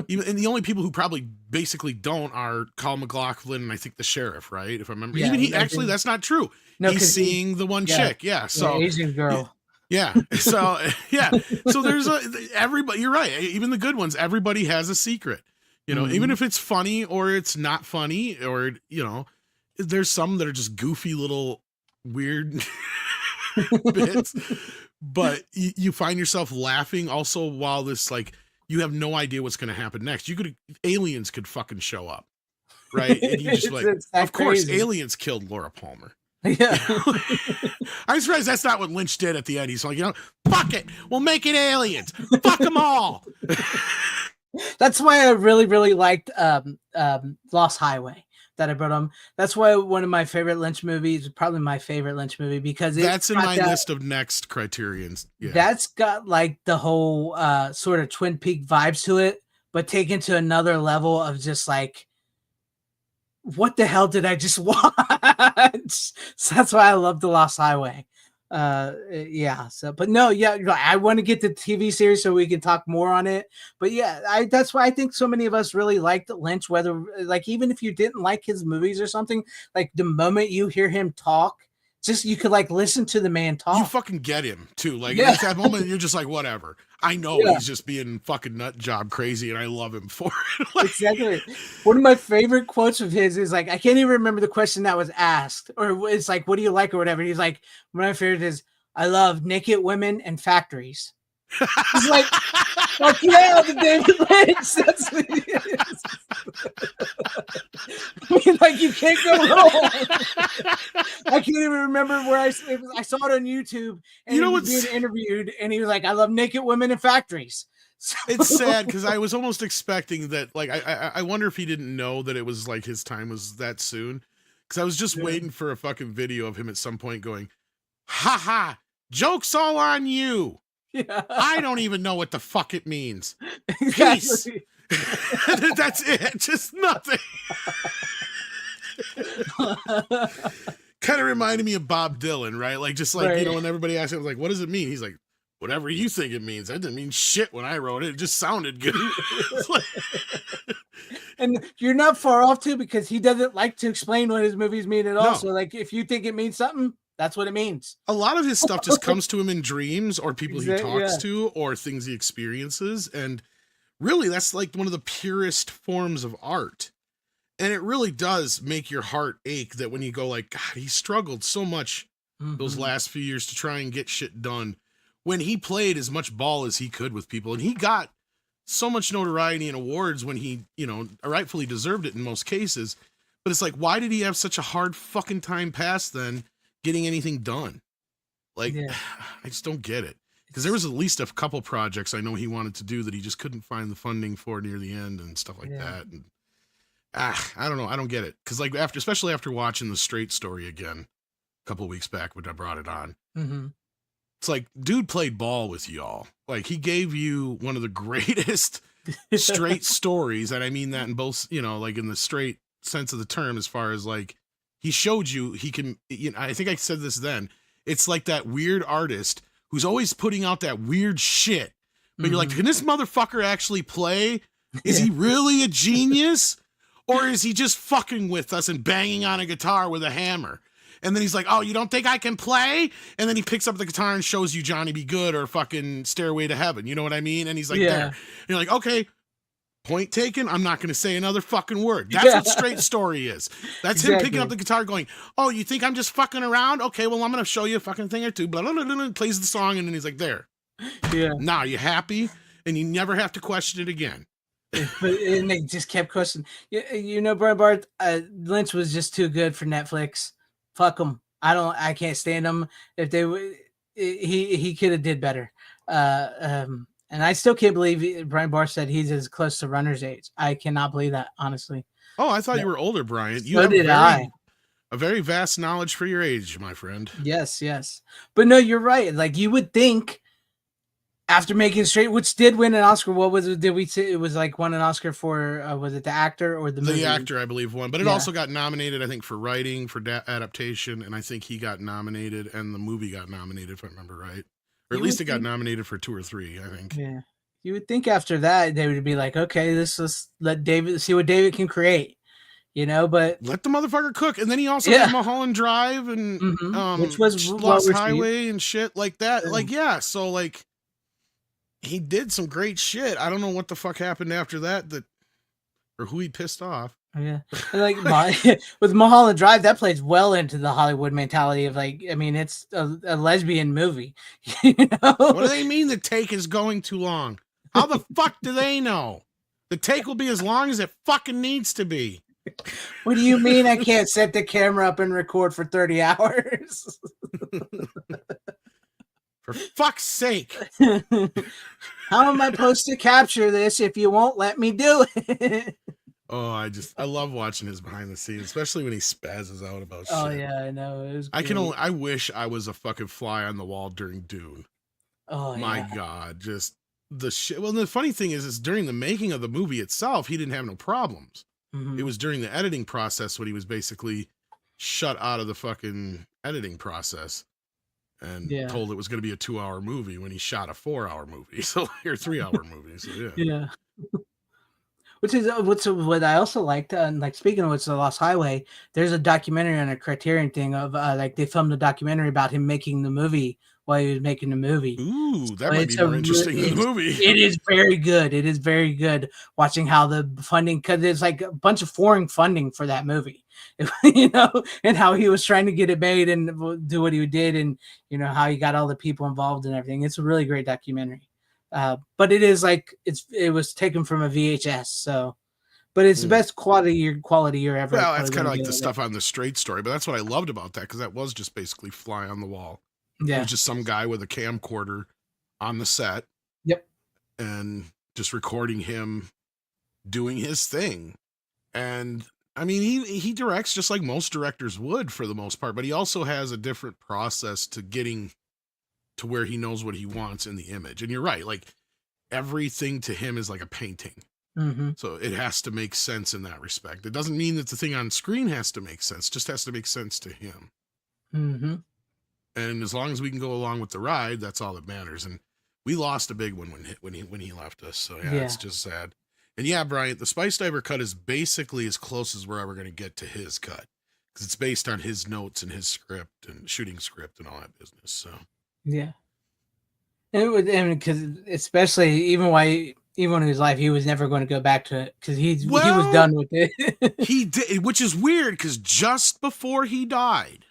Speaker 4: and the only people who probably basically don't are Kyle MacLachlan and I think the sheriff, right? If I remember.
Speaker 3: Yeah,
Speaker 4: Even he
Speaker 3: I
Speaker 4: actually,
Speaker 3: think-
Speaker 4: that's not true.
Speaker 3: No,
Speaker 4: He's
Speaker 3: 'cause he-
Speaker 4: seeing the one
Speaker 3: yeah.
Speaker 4: chick. Yeah. So
Speaker 3: Asian girl.
Speaker 4: yeah. So yeah. So there's everybody. You're right. Even the good ones. Everybody has a secret. You know, even if it's funny or it's not funny, or there's some that are just goofy little weird bits. But you find yourself laughing also while this, like, you have no idea what's going to happen next. Aliens could fucking show up, right? And you just like,
Speaker 3: It's that
Speaker 4: of course,
Speaker 3: crazy.
Speaker 4: aliens killed Laura Palmer.
Speaker 3: Yeah.
Speaker 4: I'm surprised that's not what Lynch did at the end. He's like, fuck it, we'll make it aliens. Fuck them all.
Speaker 3: That's why I really, really liked Lost Highway that I brought on. That's why one of my favorite Lynch movies, probably my favorite Lynch movie, because
Speaker 4: That's in my list of next criterions. Yeah.
Speaker 3: That's got like the whole sort of Twin Peak vibes to it, but taken to another level of just like, what the hell did I just watch? So that's why I love the Lost Highway. Yeah. So, but no, yeah, I want to get the TV series so we can talk more on it. But yeah, that's why I think so many of us really liked Lynch. Whether like even if you didn't like his movies or something, like the moment you hear him talk, just you could like listen to the man talk.
Speaker 4: You fucking get him too. Like
Speaker 3: Yeah.
Speaker 4: at that moment, you're just like, whatever. I know
Speaker 3: Yeah.
Speaker 4: he's just being fucking nut job crazy, and I love him for it. Like,
Speaker 3: Exactly. One of my favorite quotes of his is like, I can't even remember the question that was asked, or it's like, what do you like or whatever. He's like, one of my favorite is, I love naked women and factories. He's like, fuck yeah, the David Lynch. That's what it is. I mean, like, you can't go wrong. I can't even remember where I saw it on YouTube, and
Speaker 4: You know
Speaker 3: he was
Speaker 4: what's-
Speaker 3: being interviewed, and he was like, I love naked women and factories. So,
Speaker 4: it's sad because I was almost expecting that. Like, I wonder if he didn't know that it was like his time was that soon. Because I was just waiting for a fucking video of him at some point going, "Ha ha, joke's all on you.
Speaker 3: yeah.
Speaker 4: I don't even know what the fuck it means."
Speaker 3: Exactly.
Speaker 4: That's it. Just nothing. Kind of reminded me of Bob Dylan, right? Like, just like,
Speaker 3: Right.
Speaker 4: when everybody asked him, like, what does it mean? He's like, whatever you think it means. That didn't mean shit when I wrote it. It just sounded good. It's like-
Speaker 3: And you're not far off too, because he doesn't like to explain what his movies mean at all.
Speaker 4: No.
Speaker 3: So, like, if you think it means something, that's what it means.
Speaker 4: a lot of his stuff just comes to him in dreams or people he
Speaker 3: Exactly,
Speaker 4: talks
Speaker 3: yeah.
Speaker 4: to or things he experiences. And really, that's like one of the purest forms of art. And it really does make your heart ache that when you go like, God, he struggled so much those
Speaker 3: Mhm.
Speaker 4: last few years to try and get shit done when he played as much ball as he could with people. And he got so much notoriety and awards when he, rightfully deserved it in most cases. But it's like, why did he have such a hard fucking time past then getting anything done? Like,
Speaker 3: Yeah.
Speaker 4: I just don't get it. Because there was at least a couple projects I know he wanted to do that he just couldn't find the funding for near the end and stuff like
Speaker 3: Yeah.
Speaker 4: that. And I don't know. I don't get it. Because like especially after watching the Straight Story again a couple weeks back when I brought it on,
Speaker 3: Mhm.
Speaker 4: it's like, dude played ball with y'all. Like, he gave you one of the greatest straight stories. And I mean that in both, like in the straight sense of the term, as far as like, he showed you he can, I think I said this then. It's like that weird artist who's always putting out that weird shit. But you're like,
Speaker 3: Mhm.
Speaker 4: can this motherfucker actually play? Is he really a genius? Or is he just fucking with us and banging on a guitar with a hammer? And then he's like, oh, you don't think I can play? And then he picks up the guitar and shows you Johnny Be Good or fucking Stairway to Heaven. You know what I mean? And he's like,
Speaker 3: Yeah.
Speaker 4: there. And you're like, okay, point taken. I'm not going to say another fucking word. That's
Speaker 3: Yeah.
Speaker 4: what Straight Story is. That's him picking
Speaker 3: Exactly.
Speaker 4: up the guitar going, oh, you think I'm just fucking around? Okay, well, I'm going to show you a fucking thing or two. Blah, blah, blah, blah, blah, plays the song, and then he's like, there.
Speaker 3: Yeah.
Speaker 4: Now you happy? And you never have to question it again.
Speaker 3: And they just kept questioning. Brian Barth, Lynch was just too good for Netflix. Fuck him. I can't stand him. If they would, he could have did better. And I still can't believe Brian Barth said he's as close to Runner's age. I cannot believe that, honestly.
Speaker 4: Oh, I thought you were older, Brian. You
Speaker 3: So
Speaker 4: have
Speaker 3: did I.
Speaker 4: a very vast knowledge for your age, my friend.
Speaker 3: Yes. But no, you're right. Like, you would think after Making Straight, which did win an Oscar, what was it? Did we say it was like won an Oscar for, was it the actor or the movie?
Speaker 4: The actor, I believe, won. But it also got nominated, I think, for writing, for adaptation. And I think he got nominated and the movie got nominated, if I remember right. Or at least it got nominated for 2 or 3, I think.
Speaker 3: Yeah. You would think after that, they would be like, okay, let's let David see what David can create. But
Speaker 4: let the motherfucker cook. And then he also did Mulholland Drive and
Speaker 3: which was
Speaker 4: Lost Highway and shit like that. So like he did some great shit. I don't know what the fuck happened after that or who he pissed off.
Speaker 3: Yeah. And like with Mulholland Drive, that plays well into the Hollywood mentality of like, I mean, it's a lesbian movie.
Speaker 4: What do they mean the take is going too long? How the fuck do they know? The take will be as long as it fucking needs to be.
Speaker 3: What do you mean I can't set the camera up and record for 30 hours?
Speaker 4: For fuck's sake.
Speaker 3: How am I supposed to capture this if you won't let me do it?
Speaker 4: Oh, I love watching his behind the scenes, especially when he spazzes out about shit.
Speaker 3: Oh yeah, I know. It was
Speaker 4: I wish I was a fucking fly on the wall during Dune.
Speaker 3: Oh
Speaker 4: my God, just the shit. Well, the funny thing is during the making of the movie itself, he didn't have no problems. It was during the editing process when he was basically shut out of the fucking editing process and told it was going to be a 2-hour movie when he shot a 4-hour movie, or 3-hour movie. So
Speaker 3: yeah. Which is what I also liked. Like, speaking of which, the Lost Highway, there's a documentary on a Criterion thing of like they filmed a documentary about him making the movie while he was making the movie.
Speaker 4: Ooh, that might be more interesting than the movie.
Speaker 3: It is very good. It is very good watching how the funding, because there's like a bunch of foreign funding for that movie, and how he was trying to get it made and do what he did, and how he got all the people involved and everything. It's a really great documentary. But it is like it was taken from a VHS, so but it's the best quality you're ever.
Speaker 4: Well, that's kind of like the stuff on The Straight Story, but that's what I loved about that, because that was just basically fly on the wall. Yeah, it was just some guy with a camcorder on the set.
Speaker 3: Yep,
Speaker 4: and just recording him doing his thing. And I mean, he directs just like most directors would for the most part, but he also has a different process to getting to where he knows what he wants in the image. And you're right, like everything to him is like a painting. So it has to make sense in that respect. It doesn't mean that the thing on screen has to make sense, just has to make sense to him. And as long as we can go along with the ride, that's all that matters. And we lost a big one when he left us. So yeah, it's just sad. And yeah, Brian, the Spice Diver cut is basically as close as we're ever going to get to his cut, because it's based on his notes and his script and shooting script and all that business. So
Speaker 3: yeah, and because especially even when he was alive, he was never going to go back to it, because he was done with it.
Speaker 4: He did, which is weird, because just before he died,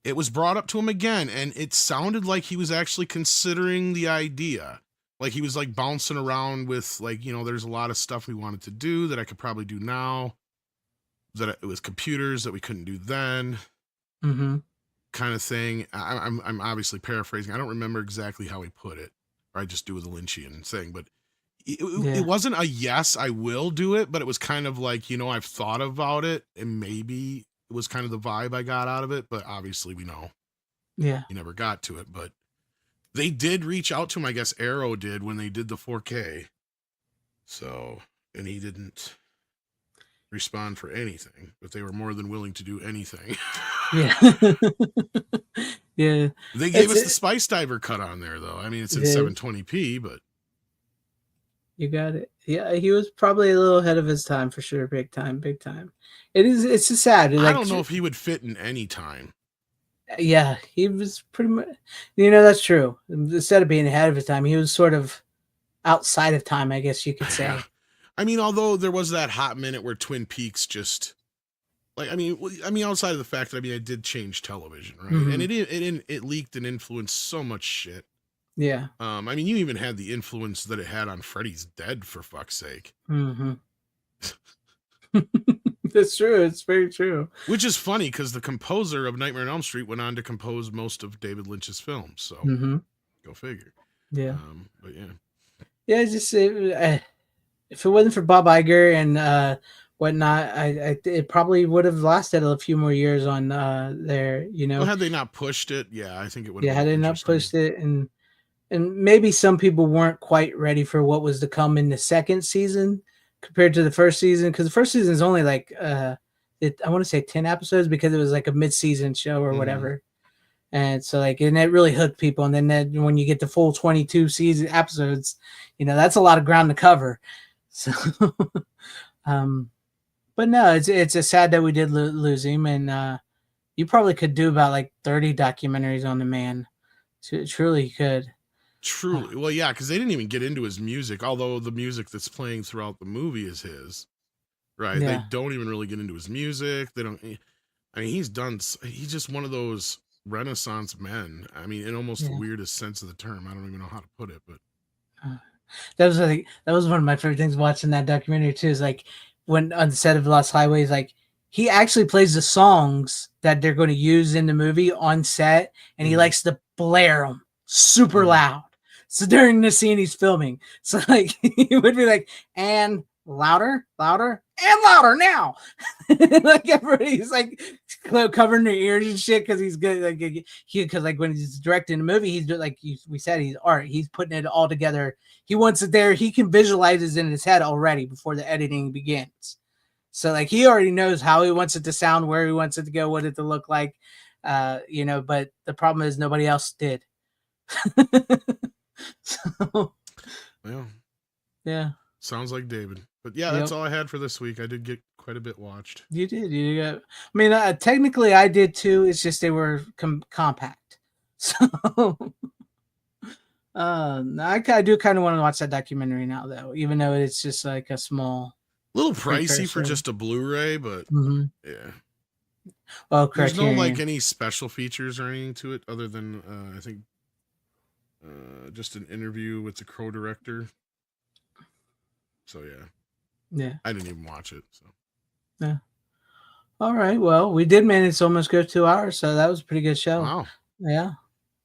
Speaker 4: it was brought up to him again, and it sounded like he was actually considering the idea. Like he was like bouncing around with like, there's a lot of stuff we wanted to do that I could probably do now, that it was computers that we couldn't do then, kind of thing. I'm obviously paraphrasing. I don't remember exactly how he put it, or I just do with a Lynchian thing, but it wasn't a yes, I will do it, but it was kind of like, I've thought about it, and maybe it was kind of the vibe I got out of it, but obviously we know.
Speaker 3: Yeah.
Speaker 4: He never got to it, but they did reach out to him, I guess Arrow did, when they did the 4K. So, and he didn't respond for anything, but they were more than willing to do anything.
Speaker 3: Yeah. Yeah.
Speaker 4: They gave us the Spice Diver cut on there, though. I mean, it's in 720p, but.
Speaker 3: You got it. Yeah, he was probably a little ahead of his time for sure. Big time, big time. It's just sad.
Speaker 4: I don't know if he would fit in any time.
Speaker 3: Yeah, he was pretty much, that's true. Instead of being ahead of his time, he was sort of outside of time, I guess you could say.
Speaker 4: Yeah. I mean, although there was that hot minute where Twin Peaks just, like, I mean, outside of the fact that, I did change television, right? And it leaked and influenced so much shit.
Speaker 3: Yeah.
Speaker 4: I mean, you even had the influence that it had on Freddy's Dead, for fuck's sake.
Speaker 3: Mm-hmm. That's true. It's very true.
Speaker 4: Which is funny because the composer of Nightmare on Elm Street went on to compose most of David Lynch's films. So
Speaker 3: Mm-hmm.
Speaker 4: go figure.
Speaker 3: Yeah.
Speaker 4: But yeah.
Speaker 3: Yeah. It's just if it wasn't for Bob Iger and whatnot, it probably would have lasted a few more years on there. You know.
Speaker 4: Well, had they not pushed it, yeah, I think it would have
Speaker 3: Yeah. Had
Speaker 4: been
Speaker 3: they not
Speaker 4: interesting.
Speaker 3: pushed it and maybe some people weren't quite ready for what was to come in the second season compared to the first season, because the first season is only like I want to say 10 episodes because it was like a mid-season show or whatever, and so like and it really hooked people, and then when you get the full 22 season episodes, you know that's a lot of ground to cover. So um but no, it's a sad that we did lose him, and you probably could do about like 30 documentaries on the man. Truly could.
Speaker 4: Truly. Well, yeah, because they didn't even get into his music, although the music that's playing throughout the movie is his. Right. They
Speaker 3: Yeah.
Speaker 4: don't even really get into his music. They don't. I mean, he's just one of those Renaissance men. I mean, in almost the
Speaker 3: Yeah.
Speaker 4: weirdest sense of the term. I don't even know how to put it, but
Speaker 3: That was one of my favorite things watching that documentary too. Is like when on the set of Lost Highways, like he actually plays the songs that they're going to use in the movie on set, and he likes to blare them super loud. So during the scene he's filming, so like he would be like, and louder, louder, and louder now. Like everybody's like covering their ears and shit because he's good. Like because like when he's directing the movie, he's like we said, he's art. He's putting it all together. He wants it there. He can visualize it in his head already before the editing begins. So like he already knows how he wants it to sound, where he wants it to go, what it to look like. You know, but the problem is nobody else did. So
Speaker 4: well,
Speaker 3: yeah.
Speaker 4: Sounds like David. But yeah, that's all I had for this week. I did get quite a bit watched.
Speaker 3: You did. You got. I mean, technically, I did too. It's just they were compact. So, I do kind of want to watch that documentary now, though, even though it's just like a small,
Speaker 4: little pricey for
Speaker 3: precursor.
Speaker 4: just a Blu-ray, but yeah.
Speaker 3: Oh,
Speaker 4: There's no
Speaker 3: Criterion.
Speaker 4: like any special features or anything to it other than I think just an interview with the Crow director. So
Speaker 3: Yeah.
Speaker 4: I didn't even watch it. So
Speaker 3: Yeah. All right. Well, we did manage to almost go 2 hours, so that was a pretty good show.
Speaker 4: wow,
Speaker 3: Yeah.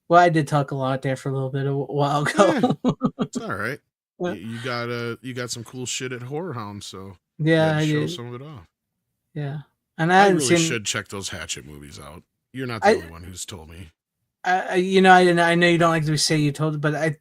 Speaker 3: Well, I did talk a lot there for a little bit a while ago.
Speaker 4: it's all right.
Speaker 3: Yeah.
Speaker 4: You got some cool shit at Horror Hound, so
Speaker 3: Yeah,
Speaker 4: I
Speaker 3: I
Speaker 4: show
Speaker 3: did.
Speaker 4: some of it off.
Speaker 3: Yeah, and I
Speaker 4: I
Speaker 3: hadn't
Speaker 4: really
Speaker 3: seen.
Speaker 4: should check those Hatchet movies out. You're not the only one who's told me.
Speaker 3: You know, I know you don't like to say you told, but I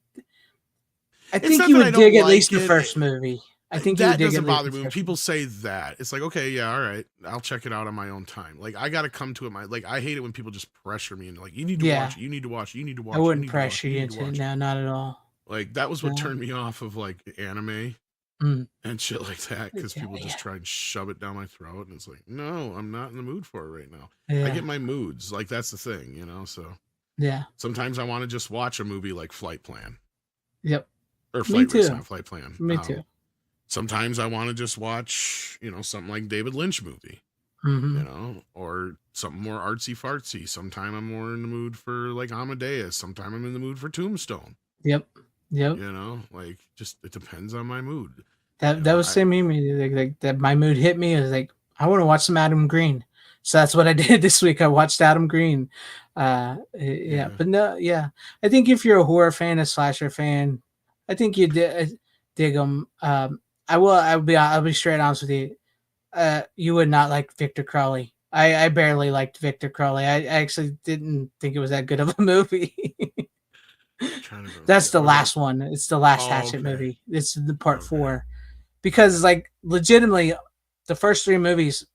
Speaker 4: It's
Speaker 3: think
Speaker 4: not
Speaker 3: you
Speaker 4: that I
Speaker 3: would
Speaker 4: don't
Speaker 3: dig at
Speaker 4: like
Speaker 3: least the
Speaker 4: it.
Speaker 3: first movie. I think you would
Speaker 4: That
Speaker 3: dig
Speaker 4: doesn't
Speaker 3: at least
Speaker 4: bother
Speaker 3: the
Speaker 4: me when
Speaker 3: first
Speaker 4: people say that. It's like, okay, yeah, all right, I'll check it out on my own time. Like I got to come to it. Like I hate it when people just pressure me and like, you need to
Speaker 3: Yeah.
Speaker 4: watch it, you need to watch it, you need to watch
Speaker 3: I
Speaker 4: it.
Speaker 3: wouldn't
Speaker 4: you need to watch
Speaker 3: pressure
Speaker 4: it,
Speaker 3: you
Speaker 4: need to
Speaker 3: into it.
Speaker 4: watch
Speaker 3: No, not at all.
Speaker 4: Like that was what
Speaker 3: No.
Speaker 4: turned me off of like anime
Speaker 3: Mm.
Speaker 4: and shit like that because
Speaker 3: Yeah,
Speaker 4: people just
Speaker 3: yeah.
Speaker 4: try and shove it down my throat and it's like, no, I'm not in the mood for it right now.
Speaker 3: Yeah.
Speaker 4: I get my moods. Like that's the thing, you know. So
Speaker 3: Yeah.
Speaker 4: sometimes I want to just watch a movie like Flight Plan
Speaker 3: Yep.
Speaker 4: or
Speaker 3: Me
Speaker 4: Flight Race,
Speaker 3: too.
Speaker 4: not Flight Plan.
Speaker 3: Me too.
Speaker 4: Sometimes I want to just watch, you know, something like David Lynch movie,
Speaker 3: Mm-hmm.
Speaker 4: you know, or something more artsy fartsy. Sometime I'm more in the mood for like Amadeus. Sometime I'm in the mood for Tombstone.
Speaker 3: Yep. Yep.
Speaker 4: You know, like just it depends on my mood.
Speaker 3: That was same me. Like that, my mood hit me. It was like I want to watch some Adam Green, so that's what I did this week. I watched Adam Green. Yeah, but no, yeah. I think if you're a horror fan, a slasher fan, I think you dig them. I'll be straight honest with you. You would not like Victor Crowley. I barely liked Victor Crowley. I actually didn't think it was that good of a movie. That's the last one. It's the last Hatchet movie. It's the part 4. Because like legitimately the first 3 movies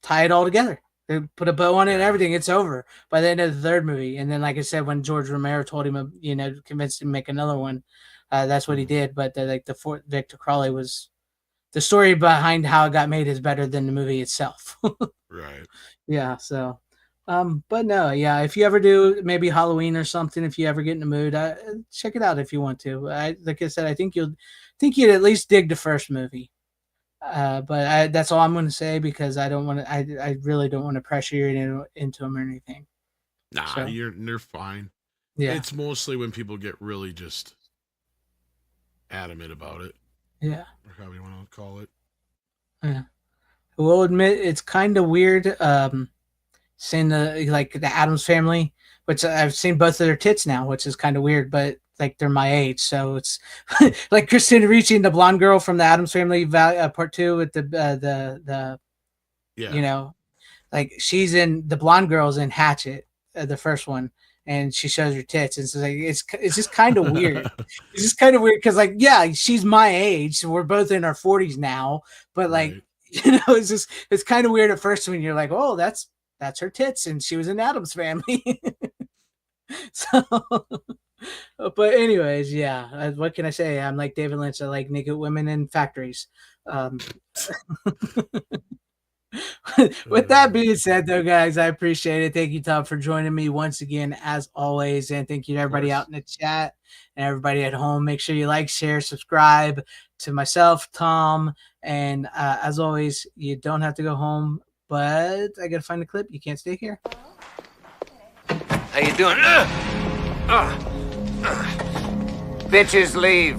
Speaker 3: tie it all together. They put a bow on it and everything. It's over by the end of the 3rd movie. And then, like I said, when George Romero told him, you know, convinced him to make another one, that's what he did. But the 4th Victor Crowley was the story behind how it got made is better than the movie itself.
Speaker 4: Right.
Speaker 3: Yeah. So, but no, yeah. If you ever do maybe Halloween or something, if you ever get in the mood, check it out if you want to. Like I said, I think you'd at least dig the first movie. But that's all I'm going to say because I don't want to. I really don't want to pressure you into them or anything.
Speaker 4: Nah,
Speaker 3: So.
Speaker 4: they're fine.
Speaker 3: Yeah.
Speaker 4: It's mostly when people get really just adamant about it,
Speaker 3: Yeah.
Speaker 4: or however you want to call it.
Speaker 3: Yeah. I will admit it's kind of weird seeing the Adams family, which I've seen both of their tits now, which is kind of weird, but like they're my age, so it's like Christina Ricci and the blonde girl from the Adams Family part 2 with the
Speaker 4: Yeah.
Speaker 3: you know, like she's in the blonde girl's in Hatchet, the first one, and she shows her tits, and so like it's just kind of weird. It's just kind of weird because like yeah, she's my age, so we're both in our 40s now, but like
Speaker 4: Right.
Speaker 3: it's kind of weird at first when you're like, oh, that's her tits, and she was in Adam's Family. So, but anyways, yeah. What can I say? I'm like David Lynch. I like naked women in factories. Um, with that being said, though, guys, I appreciate it. Thank you, Tom, for joining me once again, as always, and thank you to everybody out in the chat and everybody at home. Make sure you like, share, subscribe to myself, Tom, and as always, you don't have to go home, but I gotta find the clip. You can't stay here.
Speaker 5: How you doing? Bitches leave.